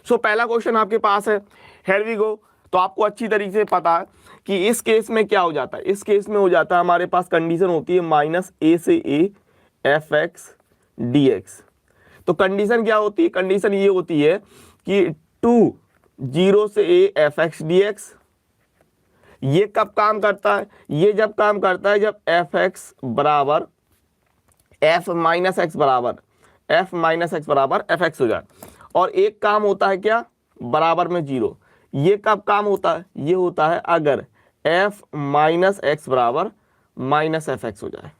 सो पहला क्वेश्चन आपके पास है, हियर वी गो। तो आपको अच्छी तरीके से पता है कि इस केस में क्या हो जाता है, इस केस में हो जाता है हमारे पास कंडीशन होती है माइनस ए से A F x D x. तो कंडीशन क्या होती है, कंडीशन ये होती है कि 2 0 से A F x D x. ये कब काम करता है, ये जब काम करता है जब एफ एक्स बराबर एफ माइनस एक्स बराबर एफ एक्स हो जाए। और एक काम होता है क्या, बराबर में 0। ये कब काम होता है, ये होता है अगर एफ माइनस एक्स बराबर माइनस एफ एक्स हो जाए।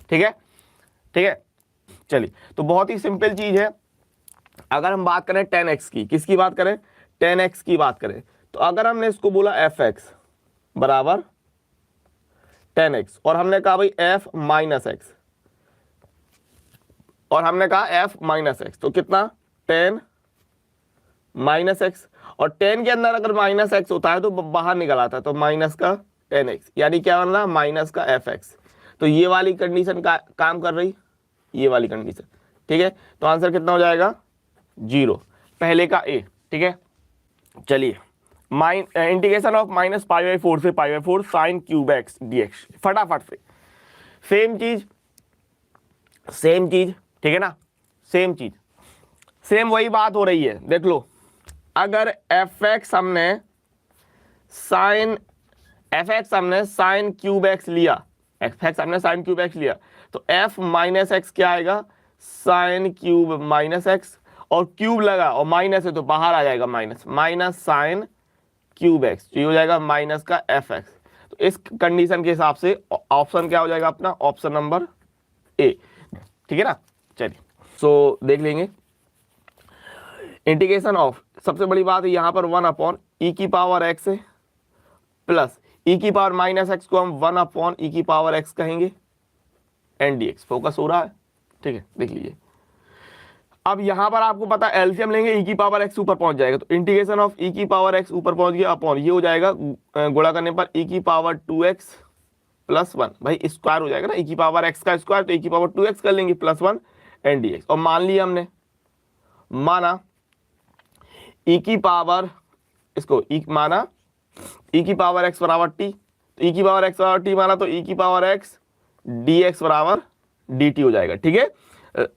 ठीक है, ठीक है। चलिए, तो बहुत ही सिंपल चीज है। अगर हम बात करें 10x की, किसकी बात करें, 10x की बात करें, तो अगर हमने इसको बोला एफ एक्स बराबर 10x और हमने कहा भाई एफ माइनस एक्स, और हमने कहा एफ माइनस एक्स, तो कितना 10 माइनस एक्स। और 10 के अंदर अगर माइनस एक्स होता है तो बाहर निकल आता है, तो माइनस का 10x, यानी क्या बन रहा, माइनस का एफ एक्स। तो ये वाली कंडीशन का काम कर रही, ये वाली कंडीशन। ठीक है, तो आंसर कितना हो जाएगा 0, पहले का ए। ठीक है, चलिए integration of minus pi by 4 से pi by 4 sine cube x D x, फटाफट से सेम चीज, ठीक है ना, सेम चीज, सेम वही बात हो रही है। देख लो, अगर एफ एक्स हमने साइन क्यूब एक्स लिया, तो एफ माइनस एक्स क्या आएगा, साइन क्यूब माइनस एक्स, और क्यूब लगा और माइनस है तो बाहर आ जाएगा माइनस साइन क्यूब एक्स, तो ये हो जाएगा माइनस का एफ एक्स। तो इस कंडीशन के हिसाब से ऑप्शन क्या हो जाएगा अपना, ऑप्शन नंबर ए। ठीक है ना, चलिए सो देख लेंगे इंटीग्रेशन ऑफ, सबसे बड़ी बात है यहाँ पर 1 अपॉन ई की पावर एक्स है प्लस ई की पावर माइनस एक्स को हम 1 अपॉन ई की पावर एक्स कहेंगे एन डी एक्स। फोकस हो रहा है, ठीक है, देख लीजिए। अब यहां पर आपको पता है एलसीएम लेंगे, ई की पावर एक्स ऊपर पहुंच जाएगा, तो इंटीग्रेशन ऑफ ई की पावर एक्स ऊपर पहुंच गया अपॉन ये हो जाएगा गुणा करने पर ई की पावर 2x प्लस 1, भाई स्क्वायर हो जाएगा ना, ई की पावर एक्स का स्क्वायर, तो ई की पावर 2x कर लेंगे प्लस 1 एन डी एक्स। और मान लिया हमने, माना ई की पावर, इसको माना ई की पावर एक्स बराबर टी, तो ई की पावर एक्स बराबर टी माना, तो ई की पावर एक्स डी एक्स बराबर डी टी हो जाएगा। ठीक है,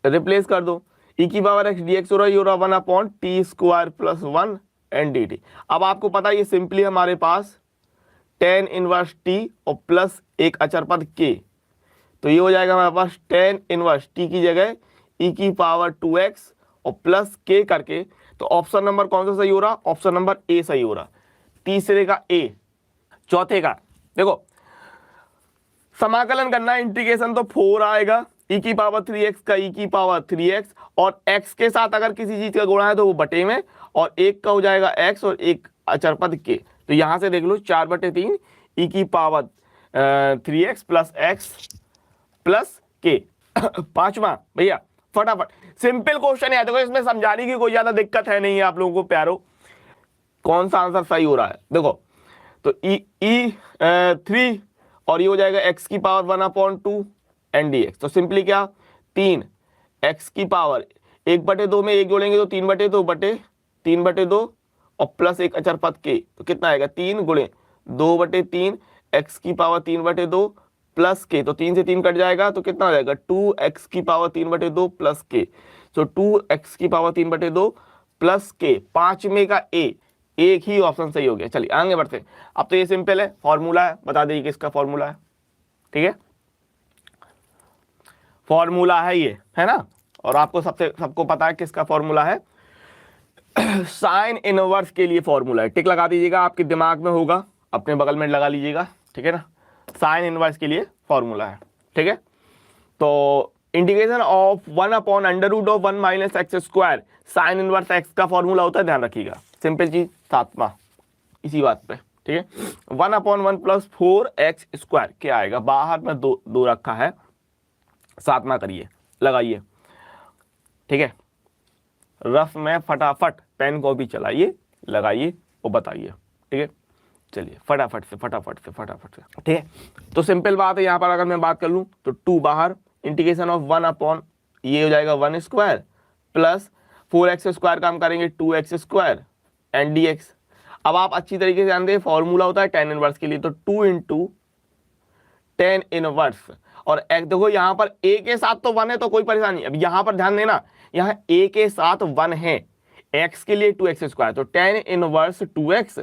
रिप्लेस कर दो, ई की पावर एक्स डी एक्स हो रहा 1 upon t square plus 1 and d t. अब आपको पता है ये सिंपली हमारे पास tan इनवर्स टी और प्लस एक अचर पद के, तो ये हो जाएगा हमारे पास tan इनवर्स टी की जगह ई की पावर 2x और प्लस के करके, तो ऑप्शन नंबर कौन सा सही हो रहा, ऑप्शन नंबर ए सही हो रहा। तीसरे का ए, चौथे का देखो समाकलन करना है, इंटीग्रेशन तो 4 आएगा, ई की पावर 3x का ई की पावर 3x, और x के साथ अगर किसी चीज का गुणा है तो वो बटे में, और एक का हो जाएगा x और एक अचर पद के, तो यहां से देख लो 4/3 ई की power 3x plus x plus के। पांचवा भैया फटाफट सिंपल क्वेश्चन है, देखो इसमें समझाने की कोई ज्यादा दिक्कत है नहीं है आप लोगों को प्यारो। कौन सा आंसर सही हो रहा है देखो, तो ई 3 और ये हो जाएगा x की पावर 1/2 एन डी एक्स। तो सिंपली क्या, 3 x की पावर 1/2 में एक जोड़ेंगे तो 3/2 बटे 3/2 और प्लस एक अचर पद के, तो कितना आएगा 3 गुणे 2/3 x की पावर 3/2 प्लस के, तो 3 से 3 कट जाएगा, तो कितना हो जाएगा 2x की पावर 3/2 प्लस के, तो 2x की पावर 3/2 प्लस के। पांचवें का ए, एक ही ऑप्शन सही हो गया। चलिए आगे बढ़ते हैं। अब तो ये सिंपल है, फॉर्मूला है, बता दीजिए किसका फॉर्मूला है। ठीक है, फॉर्मूला है ये, है ना, और आपको सबको पता है किसका फॉर्मूला है, साइन इनवर्स के लिए फॉर्मूला है। टिक लगा दीजिएगा, आपके दिमाग में होगा, अपने बगल में लगा लीजिएगा। ठीक है ना, साइन इनवर्स के लिए फॉर्मूला है। ठीक है, तो integration of 1 upon √1 minus x square sine inverse x का फॉर्मूला होता है, ध्यान रखिएगा, सिंपल चीज, सातवां इसी बात पे। ठीक है, 1/1 प्लस 4x स्क्वायर क्या आएगा, बाहर में दो रखा है, सातवां करिए, लगाइए। ठीक है, रफ में फटाफट पेन को भी चलाइए, लगाइए और बताइए। ठीक है, चलिए फटाफट से। ठीक है, तो सिंपल बात है, यहाँ पर अगर मैं बात कर लूँ तो 2 बाहर, इंटीग्रेशन ऑफ 1 अपॉन ये हो जाएगा 1 स्क्वायर प्लस 4x² का हम करेंगे 2x² एंड dx। अब आप अच्छी तरीके से जानते हैं फॉर्मूला होता है tan इनवर्स के लिए, तो 2 इंटू tan इनवर्स। और एक देखो यहाँ पर a के साथ तो 1 है तो कोई परेशानी नहीं। अब यहाँ पर ध्यान देना, यहाँ a के साथ 1 है, x के लिए 2x², तो tan इनवर्स 2x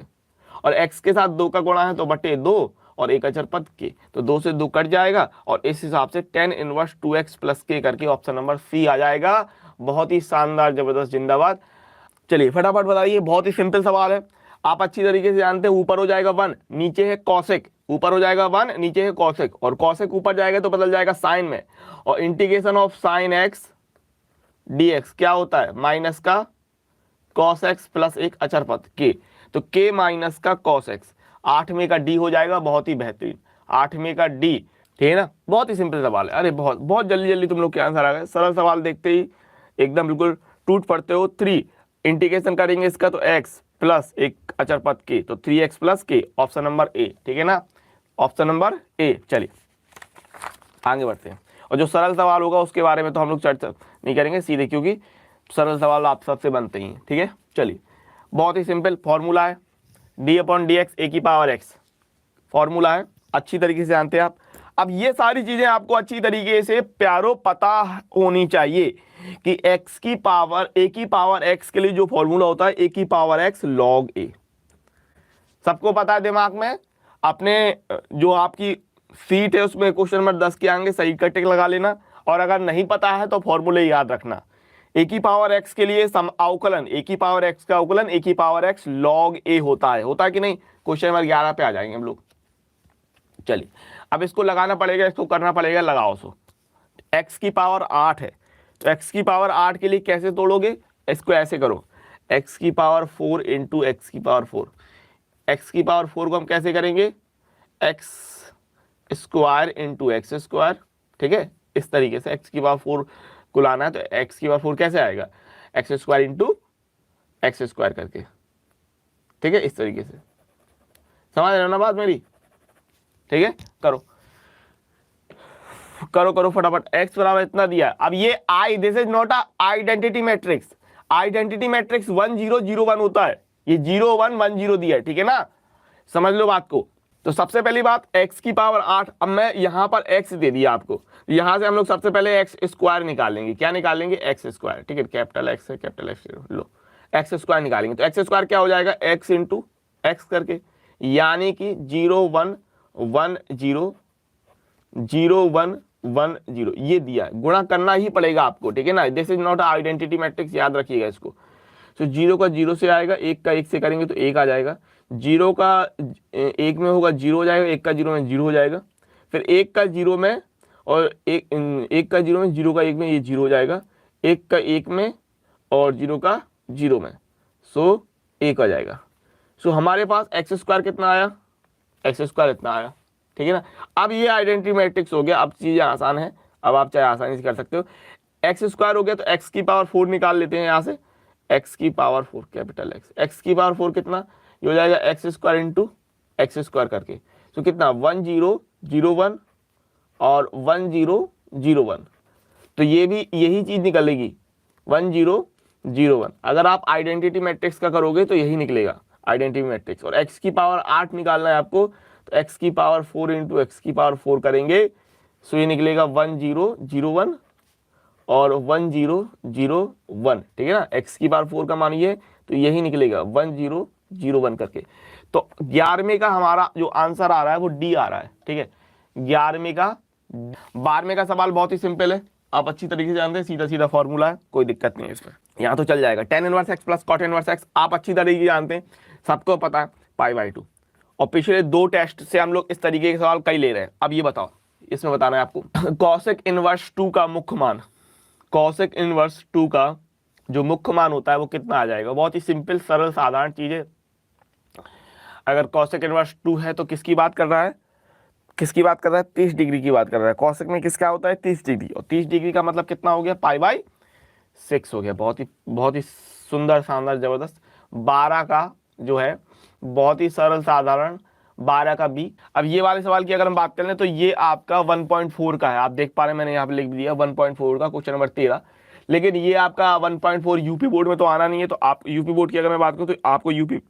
और x के साथ 2 का गुणा है तो बटे 2 और एक अचर पद के, तो 2 से 2 कट जाएगा और इस हिसाब से tan inverse 2x plus k करके ऑप्शन नंबर सी आ जाएगा। बहुत ही शानदार, जबरदस्त, जिंदाबाद। चलिए फटाफट बताइए, बहुत ही सिंपल सवाल है, आप अच्छी तरीके से जानते हैं। ऊपर हो जाएगा 1, नीचे है कॉसेक, ऊपर हो जाएगा 1, नीचे है कॉसेक, और कॉसेक ऊपर जाएगा तो बदल जाएगा साइन में, और integration of sine x dx क्या होता है, माइनस का कॉस x प्लस एक अचर पद k, तो k माइनस का कॉस x, 8 में का d हो जाएगा। बहुत ही बेहतरीन, 8 में का d, ठीक है ना। बहुत ही सिंपल सवाल है, अरे बहुत बहुत जल्दी जल्दी तुम लोग के आंसर आ गए। सरल सवाल देखते ही एकदम बिल्कुल टूट पड़ते हो। 3 इंटीग्रेशन करेंगे इसका तो x प्लस एक अचर पद k, तो 3x plus k, option number ए, ठीक है ना, ऑप्शन नंबर ए। चलिए आगे बढ़ते हैं, और जो सरल सवाल होगा उसके बारे में तो हम लोग चर्चा नहीं करेंगे सीधे, क्योंकि सरल सवाल आप सबसे बनते ही, ठीक है। चलिए बहुत ही सिंपल फॉर्मूला है, d/dx a की पावर x, फॉर्मूला है, अच्छी तरीके से जानते हैं आप। अब ये सारी चीजें आपको अच्छी तरीके से प्यारो पता होनी चाहिए कि x की पावर a की पावर x के लिए जो फॉर्मूला होता है a की पावर x log a, सबको पता है दिमाग में। अपने जो आपकी सीट है उसमें क्वेश्चन नंबर 10 के आएंगे, सही का टिक लगा लेना, और अगर नहीं पता है तो फॉर्मूले याद रखना। a की पावर x के लिए अवकलन, a की पावर x का अवकलन a की पावर x log a होता है कि नहीं, क्वेश्चन नंबर 11 पे आ जाएंगे हम लोग। चलिए अब इसको लगाना पड़ेगा, इसको करना पड़ेगा, लगाओ। सो x की पावर 8 है, तो x की पावर 8 के लिए कैसे तोड़ोगे, इसको ऐसे करो, x की पावर 4 इंटू एक्स की पावर 4, x की पावर 4 को हम कैसे करेंगे, x² इंटू x², ठीक है। इस तरीके से x की पावर 4 को लाना है, तो x की पावर 4 कैसे आएगा, x² इंटू x² करके, ठीक है, इस तरीके से। समझ रहे हो ना बात मेरी, ठीक है। करो करो करो फटाफट, x बराबर इतना दिया। अब ये i, this is not a identity matrix, identity matrix 1 0 0 1 होता है, ये 0 1 1 0 दिया है, ठीक है ना, समझ लो बात को। तो सबसे पहली बात x की पावर 8, अब मैं यहां पर x दे दिया आपको, यहां से हम लोग सबसे पहले x² निकालेंगे, क्या निकालेंगे, x², ठीक है, कैपिटल x है, कैपिटल x, लो x² निकालेंगे, तो x² क्या हो जाएगा, x इंटू एक्स करके, यानी कि 0 1 1 0 0 1 1 0 ये दिया है, गुणा करना ही पड़ेगा आपको, ठीक है ना, this is not identity matrix, याद रखिएगा इसको। तो 0 का 0 से आएगा, 1 का 1 से करेंगे तो 1 आ जाएगा, 0 का 1 में होगा 0 हो जाएगा, 1 का 0 में 0 हो जाएगा, फिर 1 का 0 में और 1 का 0 में, 0 का 1 में ये 0 हो जाएगा, 1 का 1 में और 0 का 0 में, सो 1 आ जाएगा। सो हमारे पास x² कितना आया, x² इतना आया, ठीक है ना। अब ये आइडेंटिटी मैट्रिक्स हो गया, अब चीजें आसान है, अब आप चाहे आसानी से कर सकते हो। x² हो गया तो x की पावर 4 निकाल लेते हैं यहाँ से, x की पावर 4 कैपिटल x की पावर 4 कितना, ये हो जाएगा x² इंटू x² करके, तो कितना 1 0 0 1 और 1 0 0 1, तो ये भी यही चीज निकलेगी 1 0 0 1। अगर आप आइडेंटिटी मैट्रिक्स का करोगे तो यही निकलेगा आइडेंटिटी मैट्रिक्स, और x की पावर 8 निकालना है आपको, तो x की पावर 4 इंटू एक्स की पावर 4 करेंगे, सो ये निकलेगा 1 0 0 1 और 1 0 0 1, ठीक है ना, x की पावर 4 का मानिए तो यही निकलेगा 1 0 0 1 करके। तो 11वें का हमारा जो आंसर आ रहा है वो डी आ रहा है, ठीक है, 11वें का। 12वें का सवाल बहुत ही सिंपल है, आप अच्छी तरीके से जानते हैं, सीधा सीधा फॉर्मूला है, कोई दिक्कत नहीं है इसमें, यहाँ तो चल जाएगा। tan inverse x plus cot inverse x आप अच्छी तरीके से जानते हैं, सबको पता है, π/2, और पिछले 2 टेस्ट से हम लोग इस तरीके के सवाल कई ले रहे हैं। अब ये बताओ, इसमें बताना है आपको cosec इनवर्स 2 का मुख्य मान, cosec इनवर्स 2 का जो मुख्य मान होता है वो कितना आ जाएगा। बहुत ही सिंपल सरल साधारण चीज है। अगर cosec इनवर्स 2 है तो किसकी बात कर रहा है, किसकी बात कर रहा है, 30 डिग्री की बात कर रहा है। cosec में किसका होता है, 30 डिग्री, और 30 डिग्री का मतलब कितना हो गया, π/6 हो गया। बहुत ही सुंदर, शानदार, जबरदस्त। 12 का जो है बहुत ही सरल साधारण, 12 का बी। अब ये वाले सवाल की अगर हम बात कर लें तो ये आपका 1.4 का है, आप देख पा रहे हैं, मैंने यहाँ पे लिख दिया 1.4 का, क्वेश्चन नंबर 13। लेकिन ये आपका 1.4 यूपी बोर्ड में तो आना नहीं है। तो आप यूपी बोर्ड की अगर मैं बात करूँ तो आपको यूपी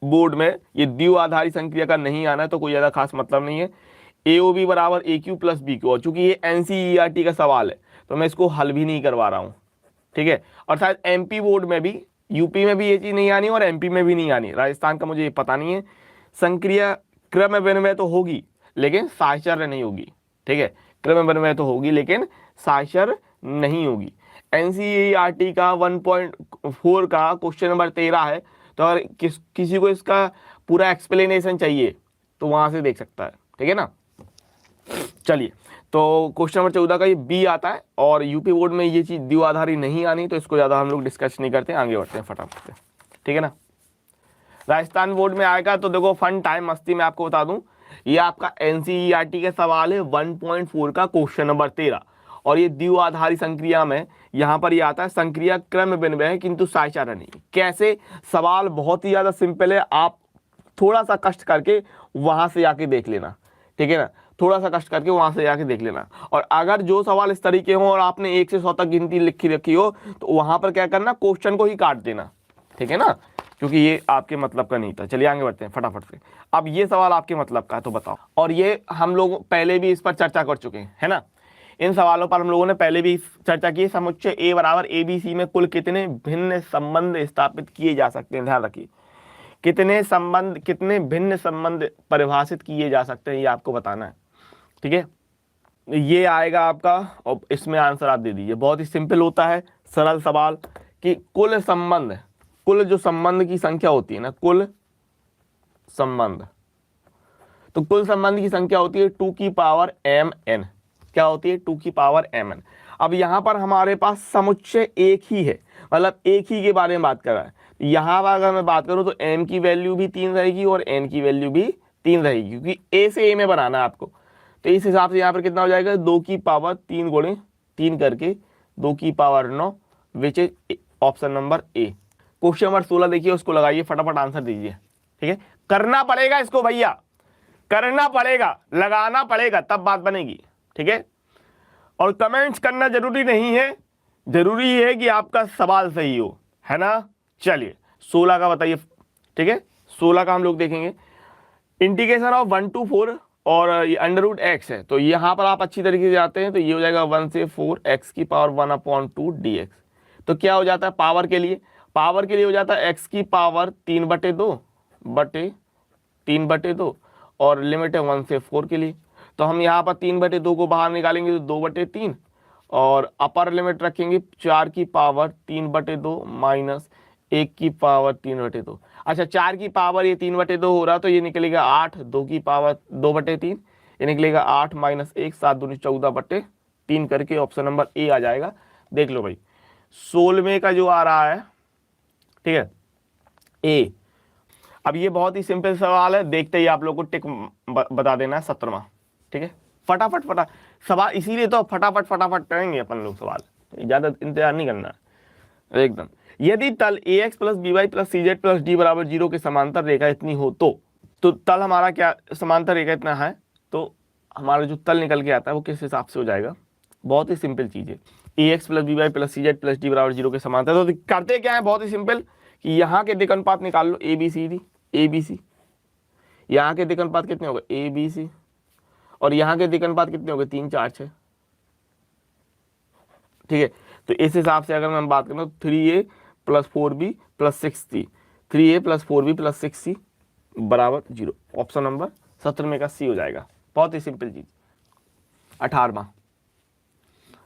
बोर्ड में ये द्विआधारी संक्रिया का नहीं आना है, तो कोई ज़्यादा खास मतलब नहीं है। AOB बराबर AQ प्लस BQ, और चूंकि ये NCERT का सवाल है तो मैं इसको हल भी नहीं करवा रहा हूँ, ठीक है। और शायद MP बोर्ड में भी, यूपी में भी ये चीज़ नहीं आनी और MP में भी नहीं आनी, राजस्थान का मुझे ये पता नहीं है। संक्रिया क्रम विनिमय तो होगी लेकिन साहचर्य नहीं होगी, ठीक है। क्रम विनिमय तो होगी लेकिन साहचर्य नहीं होगी। NCERT का 1.4 का क्वेश्चन नंबर 13 है, तो अगर किसी को इसका पूरा एक्सप्लेनेशन चाहिए तो वहां से देख सकता है, ठीक है ना। चलिए, तो क्वेश्चन नंबर 14 का ये B आता है, और यूपी बोर्ड में ये चीज द्विआधारी नहीं आनी, तो इसको ज्यादा हम लोग डिस्कस नहीं करते, आगे बढ़ते हैं फटाफट से, ठीक है ना। राजस्थान बोर्ड में आएगा तो देखो फन टाइम मस्ती में आपको बता दूं, ये आपका NCERT का सवाल है 1.4 का क्वेश्चन नंबर 13, और ये द्विआधारी संक्रिया में यहाँ पर ये आता है संक्रिया क्रम विनिमय है किंतु साहचर्य नहीं। कैसे? सवाल बहुत ही ज्यादा सिंपल है, आप थोड़ा सा कष्ट करके वहां से आके देख लेना, ठीक है ना। थोड़ा सा कष्ट करके वहां से जाके देख लेना। और अगर जो सवाल इस तरीके हो और आपने 1 से 100 तक गिनती लिखी रखी हो तो वहां पर क्या करना, क्वेश्चन को ही काट देना, ठीक है ना, क्योंकि ये आपके मतलब का नहीं था। चलिए आगे बढ़ते हैं फटाफट से। अब ये सवाल आपके मतलब का है तो बताओ, और ये हम लोग पहले भी इस पर चर्चा कर चुके हैं, है ना। इन सवालों पर हम लोगों ने पहले भी चर्चा की। समुच्चय A बराबर ABC में कुल कितने भिन्न संबंध स्थापित किए जा सकते हैं, ध्यान रखिए, कितने भिन्न संबंध परिभाषित किए जा सकते हैं, ये आपको बताना है, ठीक है। ये आएगा आपका, और इसमें आंसर आप दे दीजिए। बहुत ही सिंपल होता है, सरल सवाल, कि कुल संबंध, कुल जो संबंध की संख्या होती है ना, कुल संबंध, तो कुल संबंध की संख्या होती है 2 की पावर mn। क्या होती है? 2 की पावर mn। अब यहां पर हमारे पास समुच्चय एक ही है, मतलब एक ही के बारे में बात कर रहा है। यहां पर अगर मैं बात करूं तो m की वैल्यू भी 3 रहेगी और n की वैल्यू भी 3 रहेगी, क्योंकि a से a में बनाना है आपको। तो इस हिसाब से यहाँ पर कितना हो जाएगा, 2 की पावर 3 गुणे 3 करके 2 की power 9, which is option number A. Question number 16 देखिए, उसको लगाइए, फटाफट आंसर दीजिए, ठीक है। करना पड़ेगा इसको भैया, करना पड़ेगा, लगाना पड़ेगा, तब बात बनेगी, ठीक है। और कमेंट्स करना जरूरी नहीं है, जरूरी है कि आपका सवाल सही हो, है ना। चलिए 16 का बताइए, ठीक है। 16 का हम लोग देखेंगे, इंटीग्रेशन ऑफ 1 to 4 और ये अंडर रूट एक्स है, तो यहाँ पर आप अच्छी तरीके से जाते हैं, तो ये हो जाएगा 1 से 4 x की पावर 1/2 dx। तो क्या हो जाता है, पावर के लिए हो जाता है x की पावर 3/2 और लिमिट है 1 से 4 के लिए। तो हम यहाँ पर 3/2 को बाहर निकालेंगे तो 2/3, और अपर लिमिट रखेंगे 4 की पावर 3/2 माइनस 1 की पावर 3/2। अच्छा, 4 की पावर ये 3/2 हो रहा, तो ये निकलेगा 8, 2 की पावर 2/3, ये निकलेगा 8 माइनस 1, 7 दूनी 14/3 करके ऑप्शन नंबर ए आ जाएगा। देख लो भाई, 16वें का जो आ रहा है, ठीक है, ए। अब ये बहुत ही सिंपल सवाल है, देखते ही आप लोग को टिक बता देना है 17वां, ठीक है। फटाफट सवाल, इसीलिए तो फटाफट करेंगे अपन लोग सवाल, ज्यादा इंतजार नहीं करना है एकदम। यदि तल ax plus by plus cz plus d बराबर 0 के समांतर रेखा इतनी हो तो तल हमारा क्या, समांतर रेखा इतना है, तो हमारा जो तल निकल के आता है वो किस हिसाब से हो जाएगा। बहुत ही सिंपल चीज है, ax plus by plus cz plus d बराबर 0 के समांतर। तो करते क्या है, बहुत ही सिंपल, कि यहाँ के दिक् अनुपात निकाल लो, ABC। यहाँ के दिक् अनुपात कितने हो गए, ABC, और यहाँ के दिक् अनुपात कितने हो गए, 3, 4, 6, ठीक है। तो इस हिसाब से अगर मैं बात करूँ तो 3a plus 4b plus 6c, 3a plus 4b plus 6c बराबर 0, ऑप्शन नंबर 17 का सी हो जाएगा। बहुत ही सिंपल चीज। 18वां,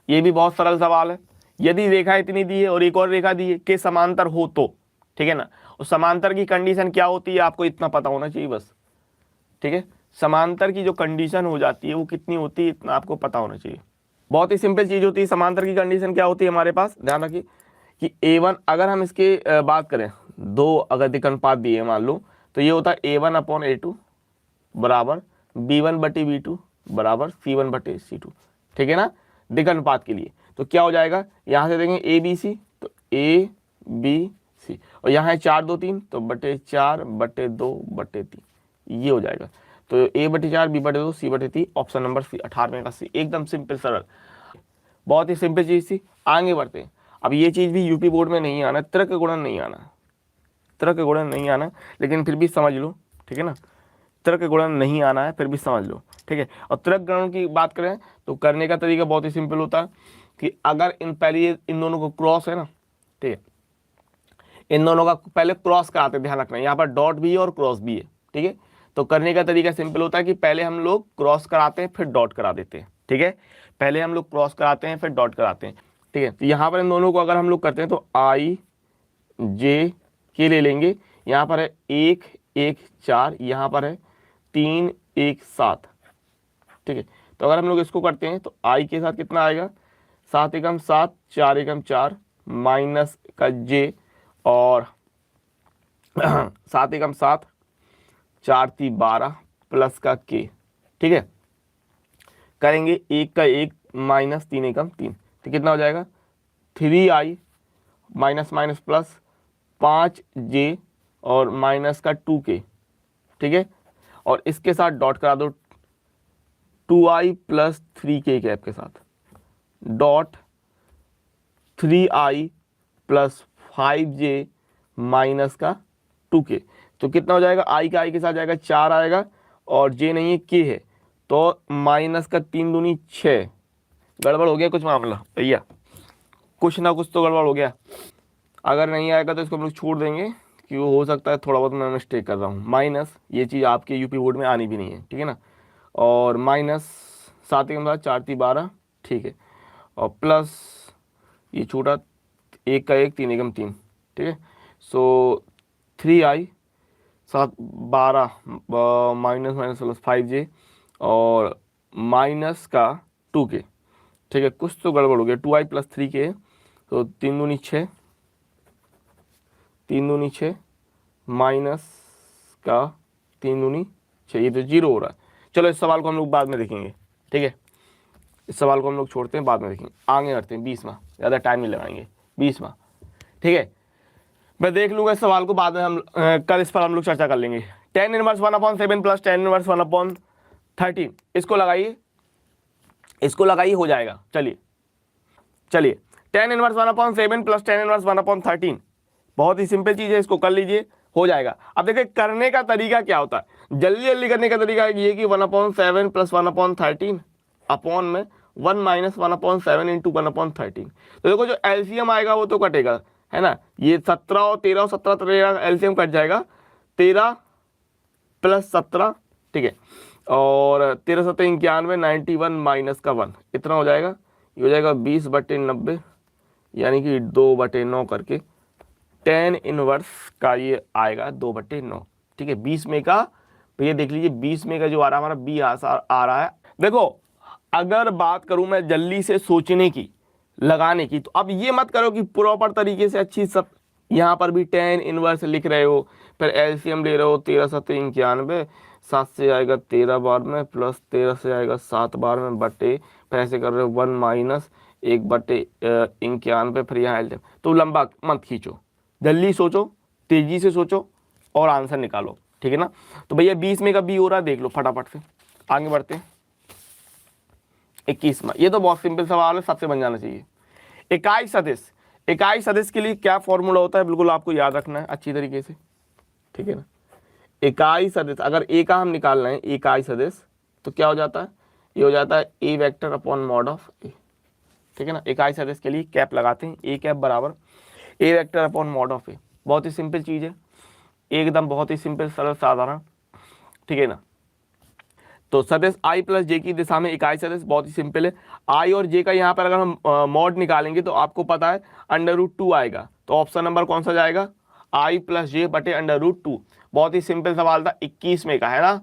ये भी बहुत सरल सवाल है। यदि रेखा इतनी दी है और एक और रेखा दी है के समांतर हो तो, ठीक है ना। और समांतर की कंडीशन क्या होती है आपको इतना पता होना चाहिए बस, ठीक है। समांतर की जो कंडीशन हो जाती है वो कितनी होती है, इतना आपको पता होना चाहिए। बहुत ही सिंपल चीज होती है। समांतर की कंडीशन क्या होती है हमारे पास, ध्यान रखिए कि a1, अगर हम इसके बात करें, 2 अगर दिक् अनुपात दिए मान लो, तो ये होता है a1/a2 बराबर b1/b2 बराबर c1/c2, ठीक है ना, दिक् अनुपात के लिए। तो क्या हो जाएगा, यहाँ से देखेंगे ABC, तो ABC, और यहाँ है 4, 2, 3, तो /4/2/3, ये हो जाएगा। तो a/4 b/2 c/3, option number सी, 18वें का सी, एकदम सिंपल सरल। बहुत ही सिंपल चीज़ थी। आगे बढ़ते हैं। अब ये चीज़ भी यूपी बोर्ड में नहीं आना, तर्क गुणन नहीं आना, तर्क गुणन नहीं आना, लेकिन फिर भी समझ लो, ठीक है ना। तर्क गुणन नहीं आना है, फिर भी समझ लो, ठीक है। और तर्क गुणन की बात करें तो करने का तरीका बहुत ही सिंपल होता है कि अगर इन दोनों को क्रॉस है ना, ठीक है, इन दोनों का पहले क्रॉस कराते, ध्यान रखना यहाँ पर डॉट भी है और क्रॉस भी है, ठीक है। तो करने का तरीका सिंपल होता है कि पहले हम लोग क्रॉस कराते हैं फिर डॉट करा देते हैं, ठीक है। पहले हम लोग क्रॉस कराते हैं फिर डॉट कराते हैं, ठीक है। तो यहाँ पर इन दोनों को अगर हम लोग करते हैं तो आई जे के ले लेंगे। यहाँ पर है 1 1 4, यहाँ पर है 3 1 7, ठीक है। तो अगर हम लोग इसको करते हैं तो आई के साथ कितना आएगा, 7 एकम 7 4 एकम 4 माइनस का जे और 7 एकम 7 4 × 3 = 12 प्लस का के, ठीक है। करेंगे 1 का 1 माइनस 3 एकम 3, तो कितना हो जाएगा 3i minus minus plus 5j और माइनस का 2k, ठीक है। और इसके साथ डॉट करा दो 2i प्लस 3k कैप के साथ, dot 3i plus 5j minus का 2k। तो कितना हो जाएगा, i का i के साथ जाएगा 4 आएगा और j नहीं है k है, तो माइनस का 3 दूनी 6। गड़बड़ हो गया कुछ मामला भैया, कुछ ना कुछ तो गड़बड़ हो गया। अगर नहीं आएगा तो इसको हम लोग छोड़ देंगे कि वो हो सकता है थोड़ा बहुत मैं मिस्टेक कर रहा हूँ। माइनस ये चीज़ आपके यूपी बोर्ड में आनी भी नहीं है, ठीक है ना। और माइनस 7 एकम 7 4 × 3 = 12, ठीक है। और प्लस ये छोटा 1 का 1 3 एकम 3, ठीक है। सो 3i 7 12 minus minus plus 5j और माइनस का 2k, ठीक है। कुछ तो गड़बड़ हो गया, 2i प्लस 3k, तो 3 दूनी 6 3 दूनी 6 माइनस का 3 दूनी 6, ये तो 0 हो रहा है। चलो इस सवाल को हम लोग बाद में देखेंगे, ठीक है। इस सवाल को हम लोग छोड़ते हैं, बाद में देखेंगे। आगे करते हैं 20वां, ज़्यादा टाइम नहीं लगाएंगे। 20वां, ठीक है, मैं देख लूँगा इस सवाल को, बाद में हम कल इस पर हम लोग चर्चा कर लेंगे। tan inverse 1/7 plus tan inverse 1/13, इसको लगाइए, इसको लगाइए, हो जाएगा। चलिए चलिए, tan inverse 1/7 plus tan inverse 1/13, बहुत ही सिंपल चीज़ है, इसको कर लीजिए, हो जाएगा। अब देखिए करने का तरीका क्या होता है, जल्दी जल्दी करने का तरीका ये कि 1/7 प्लस 1/13 अपॉन में 1 माइनस 1/7 इंटू 1/13। तो देखो जो एलसीएम आएगा वो तो कटेगा, है ना। ये 17 और 13 और 17 13 एलसीएम कट जाएगा, 13 प्लस 17, ठीक है। और 13 7 91 91 माइनस का 1, इतना हो जाएगा। ये हो जाएगा 20/90, यानी कि 2/9 करके tan इनवर्स का ये आएगा 2/9, ठीक है। 20 में का भैया देख लीजिए, 20 में का जो आ रहा है हमारा बी आ रहा है। देखो अगर बात करूं मैं जल्दी से सोचने की, लगाने की, तो अब ये मत करो कि प्रॉपर तरीके से अच्छी सब यहाँ पर भी tan इनवर्स लिख रहे हो, फिर एलसीएम ले रहे हो, 13 7 91, 7 से आएगा 13 बार में, प्लस 13 से आएगा 7 बार में, बटे फिर ऐसे कर रहे हो 1 माइनस 1/91, फिर यहाँ एलसीएम। तो लंबा मत खींचो, जल्दी सोचो, तेजी से सोचो और आंसर निकालो, ठीक है ना। तो भैया 20 में का बी हो रहा है, देख लो फटाफट से। आगे बढ़ते हैं 21वां, ये तो बहुत सिंपल सवाल है, सबसे बन जाना चाहिए। इकाई सदिश, इकाई सदिश के लिए क्या फॉर्मूला होता है, बिल्कुल आपको याद रखना है अच्छी तरीके से, ठीक है ना। इकाई सदिश अगर ए का हम निकाल रहे हैं, इकाई सदिश, तो क्या हो जाता है, ये हो जाता है ए वेक्टर अपॉन मॉड ऑफ ए, ठीक है ना। इकाई सदिश के लिए कैप लगाते हैं, ए कैप बराबर ए वेक्टर अपॉन मॉड ऑफ ए। बहुत ही सिंपल चीज़ है, एकदम बहुत ही सिंपल सरल साधारण, ठीक है ना। तो सदिश i प्लस जे की दिशा में इकाई सदिश बहुत ही सिंपल है। i और j का यहाँ पर अगर हम मॉड निकालेंगे तो आपको पता है √2 आएगा, तो ऑप्शन नंबर कौन सा जाएगा, i प्लस जे बटे √2। बहुत ही सिंपल सवाल था, 21 में का, है ना।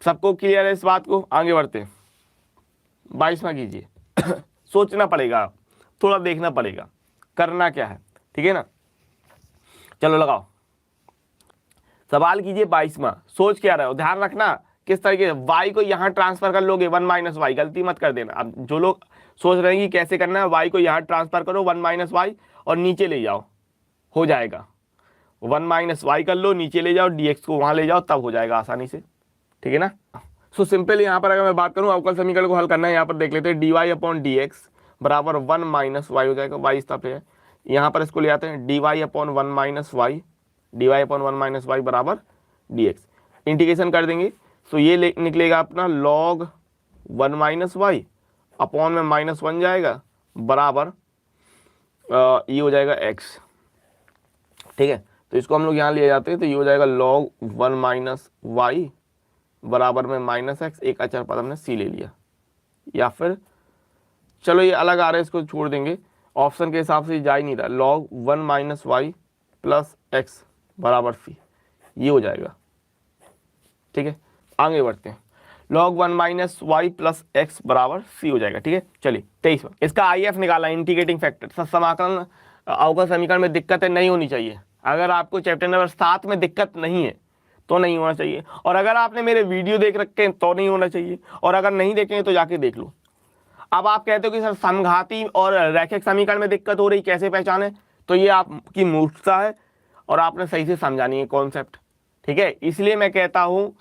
सबको क्लियर है इस बात को। आगे बढ़ते हैं 22वां कीजिए। सोचना पड़ेगा, थोड़ा देखना पड़ेगा करना क्या है, ठीक है ना। चलो लगाओ, सवाल कीजिए 22वां। सोच क्या रहे हो, ध्यान रखना किस तरीके से y को यहाँ ट्रांसफर कर लोगे, 1 माइनस वाई, गलती मत कर देना। अब जो लोग सोच रहे हैं कि कैसे करना है, y को यहाँ ट्रांसफर करो 1 माइनस वाई और नीचे ले जाओ, हो जाएगा। 1 माइनस वाई कर लो, नीचे ले जाओ, dx को वहाँ ले जाओ, तब हो जाएगा आसानी से, ठीक है ना। सो सिंपल यहाँ पर अगर मैं बात करूँ अवकल समीकरण को हल करना है, यहाँ पर देख लेते हैं dy अपॉन dx बराबर 1 माइनस वाई हो जाएगा, वाई इस तरफ है, यहाँ पर इसको ले आते हैं dy upon 1 minus y, dy upon 1 minus y बराबर dx। इंटीग्रेशन कर देंगे तो ये निकलेगा अपना log 1 माइनस वाई अपॉन में -1 जाएगा बराबर ये हो जाएगा x। ठीक है, तो इसको हम लोग यहाँ ले जाते हैं तो ये हो जाएगा log 1 माइनस वाई बराबर में -x, एक अचर पद हमने c ले लिया, या फिर चलो ये अलग आ रहा है इसको छोड़ देंगे, ऑप्शन के हिसाब से जा ही नहीं रहा, log 1 minus y plus x बराबर c, ये हो जाएगा। ठीक है, आगे बढ़ते हैं, log 1 minus y plus x बराबर c हो जाएगा। ठीक है, चलिए 23 इसका IF निकाला, इंटीग्रेटिंग फैक्टर। समाकलन अवकल समीकरण में दिक्कतें नहीं होनी चाहिए। अगर आपको चैप्टर नंबर 7 में दिक्कत नहीं है तो नहीं होना चाहिए, और अगर आपने मेरे वीडियो देख रखे हैं तो नहीं होना चाहिए, और अगर नहीं देखेंगे तो जाके देख लो। अब आप कहते हो कि सर समघाती और रैखिक समीकरण में दिक्कत हो रही, कैसे पहचाने? तो ये आपकी मूर्खता है और आपने सही से समझानी है कॉन्सेप्ट। ठीक है, इसलिए मैं कहता हूँ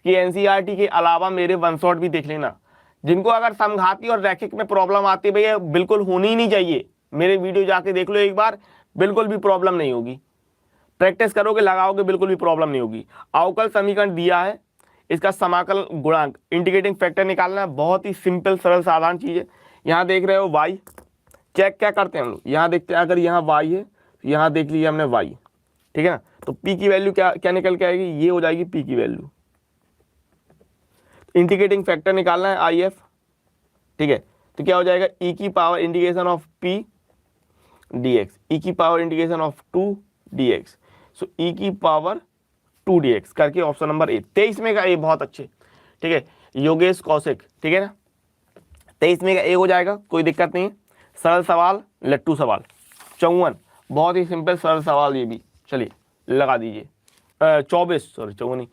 कि NCERT के अलावा मेरे वन शॉट भी देख लेना। जिनको अगर समघाती और रैखिक में प्रॉब्लम आती है भैया, बिल्कुल होनी ही नहीं चाहिए, मेरे वीडियो जाके देख लो एक बार, बिल्कुल भी प्रॉब्लम नहीं होगी। प्रैक्टिस करोगे, लगाओगे, बिल्कुल भी प्रॉब्लम नहीं होगी। अवकल समीकरण दिया है, इसका समाकल गुणांक इंटीग्रेटिंग फैक्टर निकालना है, बहुत ही सिंपल सरल साधारण चीज़ है। यहाँ देख रहे हो y, चेक क्या करते हैं हम लोग, यहाँ देखते हैं अगर यहाँ y है, यहाँ देख लीजिए हमने y। ठीक है ना, तो p की वैल्यू क्या क्या निकल के आएगी, ये हो जाएगी p की वैल्यू। इंटीग्रेटिंग फैक्टर निकालना है IF। ठीक है, तो क्या हो जाएगा, e की power integration of p dx, e की power integration of 2 dx, so e की पावर 2 dx करके ऑप्शन नंबर ए। 23 में का ए बहुत अच्छे। ठीक है, योगेश कौशिक। ठीक है ना, 23 में का ए हो जाएगा, कोई दिक्कत नहीं है। सरल सवाल, लट्टू सवाल। 54 बहुत ही सिंपल सरल सवाल ये भी, चलिए लगा दीजिए। 24 सॉरी 54 नहीं,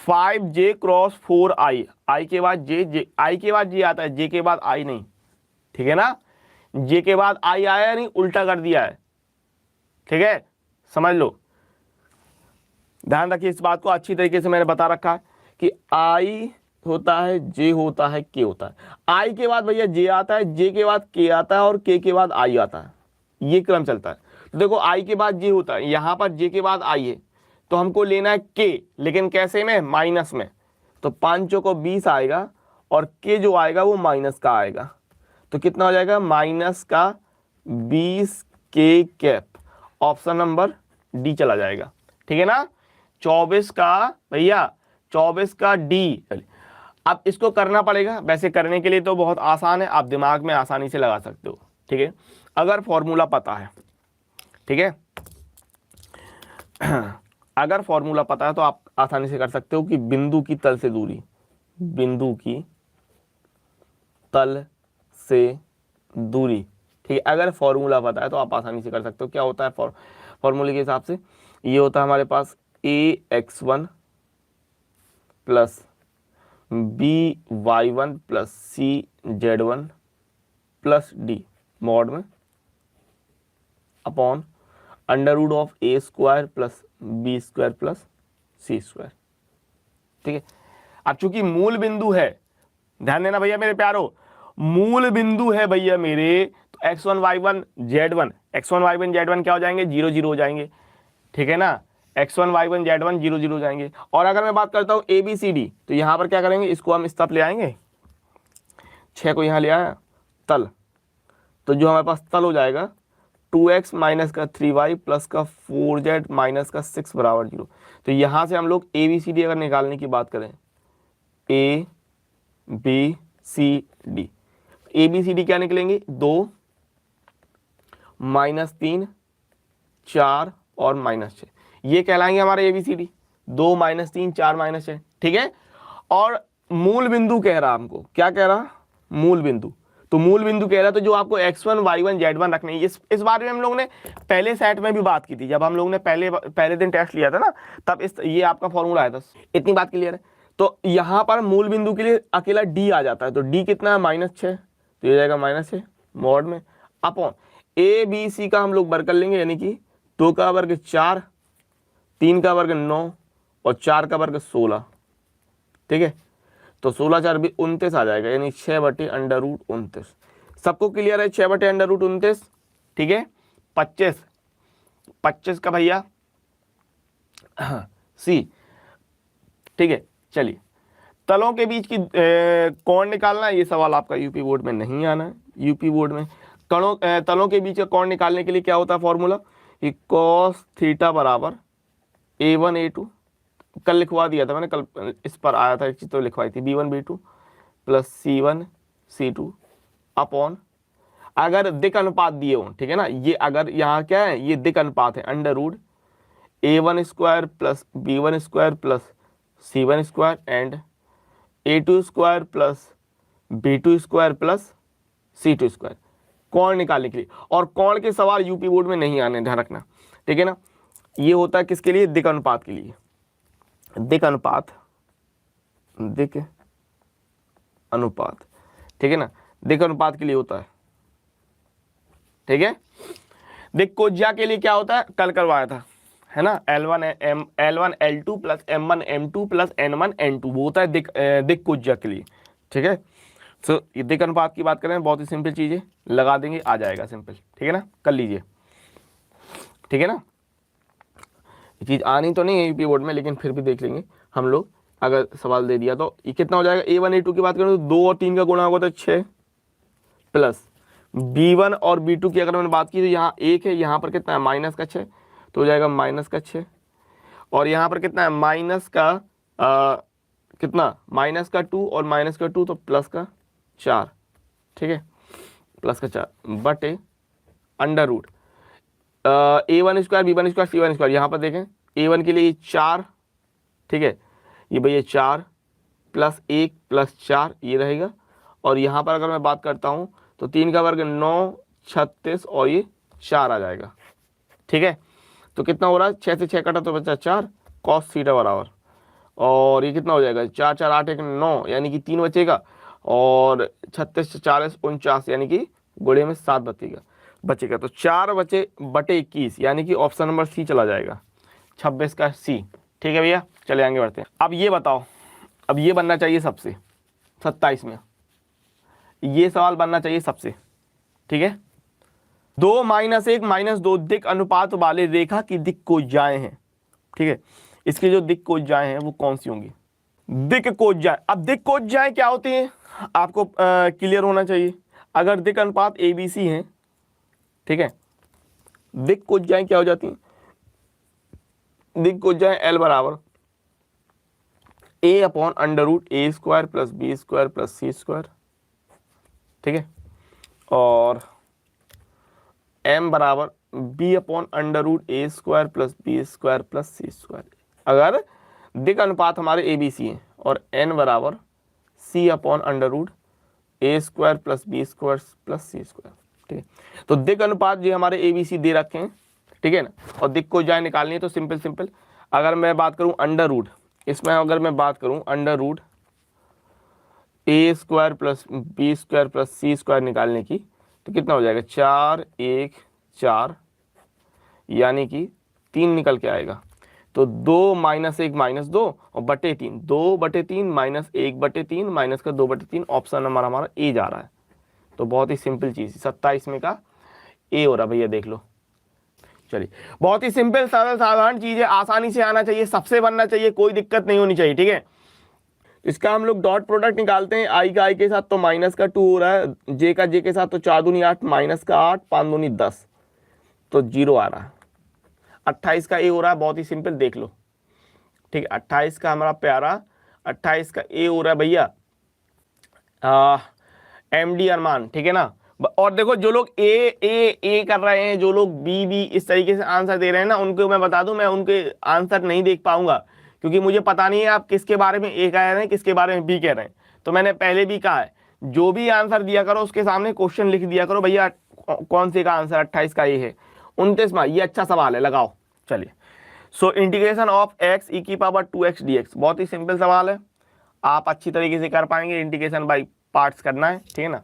5j क्रॉस 4i, i के बाद j, i के बाद j आता है, j के बाद i नहीं। ठीक है ना, j के बाद i आया नहीं, उल्टा कर दिया है। ठीक है, समझ लो, ध्यान रखिए इस बात को, अच्छी तरीके से मैंने बता रखा है कि I होता है, J होता है, K होता है। I के बाद भैया J आता है, J के बाद K आता है और K के बाद I आता है, ये क्रम चलता है। तो देखो I के बाद J होता है, यहाँ पर J के बाद I है, तो हमको लेना है K, लेकिन कैसे में, माइनस में। तो 5 को 20 आएगा और K जो आएगा वो माइनस का आएगा, तो कितना हो जाएगा, माइनस का 20K cap, option number D चला जाएगा। ठीक है ना, 24 का भैया 24 का डी। अब इसको करना पड़ेगा, वैसे करने के लिए तो बहुत आसान है, आप दिमाग में आसानी से लगा सकते हो। ठीक है, अगर फॉर्मूला पता है। ठीक है, अगर फॉर्मूला पता है तो आप आसानी से कर सकते हो कि बिंदु की तल से दूरी, बिंदु की तल से दूरी। ठीक है, अगर फॉर्मूला पता है तो आप आसानी से कर सकते हो। क्या होता है फॉर्मूले के हिसाब से, ये होता है हमारे पास ax1 plus by1 plus cz1 plus d mod में upon under root of a square plus b square plus c square. ठीक है, अब चूंकि मूल बिंदु है, ध्यान देना भैया मेरे प्यारो, मूल बिंदु है भैया मेरे, तो x1 y1 z1, x1 y1 z1 क्या हो जाएंगे, 0 0 हो जाएंगे। ठीक है ना, x1 y1 z1 0 0 हो जाएंगे। और अगर मैं बात करता हूँ ABCD, तो यहाँ पर क्या करेंगे, इसको हम इस तरफ ले आएंगे, 6 को यहाँ ले आया तल, तो जो हमारे पास तल हो जाएगा 2x माइनस का 3y प्लस का 4z माइनस का 6 बराबर 0। तो यहाँ से हम लोग ABCD अगर निकालने की बात करें, ABCD, ABCD क्या निकलेंगे, 2 -3 4 और -6, ये कहलाएंगे हमारे ABCD, 2 -3 4 -6। ठीक है, और मूल बिंदु कह रहा हमको, क्या कह रहा, मूल बिंदु, तो मूल बिंदु कह रहा तो जो आपको x1 y1 z1 रखने, इस बारे में हम लोग ने पहले सेट में भी बात की थी, जब हम लोग ने पहले दिन टेस्ट लिया था ना, तब ये आपका फॉर्मूला आया था। इतनी बात क्लियर है। तो यहाँ पर मूल बिंदु के लिए अकेला d आ जाता है, तो d कितना है, -6, तो ये जाएगा -6 मॉड में अपॉन ABC का हम लोग वर्ग कर लेंगे, यानी कि 2 का वर्ग 4, 3 का वर्ग 9 और 4 का वर्ग 16। ठीक है, तो 16 4 भी 29 आ जाएगा, यानी 6/√29। सबको क्लियर है? 6/√29, ठीक है। 25 का भैया सी, ठीक है। चलिए, तलों के बीच की कोण निकालना है, ये सवाल आपका यूपी बोर्ड में नहीं आना है। यूपी बोर्ड में तलों के बीच का कोण निकालने के लिए क्या होता है फॉर्मूला, कि cos थीटा बराबर A1 A2, कल लिखवा दिया था मैंने, कल इस पर आया था एक चीज तो लिखवाई थी, B1 B2 plus C1 C2 upon, अगर दिक अनुपात दिए हो, ठीक है ना, ये अगर यहाँ क्या है, ये दिक अनुपात है, under root A1² plus B1² plus C1² and A2² plus B2² plus C2², कोण निकालने के लिए। और कोण के सवाल यूपी बोर्ड में नहीं आने, ध्यान रखना, ठीक है ना। ये होता है किसके लिए, दिक अनुपात के लिए। दिक अनुपात, ठीक है ना, दिक अनुपात के लिए होता है, ठीक है। दिक कोज्या के लिए क्या होता है, कल करवाया था, है ना, L1 L2 plus M1 M2 plus N1 N2, वो होता है दिक कोज्या के लिए, ठीक है। तो ये दिक अनुपात की बात करें, बहुत ही सिंपल चीज़ है, लगा देंगे आ जाएगा सिंपल, ठीक है ना, कर लीजिए, ठीक है ना। ये चीज़ आनी तो नहीं है यूपी बोर्ड में, लेकिन फिर भी देख लेंगे हम लोग, अगर सवाल दे दिया तो। ये कितना हो जाएगा, A1 A2 की बात करें तो 2 और 3 का गुणा होगा तो 6 प्लस B1 और B2 की अगर मैंने बात की तो यहाँ 1 है, यहाँ पर कितना है माइनस का 6, तो हो जाएगा माइनस का 6, और यहाँ पर कितना है माइनस का कितना, माइनस का 2 और माइनस का 2 तो प्लस का 4, ठीक है, प्लस का 4 बटे under root A1² B1² C1², यहाँ पर देखें A1 के लिए 4, ठीक है, ये भैया 4 प्लस 1 प्लस 4 ये रहेगा, और यहाँ पर अगर मैं बात करता हूँ तो 3 का वर्ग 9 36 और ये 4 आ जाएगा, ठीक है। तो कितना हो रहा है, 6 से 6 कटा तो बचा 4, cos थीटा बराबर, और ये कितना हो जाएगा 4 4 8 1 9, यानी कि 3 बचेगा, और 36 40 49, यानी कि गुणे में 7 बचेगा, तो 4 बचे बटे 21, यानी कि ऑप्शन नंबर सी चला जाएगा, 26 का सी, ठीक है भैया। चले आगे बढ़ते हैं। अब ये बताओ, अब ये बनना चाहिए सबसे 27 में, ये सवाल बनना चाहिए सबसे, ठीक है। 2 -1 -2 दिक अनुपात वाले रेखा की दिक कोज्याएं हैं, ठीक है। इसकी जो दिक कोज्याएं हैं वो कौन सी होंगी, दिक कोज्याएं। अब दिक कोज्याएं क्या होती हैं आपको क्लियर होना चाहिए। अगर दिक अनुपात ABC है, ठीक है, दिक कोज्याएं क्या हो जाती हैं, दिक कोज्याएं L बराबर A/√A² plus B² plus C², ठीक है, और M बराबर B/√A² plus B² plus C²। अगर दिक अनुपात हमारे ABC हैं, और N बराबर C/√A² plus B² plus C², ठीक है। तो दिक अनुपात जो हमारे ABC दे रखे हैं, ठीक है ना, और दिक को जाए निकालनी है तो सिंपल अगर मैं बात करूं अंडर रूट, इसमें अगर मैं बात करूं under root A² plus B² plus C² निकालने की, तो कितना हो जाएगा 4 1 4, यानी कि 3 निकल के आएगा, तो 2 -1 -2 और बटे 3, 2/3 -1/3 माइनस का 2/3, ऑप्शन नंबर हमारा ए जा रहा है। तो बहुत ही सिंपल चीज़, 27 में का ए हो रहा भैया, देख लो। चलिए, बहुत ही सिंपल सरल साधारण चीज़ है, आसानी से आना चाहिए, सबसे बनना चाहिए, कोई दिक्कत नहीं होनी चाहिए, ठीक है। इसका हम लोग डॉट प्रोडक्ट निकालते हैं, आई का आई के साथ तो माइनस का 2 हो रहा है, जे का जे के साथ तो 4 दूनी 8 माइनस का 8 5 दूनी 10, तो 0 आ रहा है। 28 का ए हो रहा है, बहुत ही सिंपल, देख लो, ठीक है। 28 का हमारा प्यारा 28 का ए हो रहा है भैया MD अरमान, ठीक है ना। और देखो जो लोग ए कर रहे हैं, जो लोग बी इस तरीके से आंसर दे रहे हैं ना, उनको मैं बता दूं, मैं उनके आंसर नहीं देख पाऊंगा, क्योंकि मुझे पता नहीं है आप किसके बारे में ए कह रहे हैं, किसके बारे में बी कह रहे हैं। तो मैंने पहले भी कहा है, जो भी आंसर दिया करो उसके सामने क्वेश्चन लिख दिया करो, भैया कौन से का आंसर 28 का ये है। 29वां, ये अच्छा सवाल है, लगाओ। चलिए, so integration of x e⁻²x dx, बहुत ही सिंपल सवाल है, आप अच्छी तरीके से कर पाएंगे। इंटीग्रेशन बाई पार्ट्स करना है, ठीक है ना।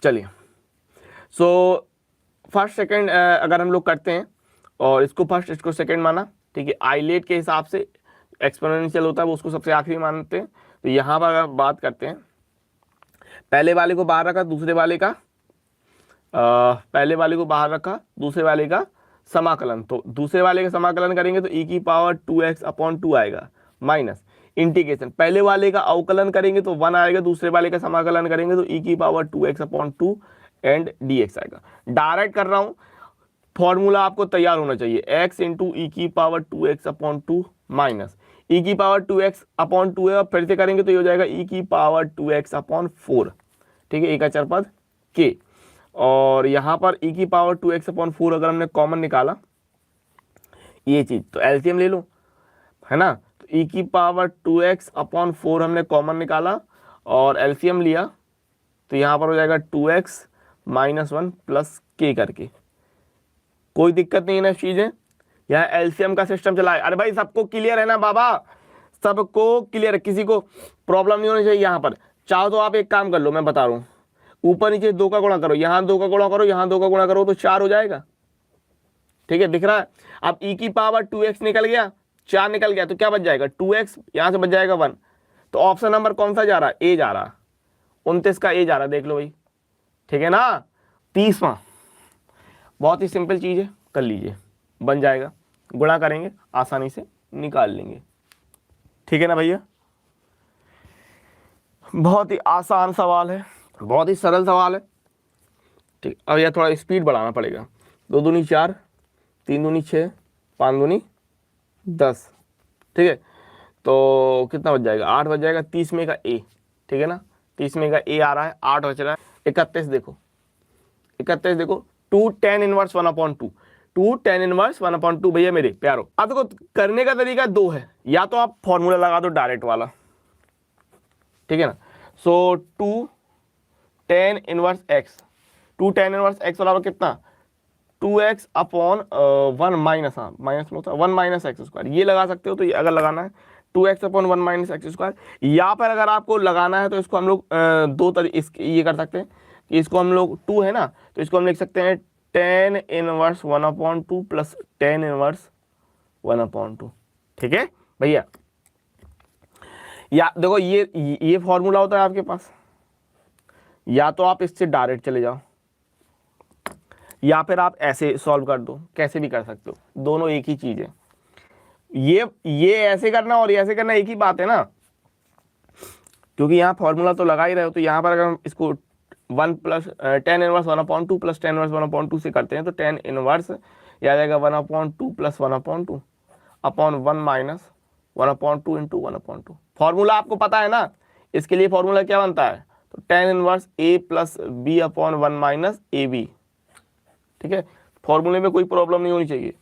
चलिए, सो फर्स्ट सेकंड अगर हम लोग करते हैं, और इसको फर्स्ट इसको सेकंड माना, ठीक है। आइलेट के हिसाब से एक्सपोनेंशियल होता है वो उसको सबसे आखिरी मानते हैं। तो यहाँ पर अगर बात करते हैं, पहले वाले को बाहर रखा, दूसरे वाले का पहले वाले को बाहर रखा, दूसरे वाले का समाकलन, तो दूसरे वाले का समाकलन करेंगे तो e की पावर 2x अपॉन 2 आएगा, माइनस इंटीग्रेशन पहले वाले का अवकलन करेंगे तो 1 आएगा, दूसरे वाले का समाकलन करेंगे तो e की power 2x upon 2 and dx आएगा। डायरेक्ट कर रहा हूं, फॉर्मूला आपको तैयार होना चाहिए, x इंटू ई की पावर 2x अपॉन 2 माइनस ई की पावर 2x अपॉन 2 है, और फिर से करेंगे तो ये हो जाएगा e की पावर 2x अपॉन 4, ठीक है, एक अचर पद k, और यहाँ पर e की पावर 2x अपॉन 4 अगर हमने कॉमन निकाला ये चीज तो एलसीएम ले लो, है ना, तो e की पावर 2x अपॉन 4 हमने कॉमन निकाला और एलसीएम लिया तो यहाँ पर हो जाएगा 2x माइनस 1 प्लस k करके, कोई दिक्कत नहीं है ना चीजें, यहाँ एलसीएम का सिस्टम चला है। अरे भाई सबको क्लियर है ना बाबा, सबको क्लियर है, किसी को प्रॉब्लम नहीं होनी चाहिए। यहाँ पर चाहो तो आप एक काम कर लो, मैं बता रहा हूँ, ऊपर नीचे 2 का गुणा करो, यहाँ 2 का गुणा करो, यहाँ 2 का गुणा करो तो 4 हो जाएगा, ठीक है, दिख रहा है। अब e की पावर 2x निकल गया, 4 निकल गया तो क्या बच जाएगा 2x, यहाँ से बच जाएगा 1, तो ऑप्शन नंबर कौन सा जा रहा है, ए जा रहा, 29 का ए जा रहा, देख लो भाई, ठीक है ना। 30वां बहुत ही सिंपल चीज है, कर लीजिए, बन जाएगा, गुणा करेंगे आसानी से निकाल लेंगे, ठीक है ना भैया। बहुत ही आसान सवाल है, बहुत ही सरल सवाल है, ठीक। अब यह थोड़ा स्पीड बढ़ाना पड़ेगा, 2 दूनी 4, 3 दूनी 6, 5 दूनी 10, ठीक है, तो कितना बच जाएगा 8 बच जाएगा, 30 में का ए, ठीक है ना, 30 में का ए आ रहा है, 8 बच रहा है, 31 देखो, 31 देखो, 2 tan इनवर्स 1/2, 2 tan इनवर्स 1/2 भैया मेरे प्यारो। अब देखो करने का तरीका 2 है, या तो आप फॉर्मूला लगा दो डायरेक्ट वाला, ठीक है ना, सो 2 tan inverse x, 2 tan inverse x बराबर कितना 2x अपॉन 1 माइनस, हाँ माइनस में होता है 1 माइनस एक्स स्क्वायर, ये लगा सकते हो, तो ये अगर लगाना है 2x upon 1 minus x square, या पर अगर आपको लगाना है तो इसको हम लोग दो तरीके ये कर सकते हैं कि इसको हम लोग 2 है ना, तो इसको हम लिख सकते हैं tan inverse 1/2 plus tan inverse 1/2, ठीक है भैया। या देखो ये फॉर्मूला होता है आपके पास, या तो आप इससे डायरेक्ट चले जाओ या फिर आप ऐसे सॉल्व कर दो, कैसे भी कर सकते हो, दोनों एक ही चीज है। ये ऐसे करना और ये ऐसे करना एक ही बात है ना, क्योंकि यहाँ फॉर्मूला तो लगा ही रहे हो, तो यहाँ पर अगर हम इसको 1 plus tan inverse 1/2 plus tan inverse 1/2 से करते हैं तो tan इनवर्स यह आ जाएगा 1/2 plus 1/2 upon 1 minus 1/2 into 1/2। Formula आपको पता है ना, इसके लिए फॉर्मूला क्या बनता है, तो tan inverse a plus b upon 1 minus a b, ठीक है, फॉर्मूले में कोई प्रॉब्लम नहीं होनी चाहिए।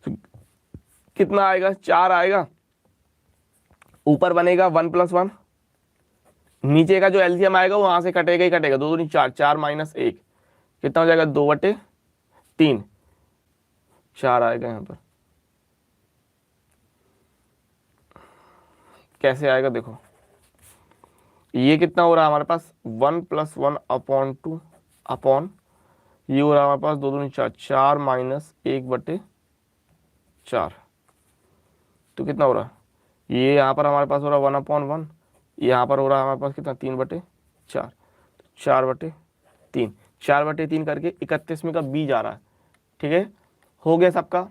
तो कितना आएगा 4 आएगा, ऊपर बनेगा 1 प्लस 1, नीचे का जो एलसीएम आएगा वो वहां से कटेगा ही कटेगा, 2 दूनी 4, 4 माइनस 1 कितना हो जाएगा 2/3, 4 आएगा। यहाँ पर कैसे आएगा देखो, ये कितना हो रहा है हमारे पास 1 प्लस 1 अपॉन 2 अपॉन ये हो रहा है हमारे पास 2 दूनी 4, 4 माइनस 1/4, तो कितना हो रहा है, ये यहाँ पर हमारे पास हो रहा है 1/1, यहाँ पर हो रहा है हमारे पास कितना 3/4, 4/3, 4/3 करके 31 में का बी जा रहा है, ठीक है, हो गया सबका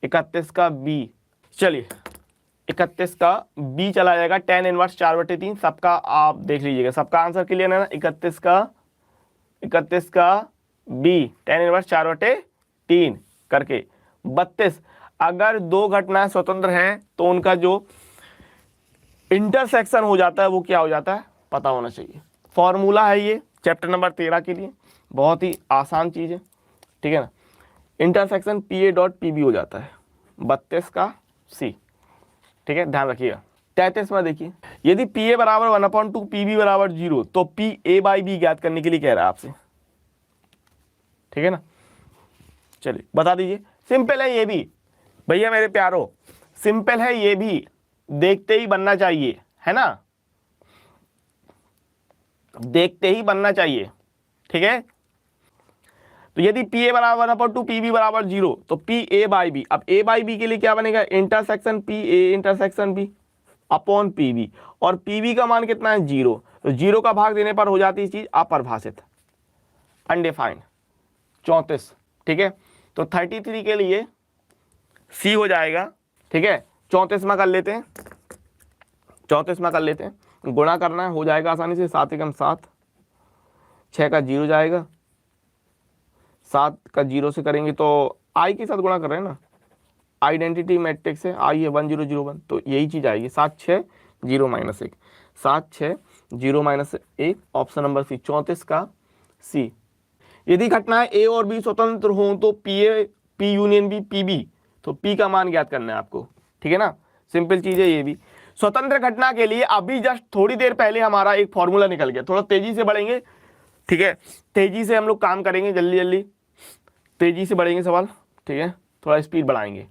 31 का बी। चलिए 31 का बी चला जाएगा tan इनवर्स 4/3, सबका आप देख लीजिएगा, सबका आंसर क्लियर है ना, 31 का बी tan इनवर्स 4/3 करके 32। अगर दो घटनाएं स्वतंत्र हैं तो उनका जो इंटरसेक्शन हो जाता है वो क्या हो जाता है पता होना चाहिए। फॉर्मूला है ये चैप्टर नंबर 13 के लिए, बहुत ही आसान चीज है, ठीक है ना, intersection p a dot p b हो जाता है 32 का सी, ठीक है, ध्यान रखिएगा। 33 में देखिए, यदि पी ए बराबर 1/2 पी बी बराबर 0 तो पी ए बाई बी ज्ञात करने के लिए कह रहा है आपसे, ठीक है ना। चलिए बता दीजिए, सिंपल है ये भी भैया मेरे प्यारो, सिंपल है ये भी, देखते ही बनना चाहिए, है ना, देखते ही बनना चाहिए, ठीक है। तो यदि पी ए बराबर 1/2 पी बी बराबर 0 तो पी ए बाई बी, अब ए बाई बी के लिए क्या बनेगा intersection p a intersection b, upon p b, और पीबी का मान कितना है 0, तो 0 का भाग देने पर हो जाती है चीज अपरिभाषित, अनडिफाइंड। 34, ठीक है, तो 33 के लिए सी हो जाएगा, ठीक है। 34वां कर लेते हैं, 34वां कर लेते हैं, गुणा करना है, हो जाएगा आसानी से, 7 एकम 7, 6 का 0 जाएगा, 7 का 0 से करेंगे तो आई के साथ गुणा कर रहे हैं ना, आइडेंटिटी मैट्रिक्स है, आई है 1001, तो यही चीज आएगी 7 6 0 minus 1, 7 6 0 minus 1, option number C 34 का सी। यदि घटनाएं ए और बी स्वतंत्र हों तो p union b p b, तो पी का मान ज्ञात करना है आपको, ठीक है ना, सिंपल चीज है ये भी। स्वतंत्र घटना के लिए अभी जस्ट थोड़ी देर पहले हमारा एक फॉर्मूला निकल गया, थोड़ा तेजी से बढ़ेंगे, ठीक है, तेजी से हम लोग काम करेंगे, जल्दी जल्दी तेजी से बढ़ेंगे सवाल, ठीक है, थोड़ा स्पीड बढ़ाएंगे।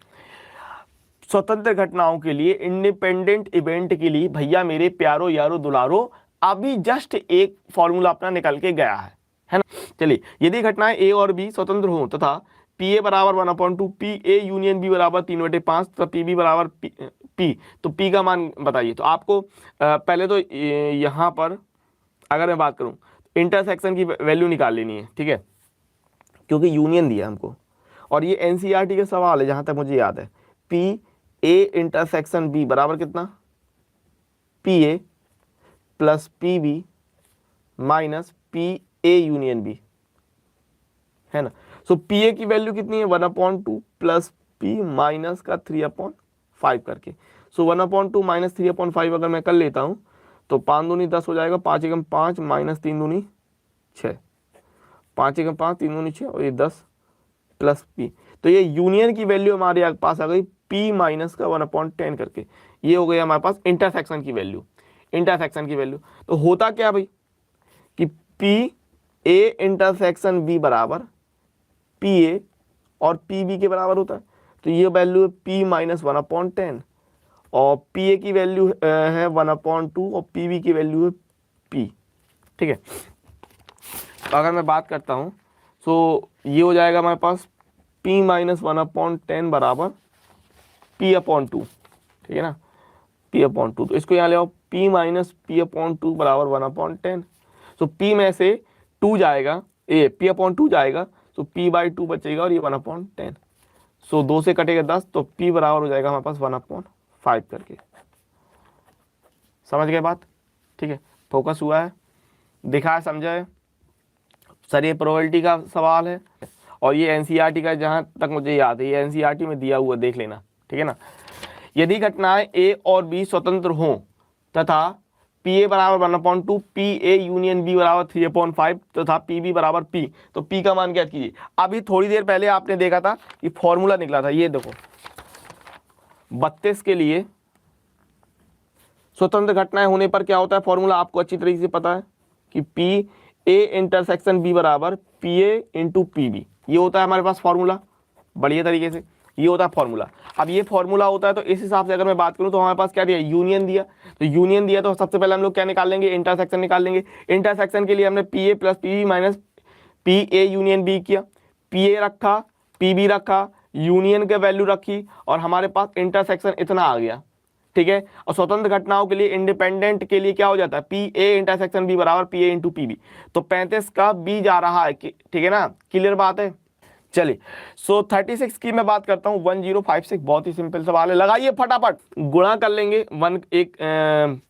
स्वतंत्र घटनाओं के लिए, इंडिपेंडेंट इवेंट के लिए भैया मेरे प्यारो यारो दुलारो, अभी जस्ट एक फॉर्मूला अपना निकल के गया है ना। चलिए, यदि घटनाएं ए और बी स्वतंत्र हों तथा पी ए बराबर 1/2, पी ए यूनियन बी बराबर 3/5 तथा पी बी बराबर पी, तो पी का मान बताइए। तो आपको पहले तो यहाँ पर अगर मैं बात करूँ, इंटरसेक्शन की वैल्यू निकाल लेनी है, ठीक है, क्योंकि यूनियन दिया हमको, और ये एनसीईआरटी का सवाल है जहाँ तक मुझे याद है। पी ए इंटरसेक्शन बी बराबर कितना, p a plus p b minus p a union b, है ना। सो पी ए की वैल्यू कितनी है 1/2 प्लस पी माइनस का 3/5 करके। सो 1/2 माइनस 3/5 अगर मैं कर लेता हूँ तो 5 दूनी 10 हो जाएगा, 5 एकम 5 माइनस 3 दूनी 6, 5 एकम 5 3 दूनी 6, और ये 10 प्लस पी, तो ये यूनियन की वैल्यू हमारे पास आ गई पी माइनस का 1/10 करके। ये हो गई हमारे पास इंटरसेक्शन की वैल्यू, इंटरसेक्शन की वैल्यू। तो होता क्या भाई कि पी ए इंटरसेक्शन बी बराबर पी ए और पी बी के बराबर होता है, तो ये वैल्यू है पी माइनस 1/10, और पी ए की वैल्यू है 1/2 और पी बी की वैल्यू है पी, ठीक है। तो अगर मैं बात करता हूँ तो ये हो जाएगा हमारे पास p माइनस 1/10 बराबर p/2, ठीक है ना, p/2। तो इसको यहाँ ले आओ, p माइनस p/2 बराबर 1/10। सो p में से 2 जाएगा, ए p/2 जाएगा, तो p/2 बचेगा, और ये 1/10। सो 2 से कटेगा 10, तो p बराबर हो जाएगा हमारे पास 1/5 करके। समझ गए बात, ठीक है, फोकस हुआ है, दिखा है, समझा है सर। ये प्रोबेबिलिटी का सवाल है, और ये एनसीईआरटी का जहाँ तक मुझे याद है, ये एनसीईआरटी में दिया हुआ, देख लेना, ठीक है ना। यदि घटनाएं ए और बी स्वतंत्र हों तथा पी ए बराबर 1/2, पी ए यूनियन बी बराबर 3/5 तथा पी बी बराबर पी, तो पी का मान ज्ञात कीजिए। अभी थोड़ी देर पहले आपने देखा था कि फॉर्मूला निकला था, ये देखो 32 के लिए स्वतंत्र घटनाएं होने पर क्या होता है, फॉर्मूला आपको अच्छी तरीके से पता है कि पी ए इंटरसेक्शन बी बराबर p a into p b, ये होता है हमारे पास फॉर्मूला, बढ़िया तरीके से ये होता है फॉर्मूला। अब ये फॉर्मूला होता है, तो इस हिसाब से अगर मैं बात करूं तो हमारे पास क्या दिया, यूनियन दिया, तो यूनियन दिया तो सबसे पहले हम लोग क्या निकाल लेंगे, इंटरसेक्शन निकाल लेंगे। इंटरसेक्शन के लिए हमने p a plus p b minus p a union b किया, पी ए रखा, पी बी रखा, यूनियन के वैल्यू रखी, और हमारे पास इंटरसेक्शन इतना आ गया, ठीक है। और स्वतंत्र घटनाओं के लिए, इंडिपेंडेंट के लिए क्या हो जाता है, पी ए इंटरसेक्शन बी बराबर p a into p b, तो 35 का बी जा रहा है, ठीक है ना, क्लियर बात है। चलिए, सो 36 की मैं बात करता हूँ, 1056, बहुत ही सिंपल सवाल है, लगाइए फटाफट, गुणा कर लेंगे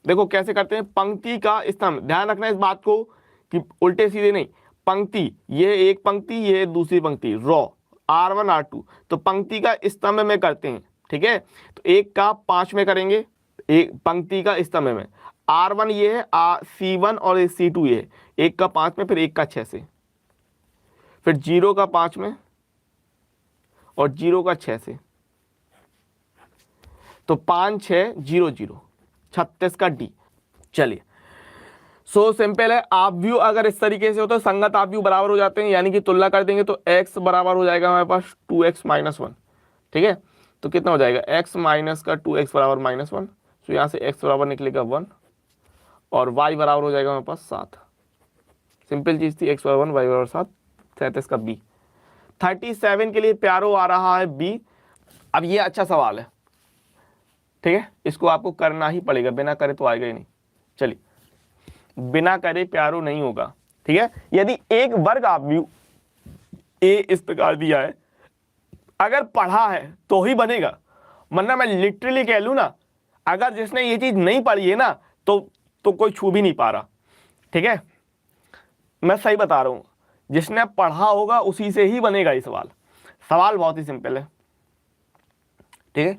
देखो कैसे करते हैं, पंक्ति का स्तंभ, ध्यान रखना इस बात को कि उल्टे सीधे नहीं, पंक्ति, ये एक पंक्ति, ये दूसरी पंक्ति, रो R1 R2, तो पंक्ति का स्तंभ में करते हैं, ठीक है। तो एक का 5 में करेंगे, एक पंक्ति का स्तंभ में, R1 ये है, C1 और C2 ये है, एक का 5 में, फिर एक का 6 से, फिर 0 का 5 में और 0 का 6 से, तो 5 6 0 0, 36 का डी। चलिए, सो सिंपल है, आप व्यू अगर इस तरीके से हो तो संगत आप व्यू बराबर हो जाते हैं, यानी कि तुलना कर देंगे तो x बराबर हो जाएगा हमारे पास 2x माइनस 1, ठीक है। तो कितना हो जाएगा, x माइनस का 2x बराबर -1, तो यहाँ से x बराबर निकलेगा 1, और y बराबर हो जाएगा हमारे पास 7। सिंपल चीज थी, x बराबर 1, y बराबर 7, 37 का b। 37 के लिए प्यारो आ रहा है b। अब ये अच्छा सवाल है, ठीक है, इसको आपको करना ही पड़ेगा, बिना करे तो आएगा ही नहीं। चलिए, बिना करे प्यारो नहीं होगा। ठीक है, यदि एक वर्ग आप व्यू ए इस प्रकार दिया है, अगर पढ़ा है तो ही बनेगा, वरना मैं लिटरली कह लूं ना, अगर जिसने ये चीज नहीं पढ़ी है ना तो कोई छू भी नहीं पा रहा। ठीक है, मैं सही बता रहा हूं, जिसने पढ़ा होगा उसी से ही बनेगा ये सवाल। सवाल बहुत ही सिंपल है। ठीक है,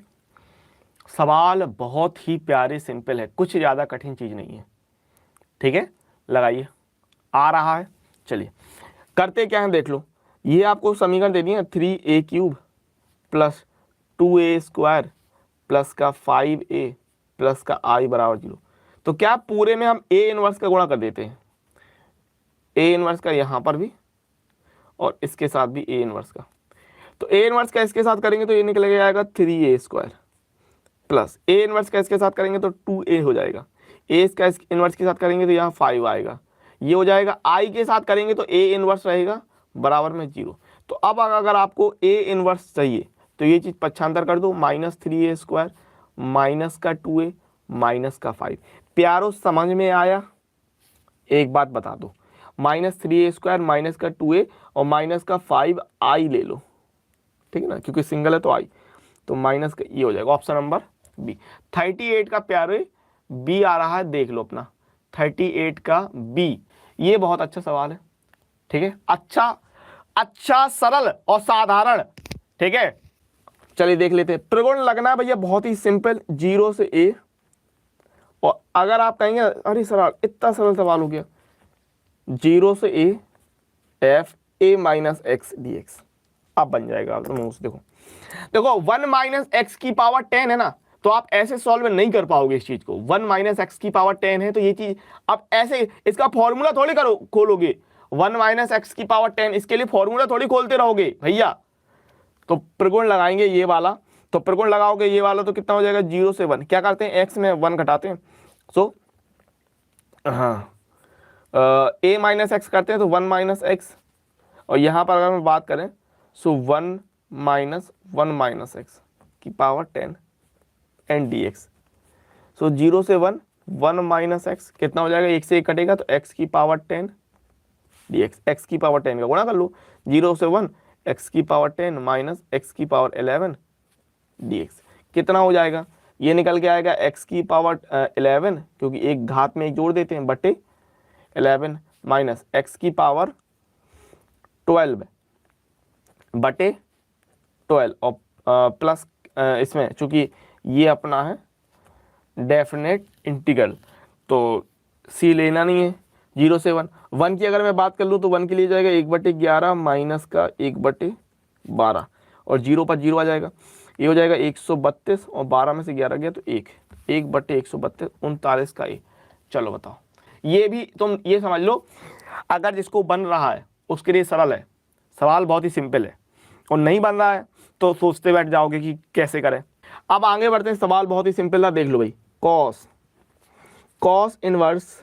सवाल बहुत ही प्यारे सिंपल है, कुछ ज्यादा कठिन चीज नहीं है। ठीक है, लगाइए, आ रहा है। चलिए करते क्या है देख लो। ये आपको समीकरण दे दिए 3a³ प्लस 2a² प्लस का 5a प्लस का i बराबर 0। तो क्या पूरे में हम a इनवर्स का गुणा कर देते हैं, a इनवर्स का यहाँ पर भी और इसके साथ भी a इनवर्स का। तो a इनवर्स का इसके साथ करेंगे तो ये निकल के आएगा 3a² प्लस a इनवर्स का इसके साथ करेंगे तो 2a हो जाएगा, a इसका इनवर्स के साथ करेंगे तो यहाँ 5 आएगा, ये हो जाएगा। i के साथ करेंगे तो a इनवर्स रहेगा बराबर में 0। तो अब अगर आपको a इनवर्स चाहिए तो ये चीज़ पक्षांतर कर दो, -3a² माइनस का 2a माइनस का 5। प्यारो समझ में आया? एक बात बता दो, -3a² माइनस का 2a और माइनस का 5 i ले लो। ठीक है ना, क्योंकि सिंगल है तो i, तो माइनस का ये हो जाएगा ऑप्शन नंबर बी। 38 का प्यारे बी आ रहा है, देख लो अपना 38 का बी। ये बहुत अच्छा सवाल है। ठीक है, अच्छा सरल और साधारण। ठीक है, चलिए देख लेते हैं। त्रिकोण लगना है भैया बहुत ही सिंपल, 0 से a। और अगर आप कहेंगे अरे सर इतना सरल सवाल हो गया, 0 से a f a minus x dx, अब बन जाएगा। आप देखो 1 माइनस एक्स की पावर 10 है ना, तो आप ऐसे सॉल्व नहीं कर पाओगे इस चीज को। 1 माइनस एक्स की पावर 10 है तो ये चीज आप ऐसे इसका फॉर्मूला थोड़ी खोलोगे। 1 माइनस एक्स की पावर 10, इसके लिए फॉर्मूला थोड़ी खोलते रहोगे भैया। तो त्रिकोण लगाएंगे ये वाला, तो त्रिकोण लगाओगे ये वाला तो कितना हो जाएगा 0 से 1। क्या करते हैं, x में 1 घटाते हैं, सो हाँ a माइनस एक्स करते हैं तो 1 माइनस एक्स, और यहाँ पर अगर हम बात करें सो 1 माइनस एक्स की पावर 10 एंड dx। सो 0 से 1 माइनस एक्स कितना हो जाएगा, 1 से 1 कटेगा तो x की पावर 10 dx, x की पावर 10 का गुणा कर लो। 0 से 1 x की पावर 10 माइनस x की पावर 11 dx कितना हो जाएगा, ये निकल के आएगा x की पावर 11, क्योंकि एक घात में एक जोड़ देते हैं, बटे 11 माइनस x की पावर 12 बटे 12 और प्लस इसमें चूंकि ये अपना है डेफिनेट इंटीग्रल तो c लेना नहीं है। 0 से 1 की अगर मैं बात कर लूँ तो 1 के लिए जाएगा 1/11 माइनस का 1/12 और 0 पर 0 आ जाएगा, ये हो जाएगा 132 और 12 में से 11 गया तो 1/132 39 का a। चलो बताओ, ये भी तुम ये समझ लो, अगर जिसको बन रहा है उसके लिए सरल है, सवाल बहुत ही सिंपल है, और नहीं बन रहा है तो सोचते बैठ जाओगे कि कैसे करें। अब आगे बढ़ते हैं, सवाल बहुत ही सिंपल था, देख लो भाई। Cos inverse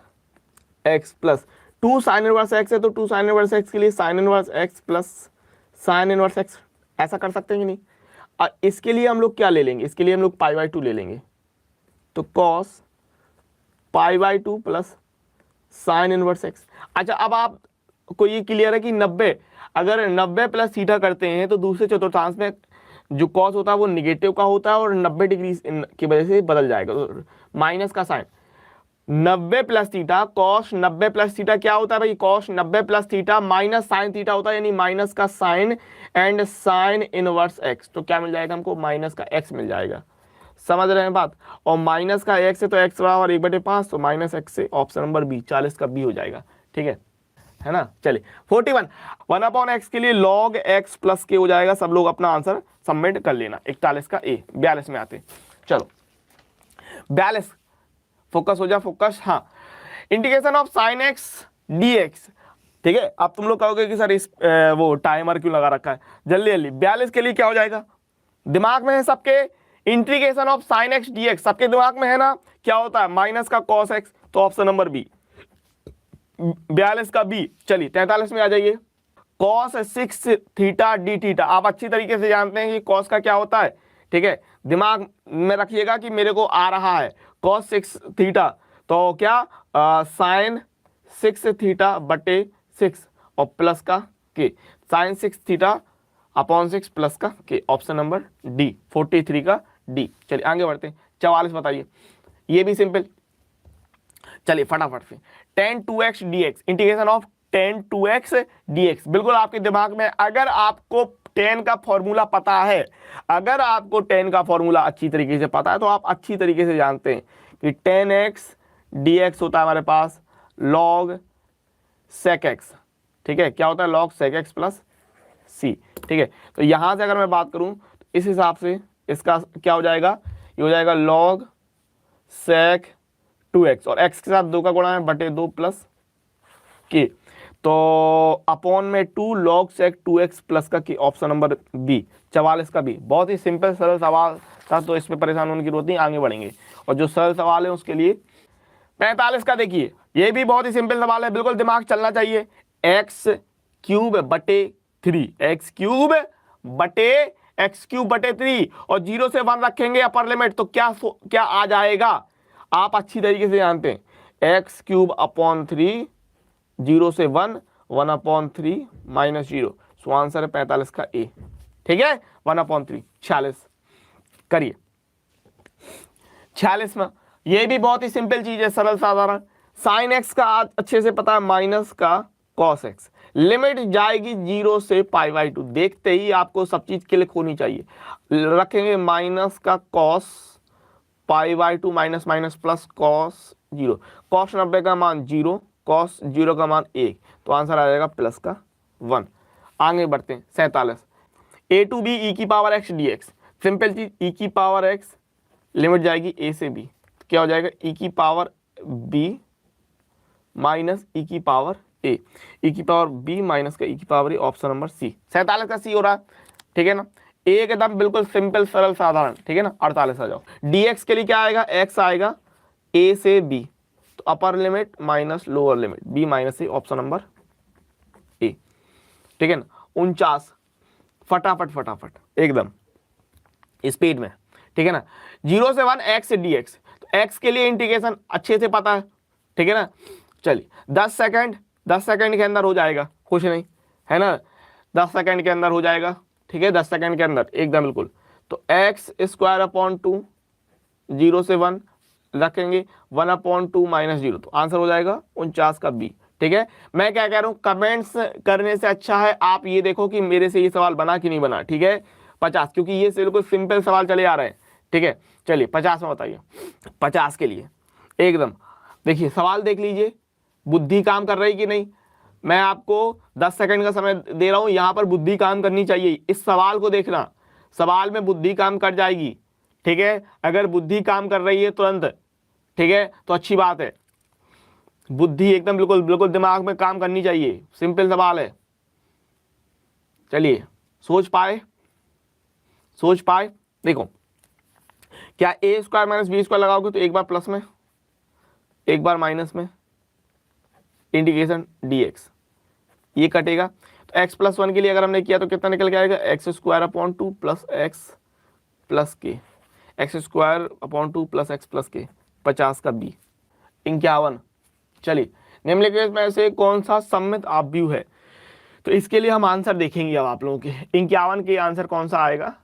x plus 2 sign inverse x है तो 2 साइन इनवर्स x के लिए sign inverse x plus sine inverse x, ऐसा कर सकते हैं कि नहीं। और इसके लिए हम लोग क्या ले लेंगे, इसके लिए हम लोग π/2 ले लेंगे, तो cos π/2 plus sine inverse x। अच्छा, अब आप को ये क्लियर है कि 90, अगर 90 प्लस थीटा करते हैं तो दूसरे चतुर्थांश में जो कॉस होता है वो निगेटिव का होता है और 90 डिग्री की वजह से बदल जाएगा, तो माइनस का sine 90 plus theta, cos 90 plus theta क्या होता है भाई, cos 90 plus theta minus sine theta होता है, यानी माइनस का sine and sine inverse x. तो क्या मिल जाएगा हमको, माइनस का एक्स मिल जाएगा। समझ रहे हैं बात, और माइनस का एक्स है तो एक्स बराबर 1/5, तो माइनस एक्स से ऑप्शन नंबर बी 40 का बी हो जाएगा। ठीक है ना। चलिए 41 1/x के लिए log x प्लस के हो जाएगा। सब लोग अपना आंसर सबमिट कर लेना। 41 का ए। 42 में आते, चलो 42, फोकस हो जा फोकस। हाँ, integration of sine x dx। ठीक है, अब तुम लोग कहोगे कि सर इस वो टाइमर क्यों लगा रखा है, जल्दी जल्दी। 42 के लिए क्या हो जाएगा, दिमाग में है सबके, integration of sine x dx सबके दिमाग में है ना, क्या होता है माइनस का cos x, तो ऑप्शन नंबर बी 42 का बी। चलिए 43 में आ जाइए, cos 6 थीटा डी थीटा। आप अच्छी तरीके से जानते हैं कि cos का क्या होता है, ठीक है, दिमाग में रखिएगा कि मेरे को आ रहा है cos 6 थीटा, तो क्या साइन 6 थीटा बटे 6 और प्लस का के, साइन 6 थीटा अपॉन 6 प्लस का के, ऑप्शन नंबर डी 43 का डी। चलिए आगे बढ़ते हैं, 44 बताइए, ये भी सिंपल। चलिए फटाफट से, tan 2x dx, integration of tan 2x dx, बिल्कुल आपके दिमाग में, अगर आपको tan का फॉर्मूला पता है, अगर आपको tan का फॉर्मूला अच्छी तरीके से पता है तो आप अच्छी तरीके से जानते हैं कि tan x dx होता है हमारे पास log sec x, ठीक है, क्या होता है log sec x plus c, ठीक है। तो यहां से अगर मैं बात करूं तो इस हिसाब से इसका क्या हो जाएगा, ये हो जाएगा log sec 2x और x के साथ 2 का गुणा है बटे 2 प्लस के, तो अपॉन में 2 log sec 2x प्लस का के, ऑप्शन नंबर बी 44 का बी। बहुत ही सिंपल सरल सवाल था, तो इसमें परेशान होने की जरूरत नहीं, आगे बढ़ेंगे। और जो सरल सवाल है उसके लिए 45 का देखिए, ये भी बहुत ही सिंपल सवाल है, बिल्कुल दिमाग चलना चाहिए। एक्स क्यूब बटे 3, एक्स क्यूब बटे एक्स क्यूब बटे 3 और 0 से 1 रखेंगे अपर लिमिट, तो क्या आ जाएगा, आप अच्छी तरीके से जानते हैं, एक्स क्यूब अपॉन 3, 0 से 1, 1 अपॉन 3 माइनस 0, सो आंसर है 45 का ए, ठीक है, 1 अपॉन 3, 46 करिए। 46 में ये भी बहुत ही सिंपल चीज है, सरल साधारण, साइन एक्स का अच्छे से पता है माइनस का कॉस एक्स, लिमिट जाएगी 0 से π/2, देखते ही आपको सब चीज क्लिक होनी चाहिए, रखेंगे माइनस का cos π/2 minus minus plus cos 0, cos 90 का मान 0, कॉस 0 का मान 1, तो आंसर आ जाएगा प्लस का 1। आगे बढ़ते हैं, 47, a टू बी ई की power x D x, simple चीज, ई की पावर एक्स लिमिट जाएगी a से b, तो क्या हो जाएगा ई की पावर b माइनस ई की पावर a, ई की पावर b माइनस का ई की power a, option number C, 47 का सी हो रहा है, ठीक है ना, एकदम बिल्कुल सिंपल सरल साधारण, ठीक है ना। 48 आ जाओ, dx के लिए क्या आएगा, x आएगा a से b, तो upper limit minus lower limit b minus a, option number ए, ठीक है ना। 49, फटाफट एकदम स्पीड में, ठीक है ना, 0 से 1 x dx, तो x के लिए इंटीग्रेशन अच्छे से पता है, ठीक है ना। चलिए 10 सेकंड के अंदर हो जाएगा, कुछ नहीं है ना, 10 सेकंड के अंदर हो जाएगा, ठीक है, 10 सेकंड के अंदर एकदम बिल्कुल। तो एक्स स्क्वायर अपॉन 2, 0 से 1 रखेंगे 1 अपॉन 2 माइनस 0, तो आंसर हो जाएगा 49 का बी, ठीक है। मैं क्या कह रहा हूँ, कमेंट्स करने से अच्छा है आप ये देखो कि मेरे से ये सवाल बना कि नहीं बना, ठीक है। 50, क्योंकि ये बिल्कुल सिंपल सवाल चले आ रहे हैं, ठीक है। चलिए 50 में बताइए, 50 के लिए एकदम देखिए, सवाल देख लीजिए, बुद्धि काम कर रही कि नहीं। मैं आपको 10 सेकंड का समय दे रहा हूं, यहां पर बुद्धि काम करनी चाहिए, इस सवाल को देखना, सवाल में बुद्धि काम कर जाएगी, ठीक है। अगर बुद्धि काम कर रही है तुरंत, ठीक है, तो अच्छी बात है, बुद्धि एकदम बिल्कुल दिमाग में काम करनी चाहिए, सिंपल सवाल है। चलिए सोच पाए, देखो, क्या ए स्क्वायर माइनस बी स्क्वायर लगाओगे तो एक बार प्लस में एक बार माइनस में, इंटीग्रेशन dx, ये कटेगा, तो x प्लस 1 के लिए अगर हमने किया तो कितना निकल के आएगा, x square upon 2 plus x plus k, x square upon 2 plus x plus k, 50 का बी। 51, चलिए निम्नलिखित में से कौन सा सममित आव्यूह है, तो इसके लिए हम आंसर देखेंगे अब आप लोगों के, 51 के आंसर कौन सा आएगा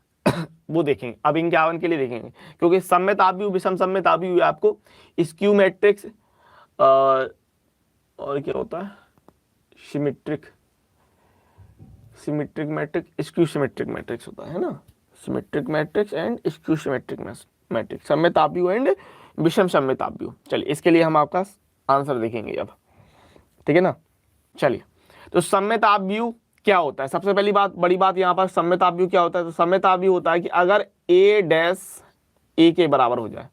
वो देखेंगे, अब 51 के लिए देखेंगे, क्योंकि सममित आव्यूह विषम सममित आव्यूह आपको स्क्यू मैट्रिक्स और क्या होता है, symmetric matrix, skew symmetric matrix होता है ना, symmetric matrix and skew symmetric matrix, सममित आव्यूह एंड विषम सममित आव्यूह। चलिए इसके लिए हम आपका आंसर देखेंगे अब, ठीक है ना। चलिए, तो सममित आव्यूह क्या होता है, सबसे पहली बात, बड़ी बात यहाँ पर, सममित आव्यूह क्या होता है, तो सममित आव्यूह होता है कि अगर a डैश a के बराबर हो जाए,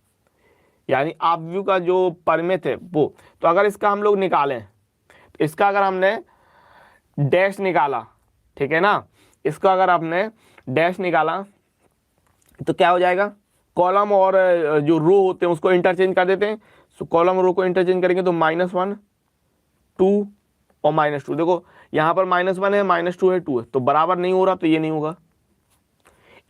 यानी आव्यूह का जो परिमित है वो, तो अगर इसका हम लोग निकालें, तो इसका अगर हमने डैश निकाला, ठीक है ना, इसका अगर हमने डैश निकाला तो क्या हो जाएगा, कॉलम और जो रो होते हैं उसको इंटरचेंज कर देते हैं, तो कॉलम रो को इंटरचेंज करेंगे तो -1 2 और -2, देखो यहाँ पर -1 है -2 है 2 है, तो बराबर नहीं हो रहा, तो ये नहीं होगा।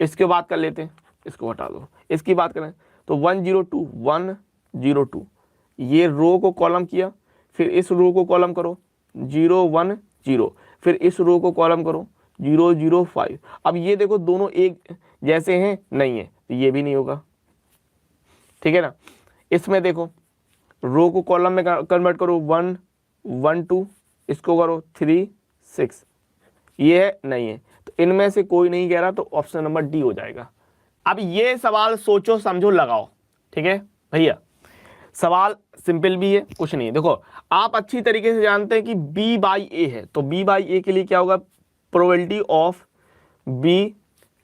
इसके बाद कर लेते हैं, इसको हटा दो। इसकी बात करें तो 102 102, ये रो को कॉलम किया, फिर इस रो को कॉलम करो 010, फिर इस रो को कॉलम करो 005। अब ये देखो दोनों एक जैसे हैं, नहीं है तो ये भी नहीं होगा, ठीक है ना। इसमें देखो रो को कॉलम में कन्वर्ट करो 112, इसको करो 36, ये है नहीं है, तो इनमें से कोई नहीं कह रहा, तो ऑप्शन नंबर डी हो जाएगा। अब ये सवाल सोचो समझो लगाओ, ठीक है भैया। सवाल सिंपल भी है, कुछ नहीं है। देखो आप अच्छी तरीके से जानते हैं कि b बाई ए है, तो b बाई ए के लिए क्या होगा, probability of b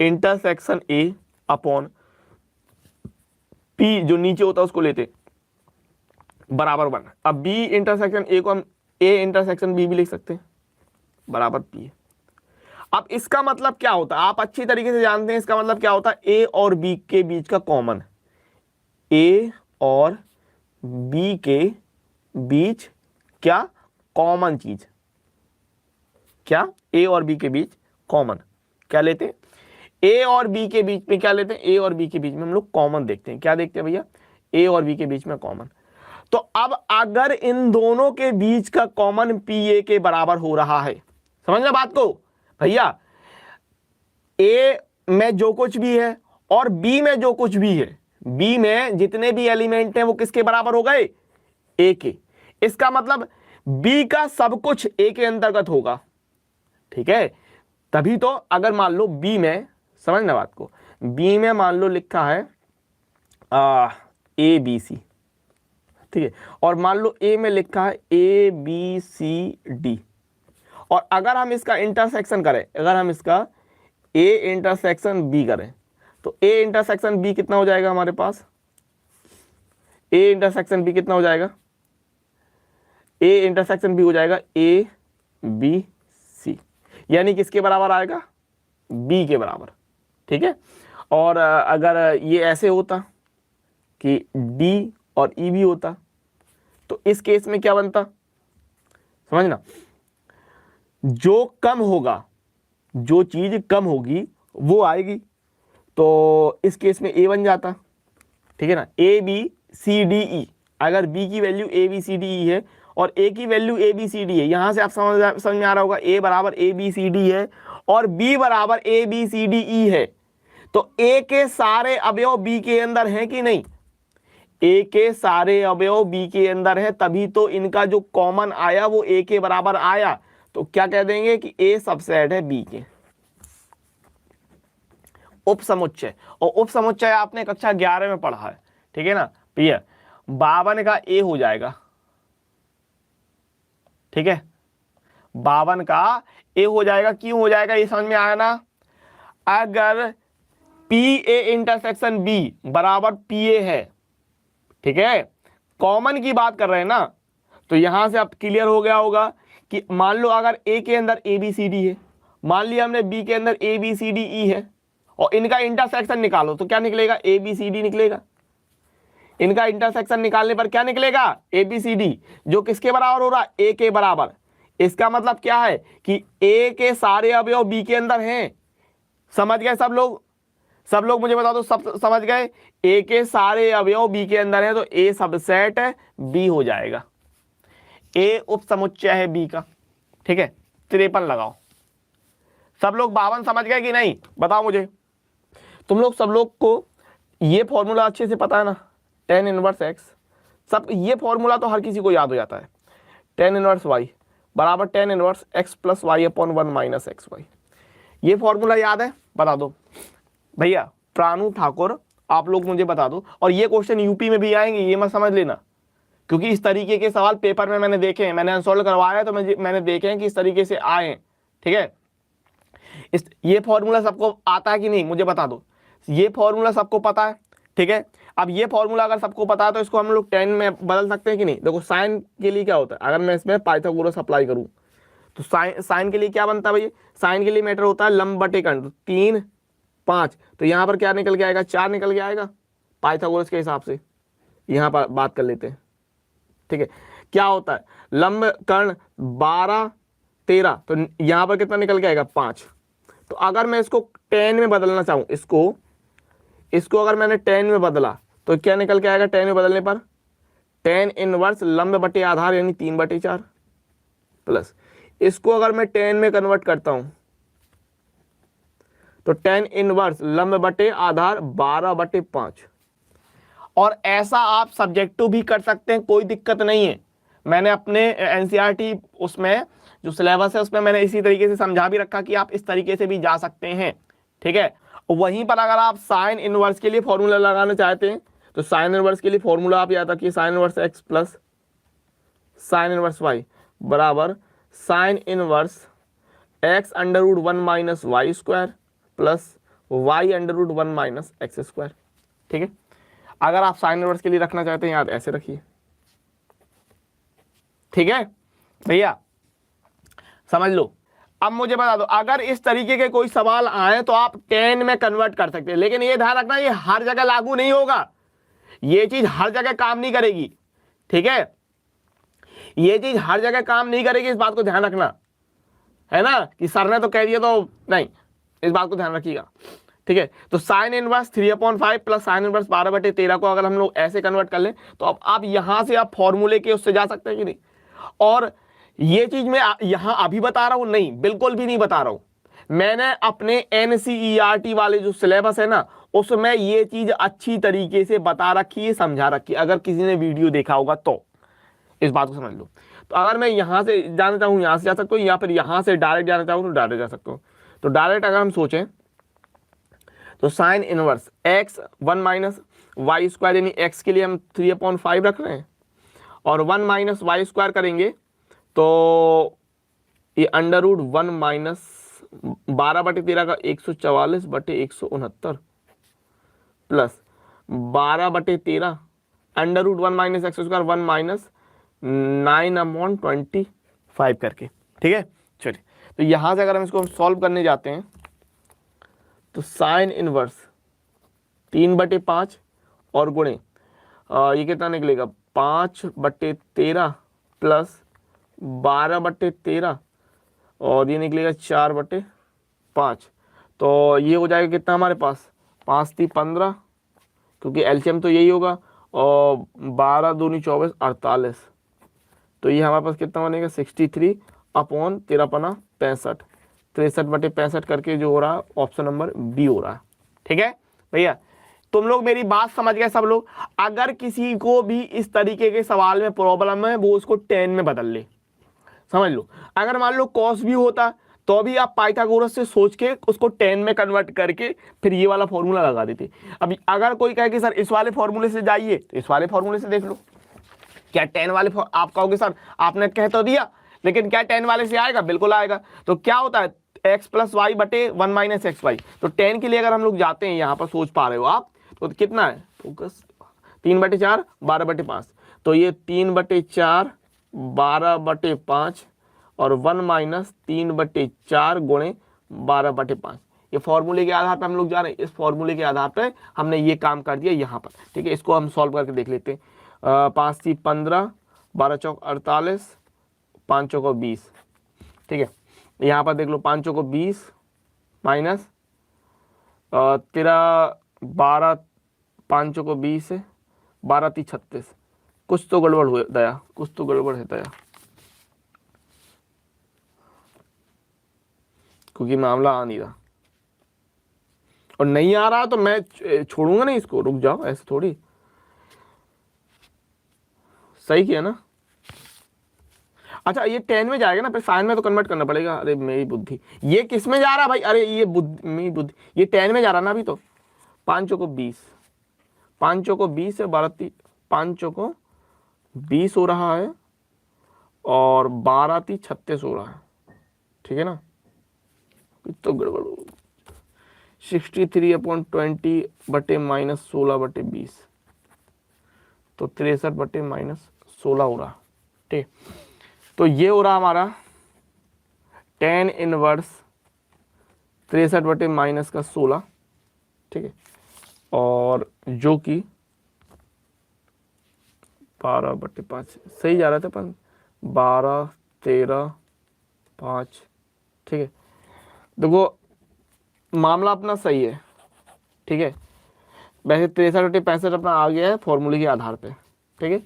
intersection a upon p जो नीचे होता है उसको लेते बराबर 1। अब b इंटरसेक्शन a को हम a इंटरसेक्शन b भी लिख सकते हैं, बराबर p है। अब इसका मतलब क्या होता है, आप अच्छी तरीके से जानते हैं इसका मतलब क्या होता है, a और b के बीच का कॉमन, a और b के बीच क्या कॉमन चीज, क्या a और b के बीच कॉमन क्या लेते हैं, a और b के बीच में क्या लेते हैं, a और b के बीच में हम लोग कॉमन देखते हैं, क्या देखते हैं भैया, a और b के बीच में कॉमन। तो अब अगर इन दोनों के बीच का कॉमन pa के बराबर हो रहा है, समझना बात को भैया, a में जो कुछ भी है और b में जो कुछ भी है, b में जितने भी एलिमेंट हैं वो किसके बराबर हो गए, a के। इसका मतलब b का सब कुछ a के अंतर्गत होगा, ठीक है। तभी तो अगर मान लो b में, समझना बात को, b में मान लो लिखा है a b c, ठीक है, और मान लो a में लिखा है a b c d, और अगर हम इसका इंटरसेक्शन करें, अगर हम इसका a इंटरसेक्शन b करें, तो a इंटरसेक्शन b कितना हो जाएगा हमारे पास, a इंटरसेक्शन b कितना हो जाएगा, a इंटरसेक्शन b हो जाएगा a b c, यानी किसके बराबर आएगा, b के बराबर, ठीक है। और अगर ये ऐसे होता कि d और e भी होता, तो इस केस में क्या बनता, समझना, जो कम होगा, जो चीज कम होगी वो आएगी, तो इस केस में a बन जाता, ठीक है ना, a b c d e। अगर b की value a b c d e है और a की value a b c d है, यहां से आप समझ में आ रहा होगा, a बराबर a b c d है और b बराबर a b c d e है, तो a के सारे अवयव b के अंदर हैं कि नहीं, a के सारे अवयव b के अंदर है, तभी तो इनका जो कॉमन आया वो a के बराबर आया, तो क्या कह देंगे कि a सबसेट है b के। उपसमुच्चय, और उपसमुच्चय आपने कक्षा 11 में पढ़ा है, ठीक है ना भैया। 52 का a हो जाएगा, ठीक है, 52 का a हो जाएगा, क्यों हो जाएगा ये समझ में आया ना। अगर pa इंटरसेक्शन b बराबर pa है, ठीक है, कॉमन की बात कर रहे हैं ना, तो यहां से अब क्लियर हो गया होगा कि मान लो अगर a के अंदर a b c d है, मान लिया हमने b के अंदर a b c d e है, और इनका इंटरसेक्शन निकालो तो क्या निकलेगा, a b c d निकलेगा। इनका इंटरसेक्शन निकालने पर क्या निकलेगा, a b c d, जो किसके बराबर हो रहा है, a के बराबर। इसका मतलब क्या है कि a के सारे अवयव b के अंदर हैं। समझ गए सब लोग, सब लोग मुझे बता दो, सब समझ गए, a के सारे अवयव b के अंदर हैं, तो a सबसेट b हो जाएगा, a उपसमुच्चय है b का, ठीक है। 53 लगाओ। सब लोग 52 समझ गए कि नहीं, बताओ मुझे। तुम लोग सब लोग को ये फॉर्मूला अच्छे से पता है ना, tan इनवर्स x, सब ये फॉर्मूला तो हर किसी को याद हो जाता है, tan इनवर्स y बराबर tan inverse x plus y upon 1 minus x y. ये फॉर्मूला याद है, बता दो भैया। प्राणु ठाकुर आप लोग मुझे बता दो, और ये क्वेश्चन यूपी में भी आएंगे, ये मत समझ लेना, क्योंकि इस तरीके के सवाल पेपर में मैंने देखे हैं, मैंने अनसॉल्व करवाया है, तो मैंने देखे हैं कि इस तरीके से आए हैं, ठीक है। ये फॉर्मूला सबको आता है कि नहीं मुझे बता दो, ये फॉर्मूला सबको पता है, ठीक है। अब ये फॉर्मूला अगर सबको पता है तो इसको हम लोग 10 में बदल सकते हैं कि नहीं। देखो साइन के लिए क्या होता है, अगर मैं इसमें पाइथागोरस अप्लाई करूं तो साइन के लिए क्या बनता है भैया, साइन के लिए मैटर होता है लंब बटे कर्ण, 3 5, तो यहाँ पर क्या निकल के आएगा, 4 निकल के आएगा पाइथागोरस के हिसाब से। यहाँ पर बात कर लेते हैं, ठीक है। क्या होता है लंब कर्ण 12 13, तो यहाँ पर कितना निकल के आएगा 5। तो अगर मैं इसको 10 में बदलना चाहूँ, इसको इसको अगर मैंने टेन में बदला तो क्या निकल के आएगा टेन में बदलने पर, टेन इनवर्स लंब बटे आधार यानी 3/4 प्लस इसको अगर मैं टेन में कन्वर्ट करता हूं तो टेन इनवर्स लंब बटे आधार 12/5। और ऐसा आप सब्जेक्टिव भी कर सकते हैं, कोई दिक्कत नहीं है। मैंने अपने एनसीईआरटी उसमें जो सिलेबस है उसमें मैंने इसी तरीके से समझा भी रखा कि आप इस तरीके से भी जा सकते हैं, ठीक है। वहीं पर अगर आप साइन इनवर्स के लिए फॉर्मूला लगाना चाहते हैं तो साइन इनवर्स के लिए फॉर्मूला आप याद रखिए, sine inverse x plus sine inverse y बराबर sine inverse x under root 1 minus y square plus y under root 1 minus x square, ठीक है। अगर आप साइन इनवर्स के लिए रखना चाहते हैं याद ऐसे रखिए, ठीक है भैया, समझ लो। अब मुझे बता दो, अगर इस तरीके के कोई सवाल आए तो आप टेन में कन्वर्ट कर सकते हैं, लेकिन ये ध्यान रखना ये हर जगह लागू नहीं होगा, ये चीज हर जगह काम नहीं करेगी, ठीक है। ये चीज हर जगह काम नहीं करेगी, इस बात को ध्यान रखना, है ना, कि सर ने तो कह दिया तो नहीं, इस बात को ध्यान रखिएगा, ठीक है। तो sine inverse 3/5 plus sine inverse 12/13 को अगर हम लोग ऐसे कन्वर्ट कर लें तो अब आप यहां से आप फॉर्मूले के उससे जा सकते हैं कि नहीं। और ये चीज मैं यहां अभी बता रहा हूं, नहीं बिल्कुल भी नहीं बता रहा हूं, मैंने अपने एनसीईआरटी वाले जो सिलेबस है ना उसमें ये चीज अच्छी तरीके से बता रखी है, समझा रखी है। अगर किसी ने वीडियो देखा होगा तो इस बात को समझ लो। तो अगर मैं यहां से जाना चाहूँ यहां से जा सकता हूँ, या फिर यहां से डायरेक्ट जाना चाहूँ तो डायरेक्ट जा सकता हूँ। तो डायरेक्ट अगर हम सोचें तो sine inverse x 1 minus y square यानी एक्स के लिए हम 3/5 रख रहे हैं और 1 माइनस वाई स्क्वायर करेंगे तो ये अंडर रूट 1 माइनस 12/13 का 144/169 plus 12/13 under root 1 minus x square 1 minus 9/25 करके, ठीक है। चलिए, तो यहां से अगर हम इसको सॉल्व करने जाते हैं तो साइन इनवर्स 3/5 और गुणे ये कितना निकलेगा 5/13 प्लस 12/13 और ये निकलेगा 4/5। तो ये हो जाएगा कितना हमारे पास 5 × 15 क्योंकि एलसीएम तो यही होगा और 12 दूनी 24 48। तो ये हमारे पास कितना बनेगा 63/13 65 63/65 करके जो हो रहा है ऑप्शन नंबर बी हो रहा है, ठीक है भैया। तुम लोग मेरी बात समझ गए सब लोग। अगर किसी को भी इस तरीके के सवाल में प्रॉब्लम है वो उसको 10 में बदल ले, समझ लो। अगर मान लो कॉस भी होता तो भी आप पाइथागोरस से सोच के उसको 10 में कन्वर्ट करके फिर ये वाला फॉर्मूला लगा देते। अभी अगर कोई कहे कि सर इस वाले फॉर्मूले से जाइए तो इस वाले फॉर्मूले से देख लो, क्या 10 वाले आप कहोगे सर आपने कह तो दिया लेकिन क्या 10 वाले से आएगा, बिल्कुल आएगा। तो क्या होता है x प्लस वाई बटे 1 माइनस एक्स वाई। तो 10 के लिए अगर हम लोग जाते हैं यहाँ पर सोच पा रहे हो आप तो कितना है फोकस 3/4 12/5। तो ये 3/4 12/5 और 1 माइनस 3/4 गुणे 12/5। ये फॉर्मूले के आधार पर हम लोग जा रहे हैं, इस फॉर्मूले के आधार पर हमने ये काम कर दिया यहाँ पर, ठीक है। इसको हम सॉल्व करके देख लेते हैं। 5 × 15 12 चौक 48 5 चौक 20, ठीक है। यहाँ पर देख लो 5 चौक 20 माइनस तेरा 12 5 चौक 20 है 12 × 36। कुछ तो गड़बड़ हुआ दया, कुछ तो गड़बड़ है दया, क्योंकि मामला आ नहीं रहा और नहीं आ रहा तो मैं छोड़ूंगा नहीं इसको, रुक जाओ, ऐसे थोड़ी। सही किया ना। अच्छा ये 10 में जाएगा ना, फिर साइन में तो कन्वर्ट करना पड़ेगा। अरे मेरी बुद्धि, ये किस में जा रहा भाई, अरे ये मेरी बुद्धि, ये 10 में जा रहा ना अभी। तो 5 चौको 20 5 चौको 20 है 5 चौको 20 हो रहा है और 12 × 36 हो रहा है, ठीक है ना। तो गड़बड़ हो 63/20 बटे -16/20 तो 63 बटे -16 हो रहा, ठीक। तो ये हो रहा हमारा 10 इनवर्स 63 बटे -16, ठीक है। और जो कि 12/5 सही जा रहा था पर 12 13 5, ठीक है। देखो मामला अपना सही है, ठीक है। वैसे 63/65 अपना आ गया है फॉर्मूले के आधार पे, ठीक है।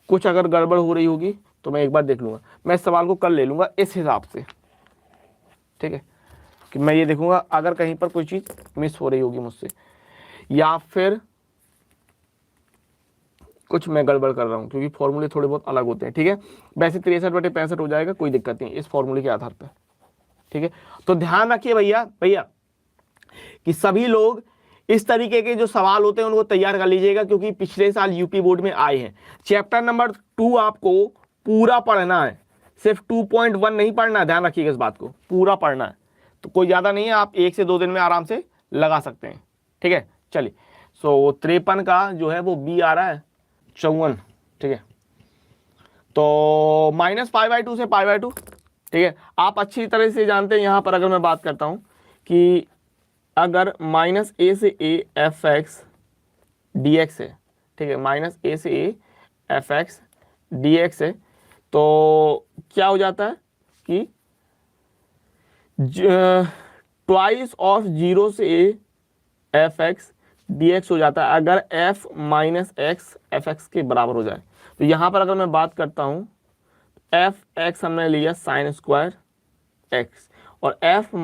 कुछ अगर गड़बड़ हो रही होगी तो मैं एक बार देख लूँगा, मैं इस सवाल को कल ले लूँगा इस हिसाब से, ठीक है, कि मैं ये देखूँगा अगर कहीं पर कोई चीज़ मिस हो रही होगी मुझसे या फिर कुछ मैं गड़बड़ कर रहा हूँ, क्योंकि फॉर्मूले थोड़े बहुत अलग होते हैं, ठीक है। वैसे 63/65 हो जाएगा, कोई दिक्कत नहीं इस फॉर्मूले के आधार पर, ठीक है। तो ध्यान रखिए भैया कि सभी लोग इस तरीके के जो सवाल होते हैं उनको तैयार कर लीजिएगा, क्योंकि पिछले साल यूपी बोर्ड में आए हैं। चैप्टर नंबर 2 आपको पूरा पढ़ना है, सिर्फ 2.1 नहीं पढ़ना है, ध्यान रखिएगा इस बात को, पूरा पढ़ना है। तो कोई ज़्यादा नहीं है, आप 1 से 2 दिन में आराम से लगा सकते हैं, ठीक है। चलिए, सो 53 का जो है वो बी आ रहा है 54, ठीक है। तो -π/2 से π/2, ठीक है। आप अच्छी तरह से जानते हैं, यहाँ पर अगर मैं बात करता हूँ कि अगर -a से a f(x) dx है, ठीक है, -a से a f(x) dx है, तो क्या हो जाता है कि ट्वाइस ऑफ 0 से a f(x) dx हो जाता है अगर f - x f(x) के बराबर हो जाए। तो यहाँ पर अगर मैं बात करता हूँ f(x) हमने लिया sin² x और f -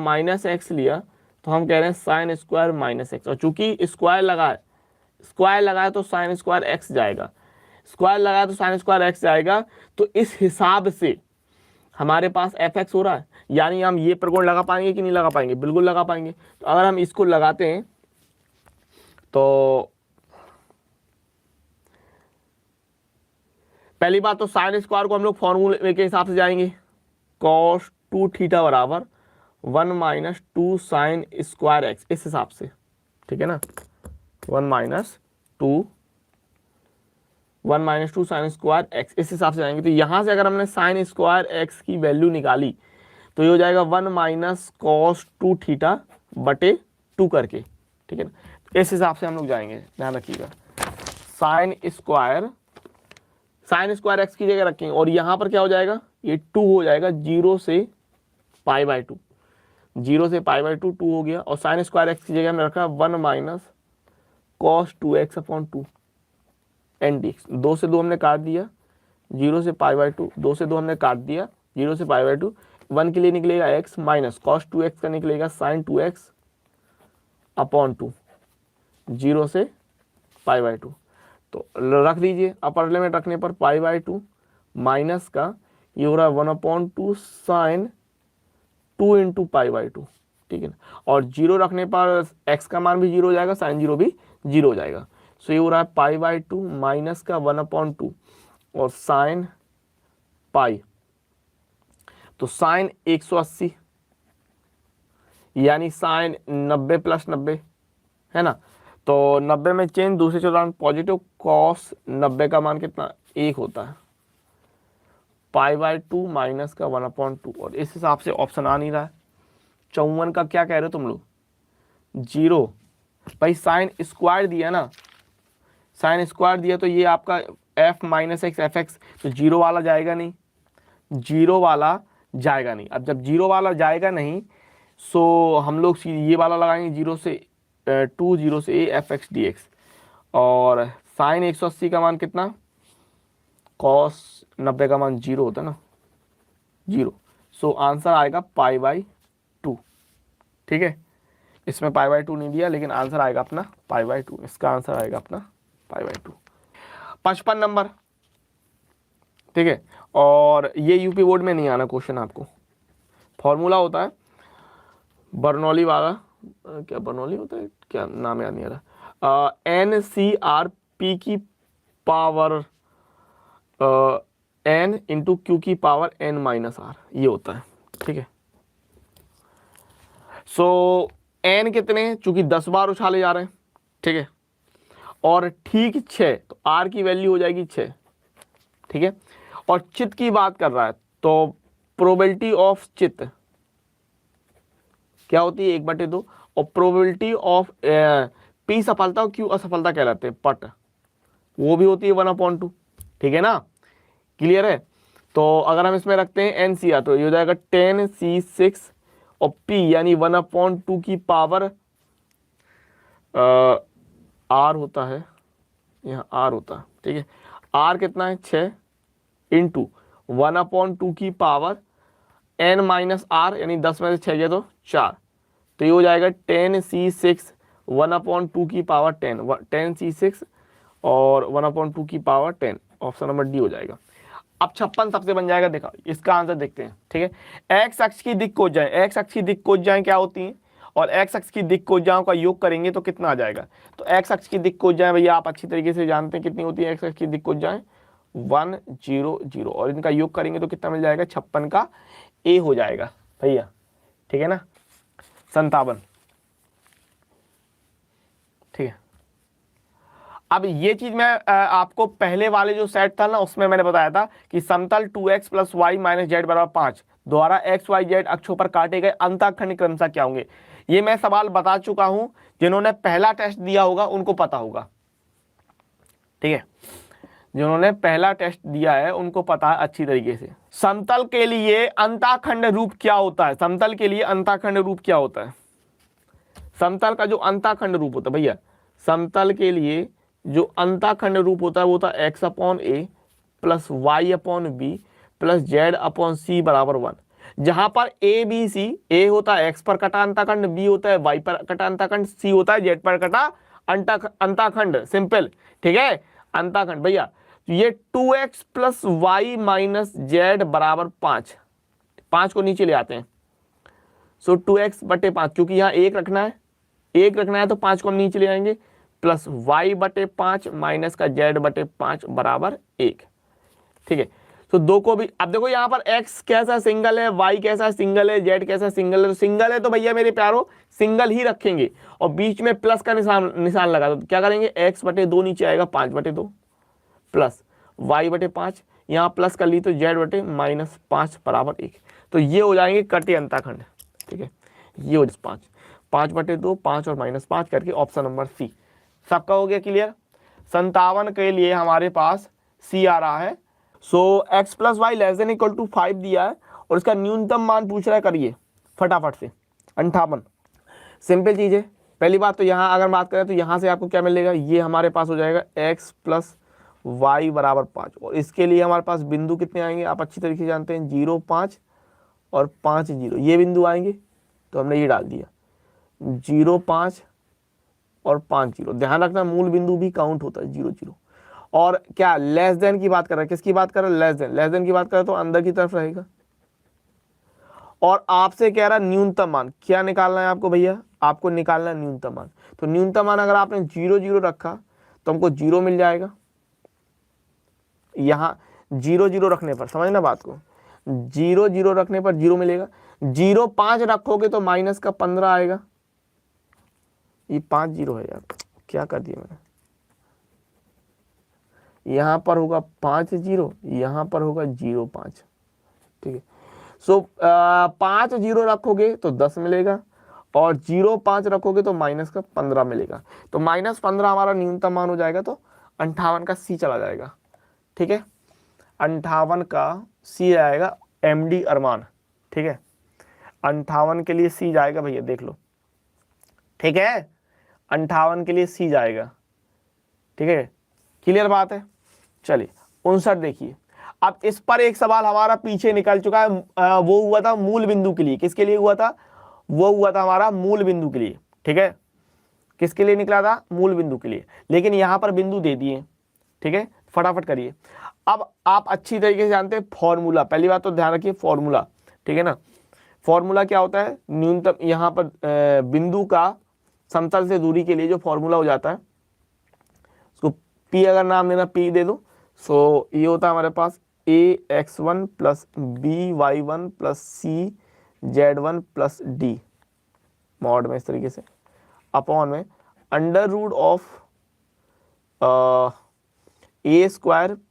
x लिया, तो हम कह रहे हैं sin² - x, और चूंकि स्क्वायर लगा है तो sin² x जाएगा, स्क्वायर लगा है तो sin² x जाएगा। तो इस हिसाब से हमारे पास f(x) हो रहा है, यानी हम ये प्रगुण लगा पाएंगे कि नहीं लगा पाएंगे, बिल्कुल लगा पाएंगे। तो अगर हम इसको लगाते हैं तो पहली बात तो sin² को हम लोग फॉर्मूले के हिसाब से जाएंगे, cos 2θ बराबर 1 - 2 sin² x, इस हिसाब से, ठीक है ना, 1 - 2 sin² x, इस हिसाब से जाएंगे। तो यहाँ से अगर हमने sin² x की वैल्यू निकाली तो ये हो जाएगा 1 - cos 2θ/2 करके, ठीक है ना। इस हिसाब से हम लोग जाएंगे, ध्यान रखिएगा। sin² x की जगह रखेंगे और यहाँ पर क्या हो जाएगा, ये 2 हो जाएगा, 0 से π/2, 0 से π/2 2 हो गया, और sin² x की जगह हमने रखा 1 - cos 2x/2 ndx। 2 से 2 हमने काट दिया, 0 से π/2, 2 से 2 हमने काट दिया, 0 से π/2, 1 के लिए निकलेगा x माइनस cos 2x का निकलेगा sin 2x/2, 0 से π/2। तो रख दीजिए, अपर लिमिट रखने पर π/2 माइनस का ये हो रहा है 1/2 sin 2 × π/2, ठीक है ना। और 0 रखने पर x का मान भी 0 हो जाएगा, sin 0 भी 0 हो जाएगा। सो ये हो रहा है π/2 माइनस का 1/2 और sin पाई, तो sin 180 यानी sin 90 + 90 है ना। तो 90 में चेंज, दूसरे चौथाई पॉजिटिव, cos 90 का मान कितना 1 होता है, π/2 माइनस का 1/2, और इस हिसाब से ऑप्शन आ नहीं रहा है। 54 का क्या कह रहे हो तुम लोग, 0, भाई sin² दिया ना, sin² दिया तो ये आपका f - x f(x), तो 0 वाला जाएगा नहीं, 0 वाला जाएगा नहीं। अब जब 0 वाला जाएगा नहीं सो हम लोग ये वाला लगाएंगे, 0 से 2, 0 से a f(x) dx, और sin 180 का मान कितना, cos 90 का मान 0 होता है ना, 0। सो आंसर आएगा π/2, ठीक है। इसमें π/2 नहीं दिया, लेकिन आंसर आएगा अपना π/2, इसका आंसर आएगा अपना π/2। 55 नंबर, ठीक है। और ये यूपी बोर्ड में नहीं आना क्वेश्चन, आपको फॉर्मूला होता है बर्नौली वाला, क्या बर्नौली होता है, क्या नाम याद नहीं आ रहा, NCRP की पावर n × q की पावर n - r, ये होता है, ठीक है। सो n कितने हैं, चूंकि 10 बार उछाले जा रहे हैं, ठीक है, और ठीक 6, तो r की वैल्यू हो जाएगी 6, ठीक है। और चित की बात कर रहा है तो प्रोबेबिलिटी ऑफ चित क्या होती है, 1/2, और प्रोबेबिलिटी ऑफ p सफलता और q असफलता कहलाते हैं, पट, वो भी होती है 1/2, ठीक है ना, क्लियर है। तो अगर हम इसमें रखते हैं NCR तो ये हो जाएगा 10c6 और p यानी 1/2 की पावर आर होता है, यहाँ आर होता है, ठीक है। आर कितना है 6 इंटू 1/2 की पावर n माइनस आर, यानी 10 में से 6 गया तो 4, तो ये हो जाएगा 10c6 1/2 की पावर 10c6 और 1/2 की पावर 10, ऑप्शन नंबर डी हो जाएगा। अब 56 सबसे बन जाएगा। देखा, इसका आंसर देखते हैं, ठीक है। एक्स अक्ष की दिक् कोजाएं, एक्स अक्ष की दिक् कोजाएं क्या होती हैं, और एक्स अक्ष की दिक् कोजाओं का योग करेंगे तो कितना आ जाएगा। तो एक्स अक्ष की दिक् कोजाएं भैया आप अच्छी तरीके से जानते हैं कितनी होती है एक्स अक्ष की दिक् कोजाएं, 1 0 0, और इनका योग करेंगे तो कितना मिल जाएगा, 56 का ए हो जाएगा भैया, ठीक है ना, 57, ठीक है। अब ये चीज मैं आपको पहले वाले जो सेट था ना उसमें मैंने बताया था कि समतल 2x + y - z = 5 द्वारा x y z अक्षों पर काटे गए अंतःखंड क्रमशः क्या होंगे। ये मैं सवाल बता चुका हूं, जिन्होंने पहला टेस्ट दिया होगा उनको पता होगा, ठीक है। जिन्होंने पहला टेस्ट दिया है उनको पता है अच्छी तरीके से। समतल के लिए अंतःखंड रूप क्या होता है, समतल के लिए अंतःखंड रूप क्या होता है। समतल का जो अंतःखंड रूप होता है भैया, समतल के लिए जो अंतःखंड रूप होता है वो होता है x/a + y/b + z/c = 1, जहां पर a b c, a होता है x पर कटा अंतःखंड, b होता है y पर कटा अंतःखंड, c होता है z पर कटा अंतःखंड, सिंपल, ठीक है। अंतःखंड भैया, ये 2x + y - z = 5, 5 को नीचे ले आते हैं, सो 2x/5, क्योंकि यहाँ 1 रखना है, 1 रखना है तो 5 को हम नीचे ले आएंगे, प्लस y/5 माइनस का z/5 = 1, ठीक है। तो दो को भी, अब देखो यहाँ पर x कैसा सिंगल है, y कैसा सिंगल है, z कैसा सिंगल है, तो सिंगल है तो भैया मेरे प्यारो सिंगल ही रखेंगे, और बीच में प्लस का निशान लगा दो, तो क्या करेंगे, x/2 नीचे आएगा 5/2 प्लस y/5, यहाँ प्लस कर ली तो z/-5 = 1, तो ये हो जाएंगे कटे अंतःखंड, ठीक है। ये हो 5/2, 5 और -5 करके ऑप्शन नंबर सी। सबका हो गया क्लियर। 57 के लिए हमारे पास सी आ रहा है। सो x + y ≤ 5 दिया है और इसका न्यूनतम मान पूछ रहा है, करिए फटाफट से। 58 सिंपल चीज है। पहली बात तो यहाँ अगर बात करें तो यहाँ से आपको क्या मिलेगा, ये हमारे पास हो जाएगा x + y = 5, और इसके लिए हमारे पास बिंदु कितने आएंगे आप अच्छी तरीके से जानते हैं, 0 5 और 5 0, ये बिंदु आएंगे, तो हमने ये डाल दिया 0 5 और 5 0। ध्यान रखना मूल बिंदु भी काउंट होता है 0 0। और क्या लेस देन की बात कर रहा है, किसकी बात कर रहा है, लेस देन की बात कर रहा है, तो अंदर की तरफ रहेगा। और आपसे कह रहा है न्यूनतम मान, क्या निकालना है आपको भैया, आपको निकालना है न्यूनतम मान। तो न्यूनतम मान अगर आपने 0 0 रखा तो हमको 0 मिल जाएगा, यहाँ 0 0 रखने पर, समझना बात को, 0 0 रखने पर 0 मिलेगा। 0 5 रखोगे तो -15 आएगा। ये 5 0 है यार, क्या कर दिया मैंने, यहाँ पर होगा 5 0, यहाँ पर होगा 0 5, ठीक है। सो 5 0 रखोगे तो 10 मिलेगा, और 0 5 रखोगे तो -15 मिलेगा। तो -15 हमारा न्यूनतम मान हो जाएगा, तो 58 का सी चला जाएगा, ठीक है। 58 का सी आएगा, MD अरमान, ठीक है। 58 के लिए सी जाएगा भैया, देख लो, ठीक है। 58 के लिए सी जाएगा, ठीक है, क्लियर बात है। चलिए 59 देखिए। अब इस पर एक सवाल हमारा पीछे निकल चुका है, वो हुआ था मूल बिंदु के लिए। किसके लिए हुआ था, वो हुआ था हमारा मूल बिंदु के लिए, ठीक है। किसके लिए निकला था, मूल बिंदु के लिए, लेकिन यहां पर बिंदु दे दिए, ठीक है। फटाफट करिए। अब आप अच्छी तरीके से जानते हैं फॉर्मूला, पहली बात तो ध्यान रखिए फॉर्मूला, ठीक है ना। फॉर्मूला क्या होता है, न्यूनतम यहाँ पर बिंदु का समतल से दूरी के लिए जो फॉर्मूला हो जाता है, उसको P अगर नाम देना, P दे दो। सो ये होता है हमारे पास AX1 + BY1 + CZ1 + D mod में, इस तरीके से अपॉन में √A²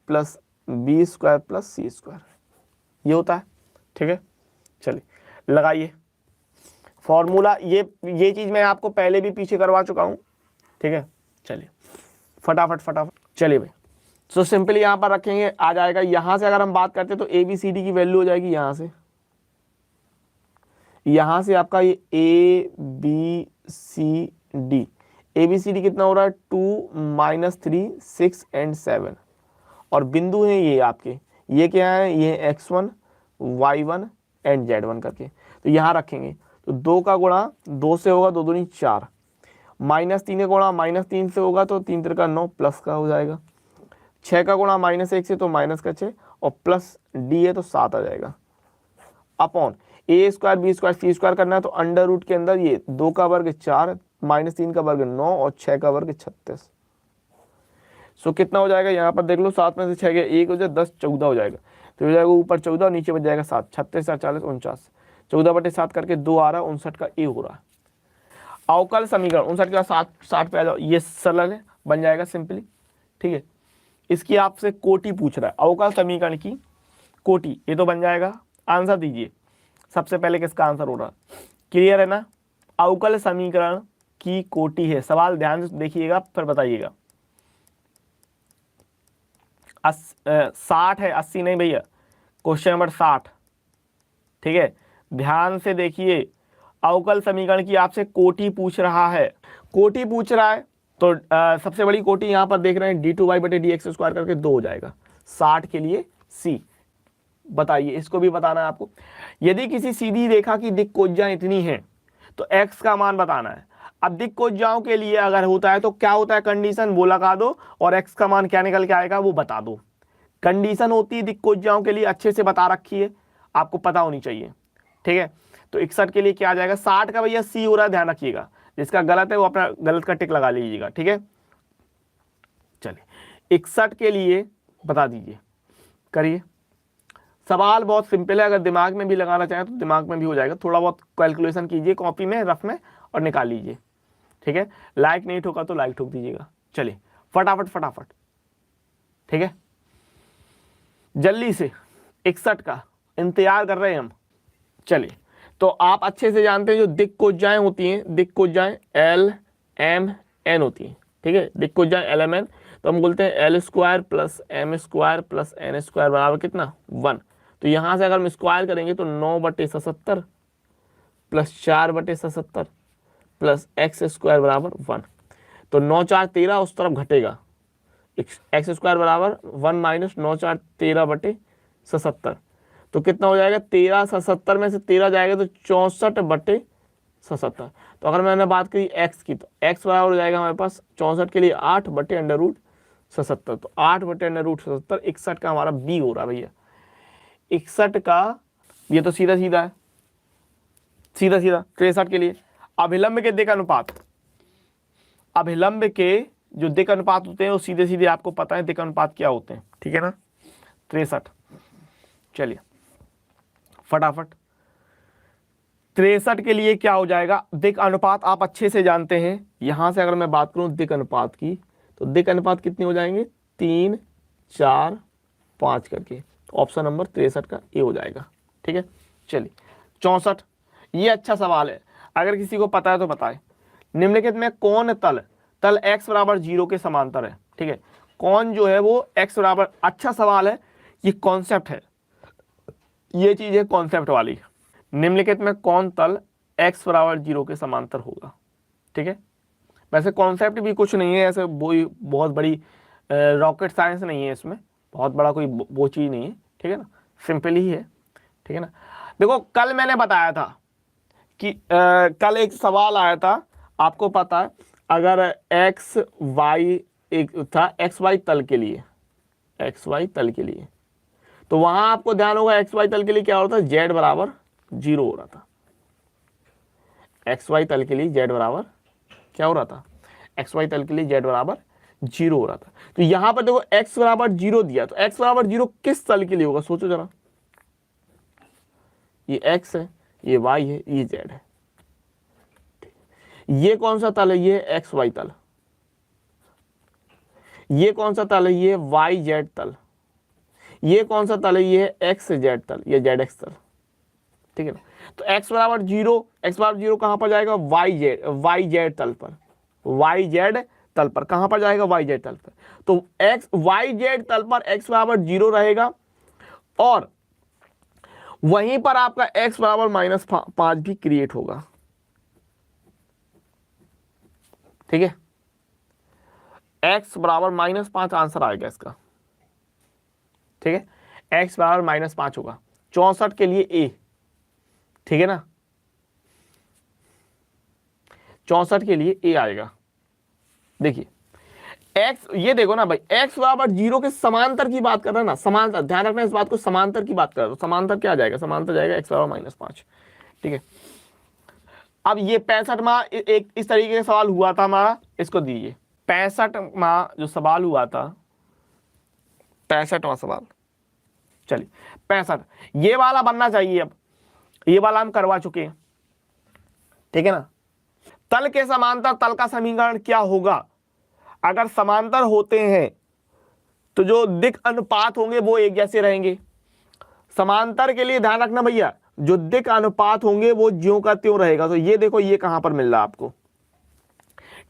+ B² + C², ये होता है, ठीक है। चलिए लगाइए फॉर्मूला, ये चीज मैं आपको पहले भी पीछे करवा चुका हूं, ठीक है। चलिए फटाफट चलिए भाई। सो सिंपली यहां पर रखेंगे, आ जाएगा। यहां से अगर हम बात करते हैं तो ABCD की वैल्यू हो जाएगी यहां से आपका ये ABCD, ABCD कितना हो रहा है 2 -3 6 एंड 7 और बिंदु है ये आपके, ये क्या है, ये x1 y1 एंड z1 करके, तो यहाँ रखेंगे। तो 2 का गुणा 2 से होगा, 2 दूनी 4, -3 का गुणा -3 से होगा तो 3 3 का 9 प्लस का हो जाएगा, 6 का गुणा -1 से तो माइनस का 6 और प्लस d है तो 7 आ जाएगा, अपॉन a² b² c² करना है तो अंडर रूट के अंदर ये 2 का वर्ग 4 -3 का वर्ग 9 और 6 का वर्ग 36। सो कितना हो जाएगा, यहाँ पर देख लो 7 में से 6 गया 1 हो जाए 10 14 हो जाएगा, तो हो जाएगा ऊपर 14 और नीचे बच जाएगा 7, 36 4 40 49, 14/7 करके 2 आ रहा है, 59 का ए हो रहा है। अवकल समीकरण 59 के बाद 60 पे आ जाओ, ये सरल है, बन जाएगा सिंपली, ठीक है। इसकी आपसे कोटि पूछ रहा है, अवकल समीकरण की कोटि, ये तो बन जाएगा। आंसर दीजिए, सबसे पहले किसका आंसर हो रहा है, क्लियर है ना। अवकल समीकरण की कोटि है, सवाल ध्यान से देखिएगा फिर बताइएगा। 60 है, 80 नहीं भैया, क्वेश्चन नंबर 60, ठीक है। ध्यान से देखिए, अवकल समीकरण की आपसे कोटि पूछ रहा है, कोटि पूछ रहा है तो सबसे बड़ी कोटि यहाँ पर देख रहे हैं d2y/dx² करके 2 हो जाएगा, 60 के लिए C। बताइए, इसको भी बताना है आपको। यदि किसी सीधी रेखा की दिक्कोज्जाएं इतनी हैं तो x का मान बताना है। अब दिक्कोज्जाओं के लिए अगर होता है तो क्या होता है, कंडीशन वो लगा दो और x का मान क्या निकल के आएगा वो बता दो। कंडीशन होती है दिक्कोज्जाओं के लिए, अच्छे से बता रखी है, आपको पता होनी चाहिए, ठीक है। तो 61 के लिए क्या आ जाएगा, 60 का भैया C हो रहा है, ध्यान रखिएगा, जिसका गलत है वो अपना गलत का टिक लगा लीजिएगा, ठीक है। चलिए 61 के लिए बता दीजिए, करिए। सवाल बहुत सिंपल है, अगर दिमाग में भी लगाना चाहें तो दिमाग में भी हो जाएगा, थोड़ा बहुत कैलकुलेशन कीजिए कॉपी में रफ में और निकाल लीजिए, ठीक है। लाइक नहीं ठोका तो लाइक ठोक दीजिएगा। चलिए फटाफट फटाफट, ठीक है, जल्दी से 61 का इंतजार कर रहे हैं हम। चलिए, तो आप अच्छे से जानते हैं जो दिक्कोज्जाएं होती हैं, दिक्कोज्जाएं LMN होती हैं, ठीक है। दिक्कोज्जाएं LMN तो हम बोलते हैं L² + M² + N² बराबर कितना 1। तो यहाँ से अगर हम स्क्वायर करेंगे तो 9/77 + 4/77 + x² बराबर 1। तो 9 4 13 उस तरफ घटेगा, x² बराबर 1 - 9 4 13/77। तो कितना हो जाएगा, 13 77 में से 13 जाएगा तो 64/77। तो अगर मैंने बात करी x की तो x बराबर हो जाएगा हमारे पास 64 के लिए 8/√77। तो 8/√77, 61 का हमारा B हो रहा है भैया। 61 का ये तो सीधा सीधा है, सीधा सीधा। 63 के लिए अभिलंब के दिक् अनुपात, अभिलंब के जो दिक् अनुपात होते हैं वो सीधे सीधे आपको पता है दिक् अनुपात क्या होते हैं, ठीक है ना। 63, चलिए फटाफट 63 के लिए क्या हो जाएगा, दिक् अनुपात आप अच्छे से जानते हैं। यहां से अगर मैं बात करूं दिक् अनुपात की तो दिक् अनुपात कितने हो जाएंगे, 3 4 5 करके। तो ऑप्शन नंबर 63 का ए हो जाएगा, ठीक है। चलिए 64, ये अच्छा सवाल है, अगर किसी को पता है तो बताए। निम्नलिखित में कौन तल x बराबर 0 के समांतर है, ठीक है। कौन जो है वो x बराबर, अच्छा सवाल है, ये कॉन्सेप्ट है, ये चीज है कॉन्सेप्ट वाली। निम्नलिखित में कौन तल x बराबर 0 के समांतर होगा, ठीक है। वैसे कॉन्सेप्ट भी कुछ नहीं है, ऐसे बहुत बड़ी रॉकेट साइंस नहीं है इसमें, बहुत बड़ा कोई वो चीज नहीं है, ठीक है ना, सिंपल ही है, ठीक है ना। देखो कल मैंने बताया था कि कल एक सवाल आया था, आपको पता है, अगर एक्स वाई एक था XY तल के लिए, XY तल के लिए, तो वहां आपको ध्यान होगा XY तल के लिए क्या हो रहा था, Z बराबर 0 हो रहा था। XY तल के लिए Z बराबर क्या हो रहा था, XY तल के लिए Z बराबर 0 हो रहा था। तो यहां पर देखो x बराबर 0 दिया, तो x बराबर 0 किस तल के लिए होगा, सोचो जरा। ये x है, ये y है, ये z है। ये कौन सा तल है, ये XY तल। ये कौन सा तल है, ये YZ तल। ये कौन सा तल है, ये XZ तल, ये ZX तल, ठीक है ना। तो x बराबर 0 कहां पर जाएगा, YZ तल पर, YZ तल पर कहां पर जाएगा, YZ तल पर। तो YZ तल पर x बराबर 0 रहेगा और वहीं पर आपका x बराबर -5 भी क्रिएट होगा, ठीक है। x बराबर -5 आंसर आएगा इसका, ठीक है। x बराबर -5 होगा 64 के लिए a, ठीक है ना, 64 के लिए a आएगा। देखिए x, ये देखो ना भाई, x बराबर 0 के समांतर की बात कर रहा है ना, समांतर, ध्यान रखना इस बात को, समांतर की बात कर रहा है, तो समांतर क्या आ जाएगा, समांतर जाएगा x बराबर -5, ठीक है। अब ये 65वां एक इस तरीके का सवाल हुआ था हमारा, इसको दीजिए 65वां जो सवाल हुआ था, 65वां सवाल, चलिए 65, ये वाला बनना चाहिए। अब ये वाला हम करवा चुके हैं, ठीक है ना। तल के समांतर तल का समीकरण क्या होगा? अगर समांतर होते हैं तो जो दिक् अनुपात होंगे वो एक जैसे रहेंगे। समांतर के लिए ध्यान रखना भैया, जो दिक् अनुपात होंगे वो ज्यों का त्यों रहेगा। तो ये देखो, ये कहां पर मिल रहा है आपको,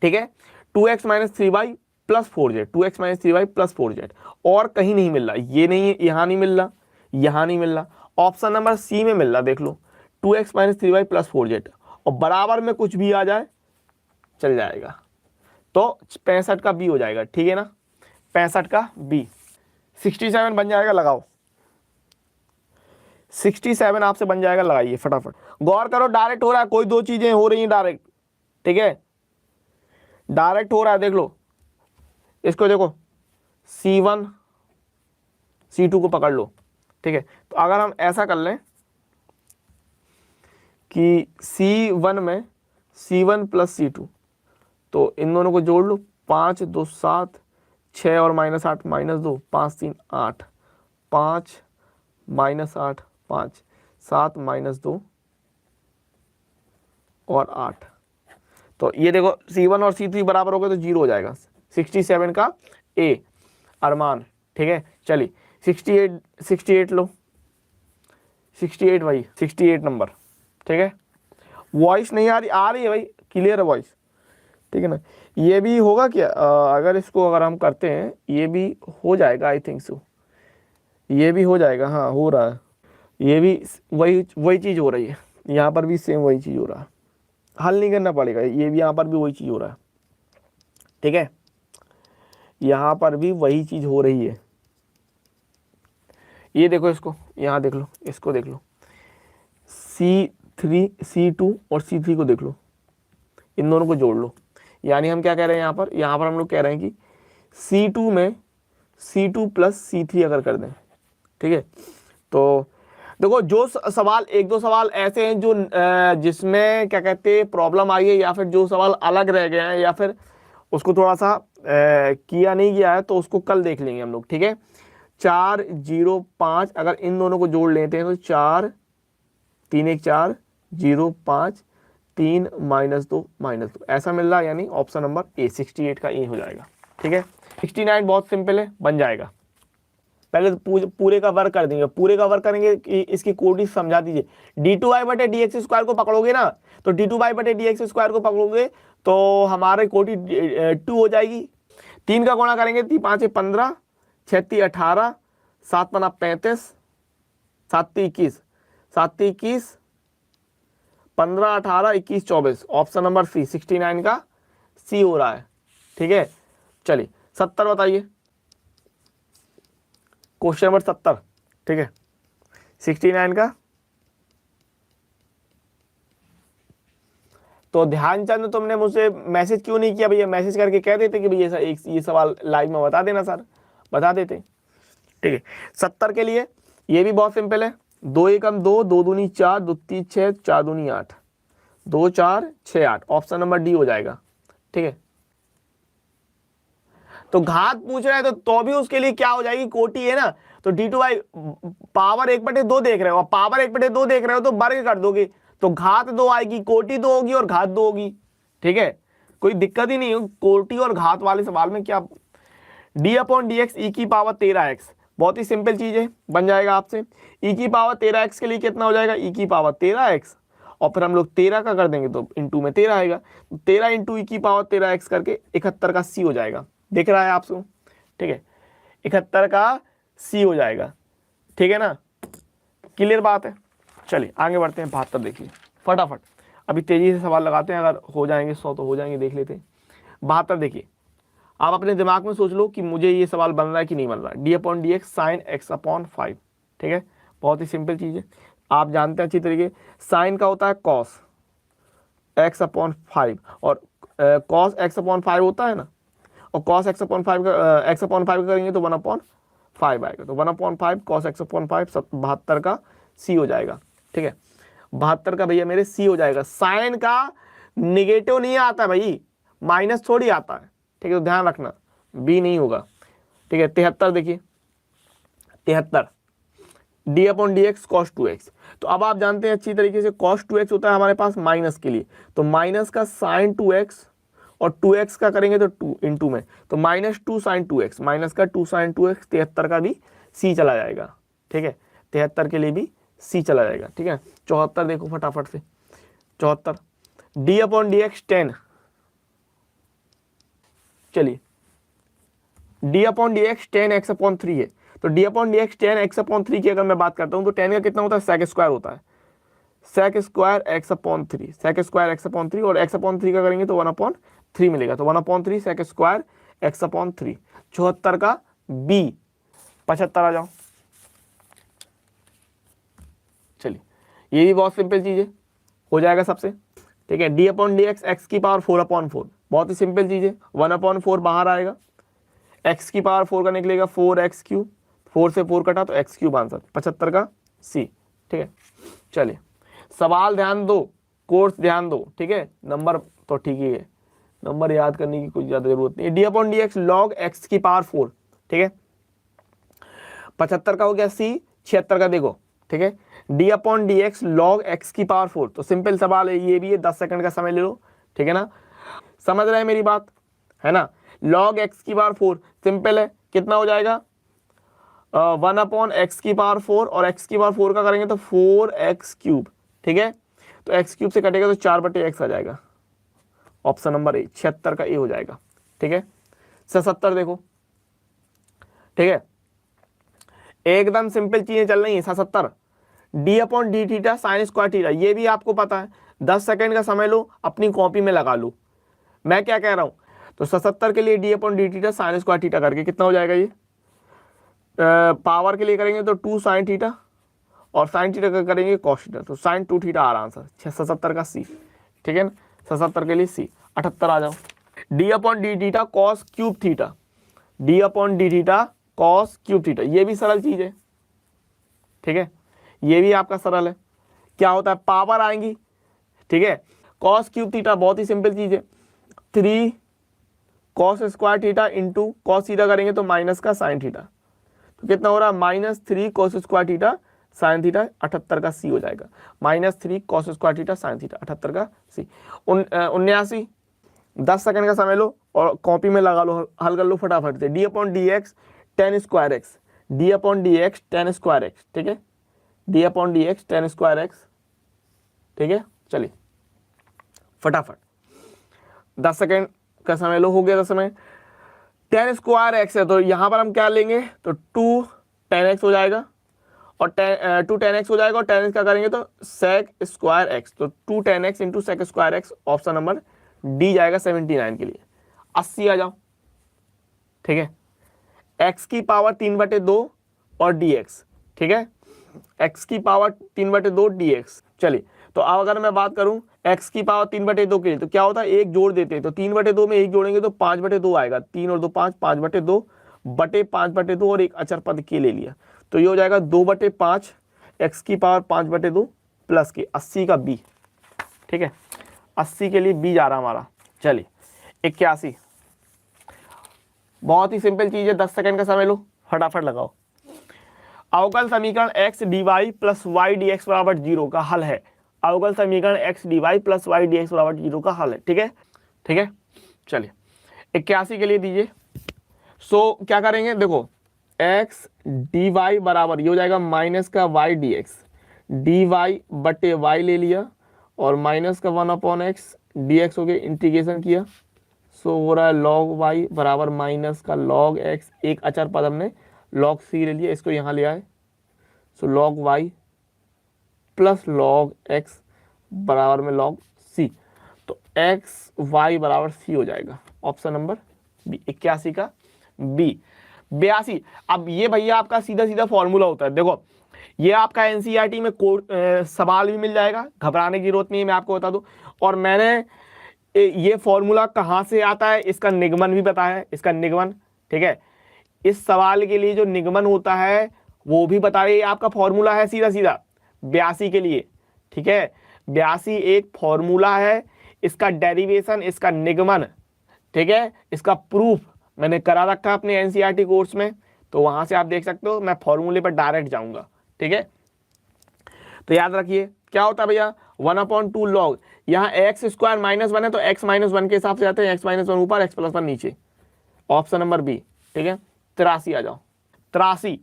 ठीक है, 2x - 3y + 4z, 2x - 3y + 4z, और कहीं नहीं मिल रहा। ये नहीं, यहां नहीं मिल रहा, यहां नहीं मिल रहा, ऑप्शन नंबर सी में मिल रहा, देख लो 2x - 3y + 4z, और बराबर में कुछ भी आ जाए चल जाएगा, तो 65 का बी हो जाएगा, ठीक है ना, 65 का बी। 67 बन जाएगा, लगाओ 67 आपसे बन जाएगा, लगाइए फटाफट। गौर करो, डायरेक्ट हो रहा है, कोई दो चीजें हो रही हैं डायरेक्ट, ठीक है, डायरेक्ट हो रहा है, देख लो इसको, देखो C1 C2 को पकड़ लो, ठीक है। तो अगर हम ऐसा कर लें कि C1 में C1 + C2, तो इन दोनों को जोड़ लो, 5 2 7, 6 और -8 -2, 5 3 8, 5 -8 5, 7 -2 और 8, तो ये देखो C1 और C3 बराबर हो गए तो 0 हो जाएगा। 67 का ए अरमान, ठीक है। चलिए 68 लो, 68 भाई, 68 नंबर, ठीक है। वॉइस नहीं आ रही है भाई, क्लियर है वॉइस, ठीक है ना। ये भी होगा क्या, अगर इसको अगर हम करते हैं, ये भी हो जाएगा, आई थिंक सो, ये भी हो जाएगा, हाँ हो रहा है, ये भी वही चीज़ हो रही है, यहाँ पर भी सेम वही चीज़ हो रहा है, हल नहीं करना पड़ेगा, ये भी यहाँ पर भी वही चीज़ हो रहा है, ठीक है, यहाँ पर भी वही चीज़ हो रही है। ये देखो इसको, यहाँ देख लो, इसको देख लो, C3 C2 और C3 को देख लो, इन दोनों को जोड़ लो। यानी हम क्या कह रहे हैं यहाँ पर हम लोग कह रहे हैं कि C2 में C2 + C3 अगर कर दें, ठीक है। तो देखो, जो सवाल, एक दो सवाल ऐसे हैं जो जिसमें क्या कहते हैं प्रॉब्लम आई है, या फिर जो सवाल अलग रह गए हैं, या फिर उसको थोड़ा सा किया नहीं गया है, तो उसको कल देख लेंगे हम लोग, ठीक है। 4 0 5, अगर इन दोनों को जोड़ लेते हैं तो 4 3 1 4 0 5 3 -2 -2 ऐसा मिल रहा है, यानी ऑप्शन नंबर ए 68 का ए हो जाएगा, ठीक है। 69 बहुत सिंपल है, बन जाएगा। पहले तो पूरे का वर्क कर देंगे, पूरे का वर्क करेंगे कि इसकी कोटी समझा दीजिए। d2y/dx² को पकड़ोगे ना, तो d2y/dx² को पकड़ोगे तो हमारे कोटी 2 हो जाएगी। 3 का गुणा करेंगे, 3 5 15, 6 3 18, 7 5 35, 7 3 21, 7 3 21, 15 18 21 24, ऑप्शन नंबर सी 69 का सी हो रहा है, ठीक है। चलिए 70 बताइए, क्वेश्चन नंबर 70, ठीक है, 69 का। तो ध्यानचंद, तुमने मुझसे मैसेज क्यों नहीं किया भैया? मैसेज करके कह देते कि भैया ये सवाल लाइव में बता देना सर, बता देते, ठीक है। 70 के लिए ये भी बहुत सिंपल है, 2 एकम 2, 2 दूनी 4, 2 3 6, 4 दूनी 8, 2 4 6 8, ऑप्शन नंबर डी हो जाएगा, ठीक है। तो घात पूछ रहे हैं तो भी उसके लिए क्या हो जाएगी, कोटि है ना, तो d2y पावर 1/2 देख रहे हो, पावर 1/2 देख रहे हो तो वर्ग कर दोगे, तो घात 2 आएगी, कोटि 2 होगी और घात 2 होगी, ठीक है। कोई दिक्कत ही नहीं, कोटि और घात वाले सवाल में क्या, d/dx e⁻13x, बहुत ही सिंपल चीज है, बन जाएगा आपसे। e⁻13x के लिए कितना हो जाएगा, e⁻13x, और फिर हम लोग 13 का कर देंगे तो इंटू में 13 आएगा, 13 इंटू e⁻13x करके 71 का सी हो जाएगा, दिख रहा है आपको, ठीक है, 71 का सी हो जाएगा, ठीक है ना, क्लियर बात है। चलिए आगे बढ़ते हैं, 72 देखिए फटाफट, अभी तेजी से सवाल लगाते हैं, अगर हो जाएंगे 100 तो हो जाएंगे, देख लेते हैं। 72 देखिए, आप अपने दिमाग में सोच लो कि मुझे ये सवाल बन रहा है कि नहीं बन रहा है। D upon d x sine x upon 5, ठीक है, बहुत ही सिंपल चीज़ है, आप जानते हैं अच्छी तरीके। साइन का होता है कॉस एक्स अपॉन 5 और कॉस एक्स अपॉन 5 होता है ना, और कॉस एक्स अपॉन 5 का एक्स अपॉन 5 करेंगे तो 1/5 आएगा, तो 1/5 कॉस एक्स अपॉन 5 72 का सी हो जाएगा, ठीक है, 72 का भैया मेरे सी हो जाएगा। साइन का निगेटिव नहीं आता भाई, माइनस थोड़ी आता है, ठीक है, तो ध्यान रखना बी नहीं होगा, ठीक है। 73 देखिए, 73 D upon d x cos 2x, तो अब आप जानते हैं अच्छी तरीके से कॉस 2x होता है हमारे पास माइनस के लिए, तो माइनस का साइन 2x और 2x का करेंगे तो 2 इंटू में, तो -2 साइन 2x, माइनस का 2 साइन 2x, 73 का भी सी चला जाएगा, ठीक है, 73 के लिए भी सी चला जाएगा, ठीक है। 74 देखो फटाफट से, 74 डी अपॉन डी एक्स 10, चलिए D upon d x 10x upon 3 है, तो D upon d x 10x upon 3 की अगर मैं बात करता हूँ तो 10 का कितना होता है, सेक स्क्वायर होता है, sec square x upon 3, sec square x upon 3, और एक्स अपॉन 3 का करेंगे तो 1/3 मिलेगा, तो 1/3 सेक स्क्वायर एक्स अपॉन 3। 74 का बी, 75 आ जाओ, चलिए ये भी बहुत सिंपल चीज़ है, हो जाएगा सबसे, ठीक है। D upon d x x की पावर 4/4, बहुत ही सिंपल चीज़ है, 1/4 बाहर आएगा, एक्स की पावर 4 का निकलेगा 4x3, 4 से 4 कटा तो x3 आंसर, 75 का सी, ठीक है। चलिए सवाल ध्यान दो, कोर्स ध्यान दो, ठीक है, नंबर तो ठीक ही है, नंबर याद करने की कुछ ज़्यादा जरूरत नहीं है। D upon d x log x की पावर 4, ठीक है, 75 का हो गया सी, 76 का देखो, ठीक है, D upon d x log x की पावर 4, तो सिंपल सवाल है, ये भी है, 10 सेकंड का समय ले लो, ठीक है ना, समझ रहे हैं मेरी बात, है ना। लॉग एक्स की पावर 4 सिंपल है, कितना हो जाएगा 1/x की पावर 4, और x की पावर 4 का करेंगे तो 4x3, ठीक है, तो x3 से कटेगा तो 4/x आ जाएगा, ऑप्शन नंबर ए, 76 का ए हो जाएगा, ठीक है। 77 देखो, ठीक है, एकदम सिंपल चीजें चल रही है। 77 D upon D theta sine square theta, ये भी आपको पता है, 10 सेकंड का समय लो, अपनी कॉपी में लगा लो, मैं क्या कह रहा हूं, तो 77 के लिए D upon D theta sine square theta करके कितना हो जाएगा, ये पावर के लिए करेंगे तो 2 साइन थीटा, और साइन थीटा का करेंगे कॉस थीटा, तो साइन 2 थीटा आ रहा आंसर, 77 का सी, ठीक है ना, 77 के लिए सी। 78 आ जाओ, D upon D theta cos cube theta, D upon D theta cos cube theta, ये भी सरल चीज है, ठीक है, ये भी आपका सरल है, क्या होता है, पावर आएंगी, ठीक है, कॉस क्यूब थीटा बहुत ही सिंपल चीज है, 3 cos square theta into cos theta करेंगे तो माइनस का साइन थीटा, तो कितना हो रहा है -3 cos square theta sine theta, 78 का सी हो जाएगा, -3 cos square theta sine theta, 78 का सी। 79 10 सेकंड का समय लो और कॉपी में लगा लो, हल कर लो फटाफट से। D upon d x 10 square x, D upon d x 10 square x, ठीक है, D upon d x 10 square x, ठीक है। चलिए फटाफट 10 सेकंड का समय लो, हो गया 10 समय। 10 स्क्वायर एक्स है तो यहाँ पर हम क्या लेंगे, तो 2 10x हो जाएगा, और 2 10x हो जाएगा, और 10x का करेंगे तो सेक स्क्वायर एक्स, तो 2 10x into sec square x, option number d जाएगा 79 के लिए। 80 आ जाओ, ठीक है, x की पावर 3/2 और dx, ठीक है, x की पावर 3/2 dx। चलिए तो अब अगर मैं बात करूं x की पावर 3/2 के लिए, तो क्या होता है, एक जोड़ देते हैं, तो 3/2 में एक जोड़ेंगे तो 5/2 आएगा, 3 और 2 5, 5/2 बटे 5/2, और एक अचर पद के ले लिया, तो ये हो जाएगा 2/5 x की पावर 5/2 प्लस के 80 का b, ठीक है, 80 के लिए b जा रहा हमारा। चलिए 81, बहुत ही सिंपल चीज है, 10 सेकंड का समय लो, फटाफट लगाओ। अवकल समीकरण x dy plus y dx बराबर 0 का हल है, अवकल समीकरण x dy plus y dx बराबर 0 का हल है, ठीक है, ठीक है। चलिए 81 के लिए दीजिए, सो क्या करेंगे, देखो x dy बराबर ये हो जाएगा माइनस का y dx, dy बटे y ले लिया, और माइनस का 1/x dx हो गया, इंटीग्रेशन किया, सो हो रहा है log y बराबर माइनस का log x, एक अचर पद हमने log c ले लिया, इसको यहाँ ले आए, सो log y plus log x बराबर में log c, तो x y बराबर c हो जाएगा, ऑप्शन नंबर बी, 81 का बी, 82। अब ये भैया आपका सीधा सीधा फॉर्मूला होता है। देखो ये आपका एनसीईआरटी में सवाल भी मिल जाएगा, घबराने की जरूरत नहीं है, मैं आपको बता दूं। और मैंने ये फॉर्मूला कहाँ से आता है इसका निगमन भी बताया है, इसका निगमन, ठीक है। इस सवाल के लिए जो निगमन होता है वो भी बताया, ये आपका फॉर्मूला है सीधा सीधा 82 के लिए, ठीक है। 82 एक फॉर्मूला है, इसका डेरिवेशन, इसका निगमन, ठीक है, इसका प्रूफ मैंने करा रखा है अपने एनसीईआरटी कोर्स में, तो वहां से आप देख सकते हो। मैं फॉर्मूले पर डायरेक्ट जाऊंगा, ठीक है। तो याद रखिए क्या होता है भैया, 1/2 लॉग, यहाँ एक्स स्क्वायर -1 है तो x -1 के हिसाब से जाते हैं, x -1 ऊपर x + 1 नीचे, ऑप्शन नंबर बी, ठीक है। 83 आ जाओ, 83,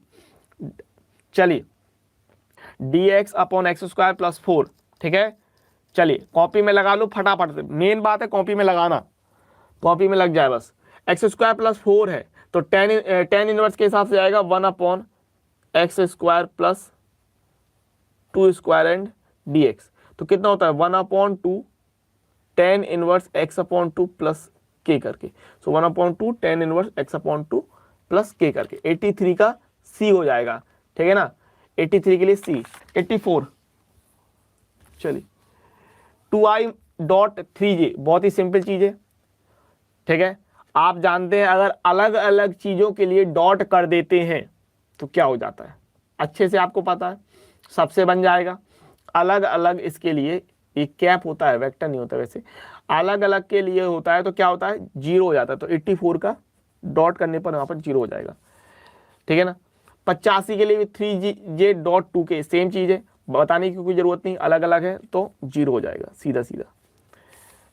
चलिए dx/x² + 4, ठीक है। चलिए कॉपी में लगा लो फटाफट से, मेन बात है कॉपी में लगाना, कॉपी में लग जाए बस। x² + 4 है तो tan इनवर्स के हिसाब से आएगा 1/x² + 2² एंड dx, तो कितना होता है 1/2 tan इनवर्स x/2 + k करके, सो 1/2 tan इनवर्स x/2 + k करके 83 का c हो जाएगा, ठीक है ना। 83 के लिए c, 84, चलिए 2i.3j, बहुत ही सिंपल चीज है, ठीक है। आप जानते हैं अगर अलग अलग चीजों के लिए डॉट कर देते हैं तो क्या हो जाता है, अच्छे से आपको पता है, सबसे बन जाएगा। अलग अलग इसके लिए एक कैप होता है, वेक्टर नहीं होता वैसे, अलग अलग के लिए होता है तो क्या होता है 0 हो जाता है, तो 84 का डॉट करने पर वहां पर 0 हो जाएगा, ठीक है ना। 85 के लिए भी 3j.2k सेम चीज है, बताने की कोई जरूरत नहीं, अलग अलग है तो 0 हो जाएगा सीधा सीधा,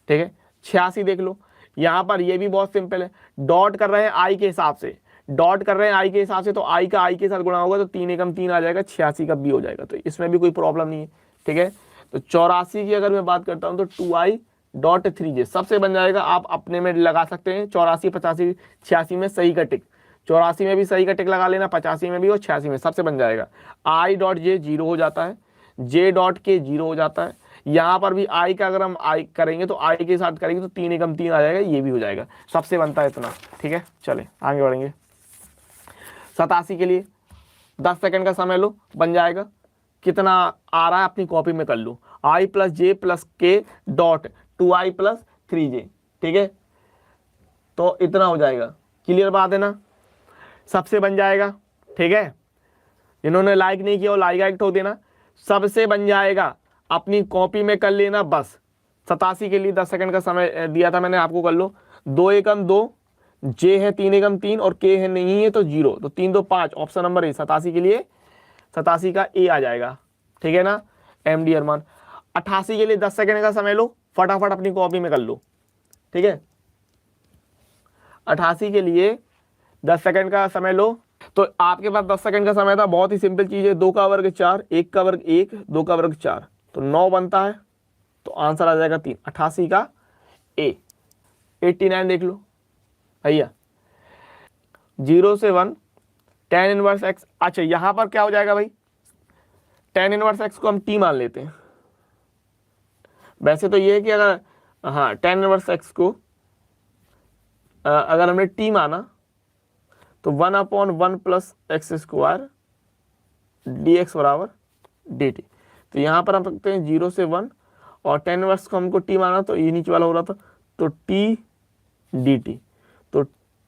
ठीक है। 86 देख लो, यहाँ पर ये भी बहुत सिंपल है, डॉट कर रहे हैं आई के हिसाब से, डॉट कर रहे हैं आई के हिसाब से, तो आई का आई के साथ गुणा होगा तो 3 एकम 3 आ जाएगा, 86 का बी हो जाएगा, तो इसमें भी कोई प्रॉब्लम नहीं है, ठीक है। तो 84 की अगर मैं बात करता हूँ तो 2i.3j सबसे बन जाएगा, आप अपने में लगा सकते हैं 84, 85, 86 में सही का टिक, 84 में भी सही का टिक लगा लेना, 85 में भी और 86 में सबसे बन जाएगा। i.j 0 हो जाता है, j.k 0 हो जाता है, यहाँ पर भी आई का अगर हम आई करेंगे तो आई के साथ करेंगे तो 3 एकम 3 आ जाएगा, ये भी हो जाएगा, सबसे बनता है इतना, ठीक है। चले आगे बढ़ेंगे। 87 के लिए 10 सेकंड का समय लो, बन जाएगा। कितना आ रहा है अपनी कॉपी में कर लो, i + j + k dot 2i + 3j, ठीक है। तो इतना हो जाएगा, क्लियर बात है ना, सबसे बन जाएगा, ठीक है। जिन्होंने लाइक नहीं किया वो लाइक ठोक देना, सबसे बन जाएगा, अपनी कॉपी में कर लेना बस। 87 के लिए 10 सेकंड का समय दिया था मैंने आपको, कर लो। 2 एकम 2, जे है 3 एकम 3 और के है नहीं है तो 0, तो 3 2 5, ऑप्शन नंबर ए 87 के लिए, 87 का ए आ जाएगा, ठीक है ना। एम डी अरमान 88 के लिए 10 सेकंड का समय लो, फटाफट अपनी कॉपी में कर लो, ठीक है। 88 के लिए 10 सेकंड का समय लो, तो आपके पास 10 सेकंड का समय था, बहुत ही सिंपल चीज है, 2 का वर्ग 4, 1 का वर्ग 1, 2 का वर्ग 4, तो 9 बनता है, तो आंसर आ जाएगा 3, 88 का ए। 89 देख लो भैया, 0 से 1 tan इनवर्स x, अच्छा यहां पर क्या हो जाएगा भाई, tan इनवर्स x को हम t मान लेते हैं, वैसे तो ये है कि अगर हाँ tan इनवर्स x को अगर हमने t माना तो 1/1 + x² dx बराबर dt, तो यहाँ पर हम सकते हैं 0 से 1 और tan इनवर्स को हमको t माना तो ये नीचे वाला हो रहा था, तो t dt, तो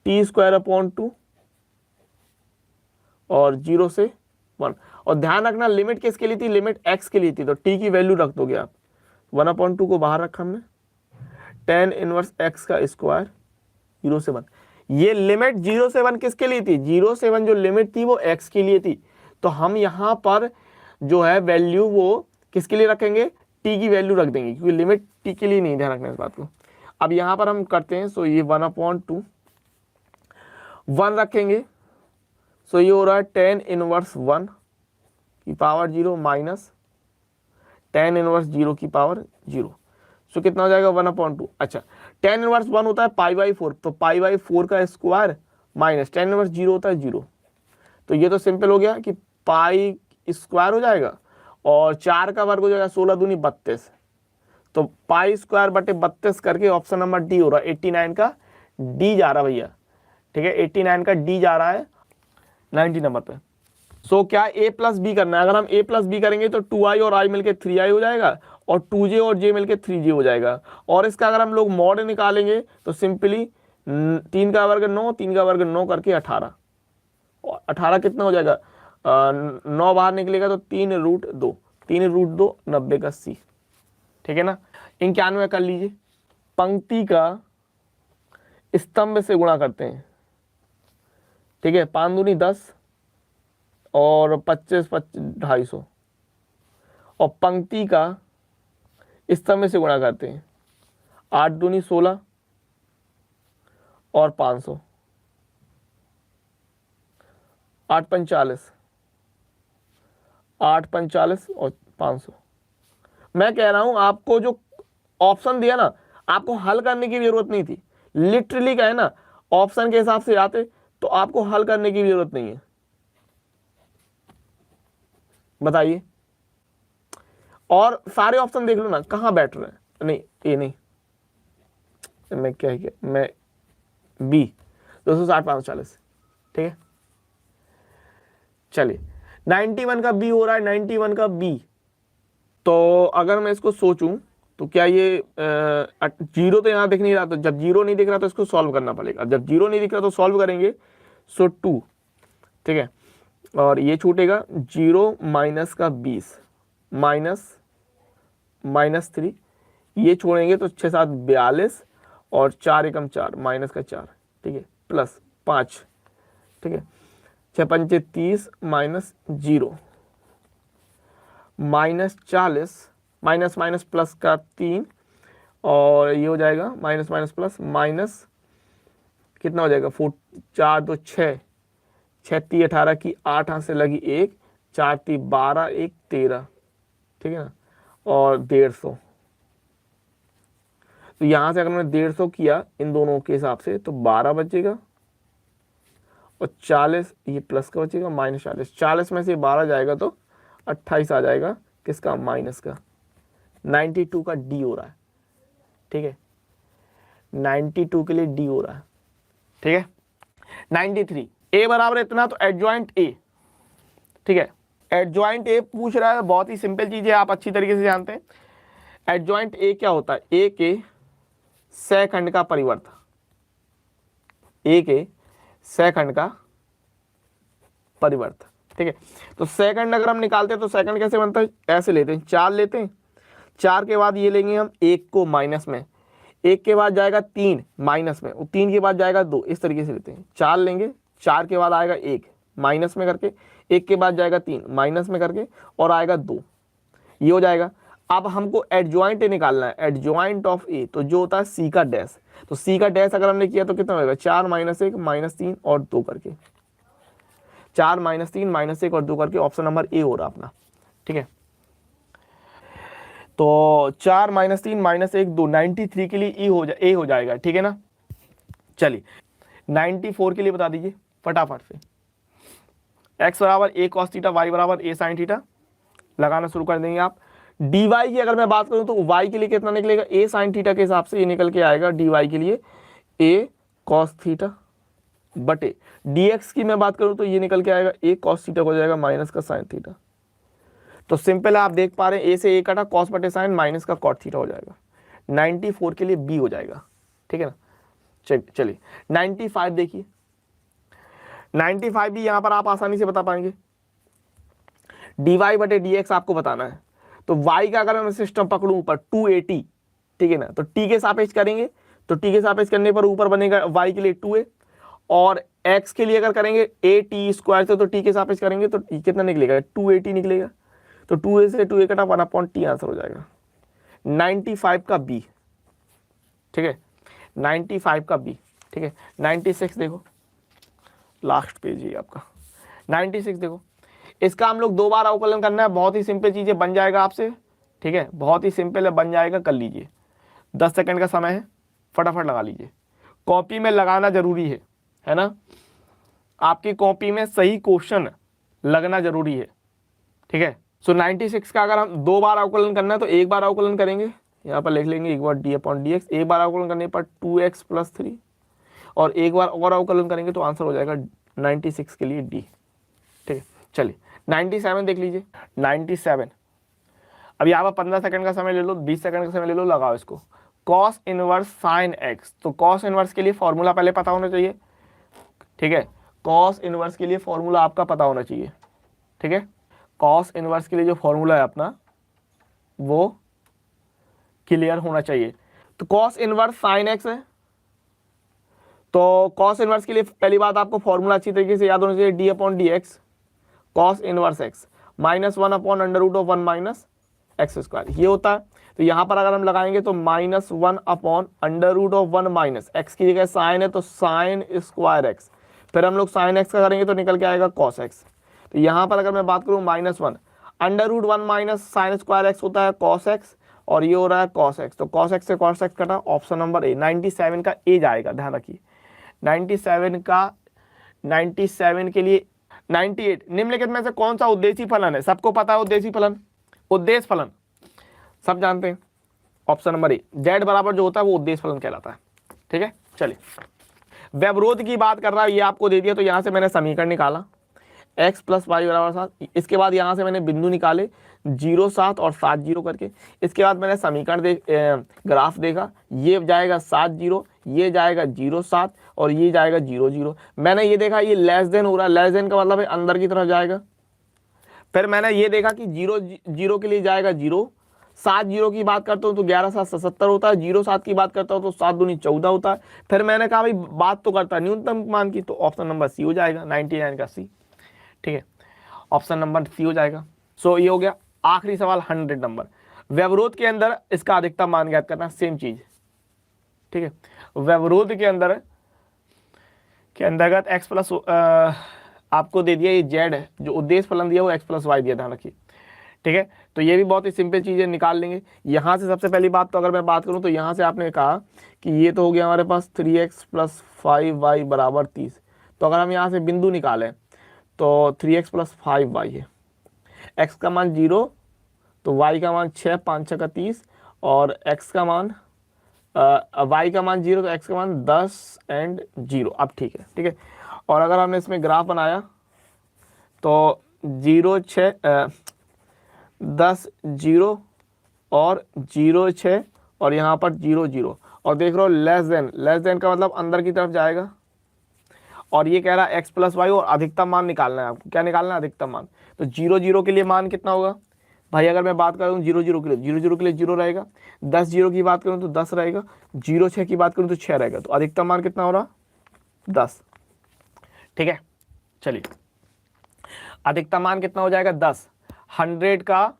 t² और 0 से 1, और ध्यान रखना लिमिट किसके लिए थी, लिमिट x के लिए थी, तो t की वैल्यू रख दोगे आप, 1/2 को बाहर रखा हमने, tan इनवर्स x का स्क्वायर 0 से 1, ये लिमिट 0 से 1 किसके लिए थी, 0 से 1 जो लिमिट थी वो x के लिए थी, तो हम यहाँ पर जो है वैल्यू वो किसके लिए रखेंगे, t की वैल्यू रख देंगे, क्योंकि लिमिट t के लिए नहीं, ध्यान रखना इस बात को। अब यहाँ पर हम करते हैं, सो ये 1/2 1 रखेंगे, सो ये हो रहा है tan इनवर्स 1 की पावर 0 माइनस tan इनवर्स 0 की पावर 0, सो कितना हो जाएगा 1/2, अच्छा tan इनवर्स 1 होता है π/4, तो π/4 का स्क्वायर माइनस tan इनवर्स 0 होता है 0, तो ये तो सिंपल हो गया कि पाई स्क्वायर हो जाएगा और 4 का वर्ग हो जाएगा, 16 दूनी 32, तो π² बटे 32 करके ऑप्शन नंबर डी हो रहा है 89 का डी जा रहा भैया, ठीक है, 89 का डी जा रहा है 90 नंबर पे। सो क्या ए प्लस बी करना है, अगर हम ए प्लस बी करेंगे तो 2i और i मिलके 3i हो जाएगा और 2j और j मिलके 3j हो जाएगा। और इसका अगर हम लोग मॉड निकालेंगे तो सिंपली 3 का वर्ग 9, 3 का वर्ग 9 करके 18, 18 कितना हो जाएगा, 9 बाहर निकलेगा तो 3√2, 3√2 90 का c, ठीक है ना। 91 कर लीजिए, पंक्ति का स्तंभ से गुणा करते हैं, ठीक है, 5 दूनी 10 और 25 250, और पंक्ति का स्तंभ से गुणा करते हैं, 8 दूनी 16 और 500, 8 पंच 40, 8 पंच 40 और 500। मैं कह रहा हूं आपको जो ऑप्शन दिया ना, आपको हल करने की जरूरत नहीं थी, लिटरली का है ना, ऑप्शन के हिसाब से आते तो आपको हल करने की जरूरत नहीं है। बताइए, और सारे ऑप्शन देख लो ना कहाँ बैठ रहे हैं, नहीं ए नहीं, मैं क्या है, मैं बी 260 540, ठीक है। चलिए 91 का बी हो रहा है, 91 का बी। तो अगर मैं इसको सोचूं तो क्या ये जीरो तो यहाँ दिख नहीं रहा, तो जब जीरो नहीं दिख रहा तो इसको सॉल्व करना पड़ेगा, जब जीरो नहीं दिख रहा तो सॉल्व करेंगे। सो 2, ठीक है, और ये छूटेगा 0 माइनस का 20 -3, ये छोड़ेंगे तो 6 7 42 और 4 एकम 4 माइनस का 4, ठीक है, प्लस 5, ठीक है, 6 पंचे 30 -0 -40 माइनस प्लस का 3 और ये हो जाएगा माइनस प्लस माइनस कितना हो जाएगा 4 4 2 6 6 3 18 की 8 हाथ से लगी 1 4 3 12 1 13, ठीक है ना, और 150। तो यहां से अगर मैंने 150 किया इन दोनों के हिसाब से तो 12 बचेगा और 40 ये प्लस का बचेगा -40, 40 में से 12 जाएगा तो 28 आ जाएगा, किसका, माइनस का। 92 का डी हो रहा है, ठीक है, 92 के लिए डी हो रहा है, ठीक है। 93 ए बराबर इतना तो एडजॉइंट ए, ठीक है, एडजॉइंट ए पूछ रहा है, बहुत ही सिंपल चीज है, आप अच्छी तरीके से जानते हैं। एडजॉइंट ए क्या होता है, ए के सहखंड का परिवर्त, ए के सहखंड का परिवर्त, ठीक है। तो सेकंड अगर हम निकालते हैं तो सेकंड कैसे बनता है, ऐसे लेते हैं, 4 लेते हैं, 4 के बाद ये लेंगे हम 1 को माइनस में, 1 के बाद जाएगा 3 माइनस में, 3 के बाद जाएगा 2, इस तरीके से लेते हैं। 4 लेंगे, 4 के बाद आएगा 1 माइनस में करके, 1 के बाद जाएगा 3 माइनस में करके और आएगा 2, ये हो जाएगा। अब हमको एडजॉइंट ए निकालना है, एडजॉइंट ऑफ ए तो जो होता है सी का डैश, तो सी का डैश अगर हमने किया तो कितना होगा, 4 -1 -3 और 2 करके, 4 -3 -1 और 2 करके ऑप्शन नंबर ए हो रहा अपना, ठीक है। तो 4 -3 -1 2 93 के लिए ए हो जाएगा, ठीक है ना। चलिए 94 के लिए बता दीजिए फटाफट से। x बराबर a cos थीटा, y बराबर a sin थीटा लगाना शुरू कर देंगे आप। dy की अगर मैं बात करूं तो y के लिए कितना निकलेगा, a sin थीटा के हिसाब से ये निकल के आएगा dy के लिए a cos थीटा बटे dx की मैं बात करूं तो ये निकल के आएगा a cos थीटा हो जाएगा माइनस का sin थीटा। तो सिंपल है, आप देख पा रहे हैं a से a कटा cos बटे sin माइनस का cot थीटा हो जाएगा। 94 के लिए b हो जाएगा, ठीक है ना। चलिए 95 देखिए, 95 भी यहां पर आप आसानी से बता पाएंगे। dy बटे dx आपको बताना है, तो y का अगर मैं सिस्टम पकड़ूं ऊपर 280, ठीक है ना, तो t के सापेक्ष करेंगे तो t के सापेक्ष करने पर ऊपर बनेगा y के लिए 2a, और x के लिए अगर करेंगे at स्क्वायर से तो t के सापेक्ष करेंगे तो कितना निकलेगा, 280 निकलेगा। तो 2a से 2a कटा 1/t आंसर हो जाएगा 95 का b, ठीक है, 95 का b, ठीक है। 96 देखो, लास्ट पेज ही आपका 96 देखो, इसका हम लोग 2 बार अवकलन करना है, बहुत ही सिंपल चीजें बन जाएगा आपसे, ठीक है, बहुत ही सिंपल है, बन जाएगा, कर लीजिए। 10 सेकंड का समय है, फटाफट लगा लीजिए। कॉपी में लगाना जरूरी है ना, आपकी कॉपी में सही क्वेश्चन लगना जरूरी है, ठीक है। सो 96 का अगर हम 2 बार अवकलन करना है तो 1 बार अवकलन करेंगे, यहाँ पर लिख लेंगे 1 बार d/dx, 1 बार अवकलन करने पर 2x + 3, और एक बार और अवकलन करेंगे तो आंसर हो जाएगा 96 के लिए डी। ठीक है, चलिए 97 देख लीजिए। 97, अब यहाँ पर 15 सेकंड का समय ले लो, 20 सेकंड का समय ले लो, लगाओ इसको। कॉस इनवर्स साइन एक्स, तो कॉस इनवर्स के लिए फॉर्मूला पहले पता होना चाहिए। ठीक है, कॉस इनवर्स के लिए फॉर्मूला आपका पता होना चाहिए। ठीक है, कॉस इनवर्स के लिए जो फॉर्मूला है अपना वो क्लियर होना चाहिए। तो कॉस इनवर्स साइन एक्स है, तो कॉस इनवर्स के लिए पहली बात आपको फॉर्मूला अच्छी तरीके से याद होना चाहिए, d upon d x cos inverse x -1 upon under root of 1 minus x square, ये होता है। तो यहाँ पर अगर हम लगाएंगे तो -1 upon under root of 1 minus x की जगह साइन है तो साइन स्क्वायर एक्स, फिर हम लोग साइन एक्स का करेंगे तो निकल के आएगा कॉस एक्स। तो यहाँ पर अगर मैं बात करूँ -1 under root 1 minus sine square x होता है कॉस एक्स, और ये हो रहा है कॉस एक्स, तो कॉस एक्स से कॉस एक्स कटा, ऑप्शन नंबर ए 97 का ए जाएगा, ध्यान रखिए। 97 के लिए 98 निम्नलिखित में से कौन सा उद्देश्य फलन है? सबको पता है उद्देश्य फलन, उद्देश्य फलन सब जानते हैं, ऑप्शन नंबर ए जेड बराबर जो होता है वो उद्देश्य फलन कहलाता है। ठीक है, चलिए व्यवरोध की बात कर रहा है, ये आपको दे दिया, तो यहाँ से मैंने समीकरण निकाला x + y = 7, इसके बाद यहाँ से मैंने बिंदु निकाले 0, 7 और 7, 0 करके। इसके बाद मैंने समीकरण ग्राफ देखा, ये जाएगा 7, 0, ये जाएगा 0, 7 और ये जाएगा 0, 0। मैंने ये देखा ये लेस देन हो रहा है, लेस देन का मतलब है अंदर की तरफ जाएगा। फिर मैंने ये देखा कि 0, 0 के लिए जाएगा 0, 7, 0 की बात करता हूँ तो 11, 7, 77 होता है, 0, 7 की बात करता हूँ तो 7, 2, 14 होता है। फिर मैंने कहा भाई बात तो करता है न्यूनतम मान की, तो ऑप्शन नंबर सी हो जाएगा, 99 का सी। ठीक है, ऑप्शन नंबर सी हो जाएगा। सो ये हो गया। आखिरी सवाल 100 नंबर, व्यवरोध के अंदर इसका अधिकतम मान ज्ञात करना, सेम चीज। ठीक है, व्यवरोध के अंदर के अंतर्गत x प्लस आपको दे दिया ये जेड है, जो उद्देश्य फलन दिया वो x + y दिया, ध्यान रखिए। ठीक है, तो ये भी बहुत ही सिंपल चीज़ें निकाल लेंगे। यहाँ से सबसे पहली बात तो अगर मैं बात करूँ तो यहाँ से आपने कहा कि ये तो हो गया हमारे पास 3x + 5y = 30, तो अगर हम यहाँ से बिंदु निकालें तो 3x + 5y है, x का मान 0 तो y का मान 6, 5 6 का 30 और x का मान y का मान 0 तो x का मान 10 एंड 0। अब ठीक है, ठीक है। और अगर हमने इसमें ग्राफ बनाया तो 0, 6, 10, 0 और 0, 6 और यहाँ पर 0, 0 और देख रहे हो लेस देन का मतलब अंदर की तरफ जाएगा। और ये कह रहा है x + y और अधिकतम मान निकालना है आपको। क्या निकालना है? अधिकतम मान। तो 0, 0 के लिए मान कितना होगा भाई? अगर मैं बात करूँ 0, 0 के लिए 0, 0 के लिए 0 रहेगा, 10, 0 की बात करूँ तो 10 रहेगा, 0, 6 की बात करूँ तो 6 रहेगा। तो अधिकतम मान कितना हो रहा? 10। ठीक है, चलिए अधिकतम मान कितना हो जाएगा? 10। 100 का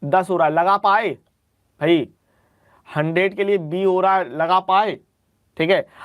10 हो रहा है, लगा पाए भाई? 100 के लिए b हो रहा है, लगा पाए? ठीक है,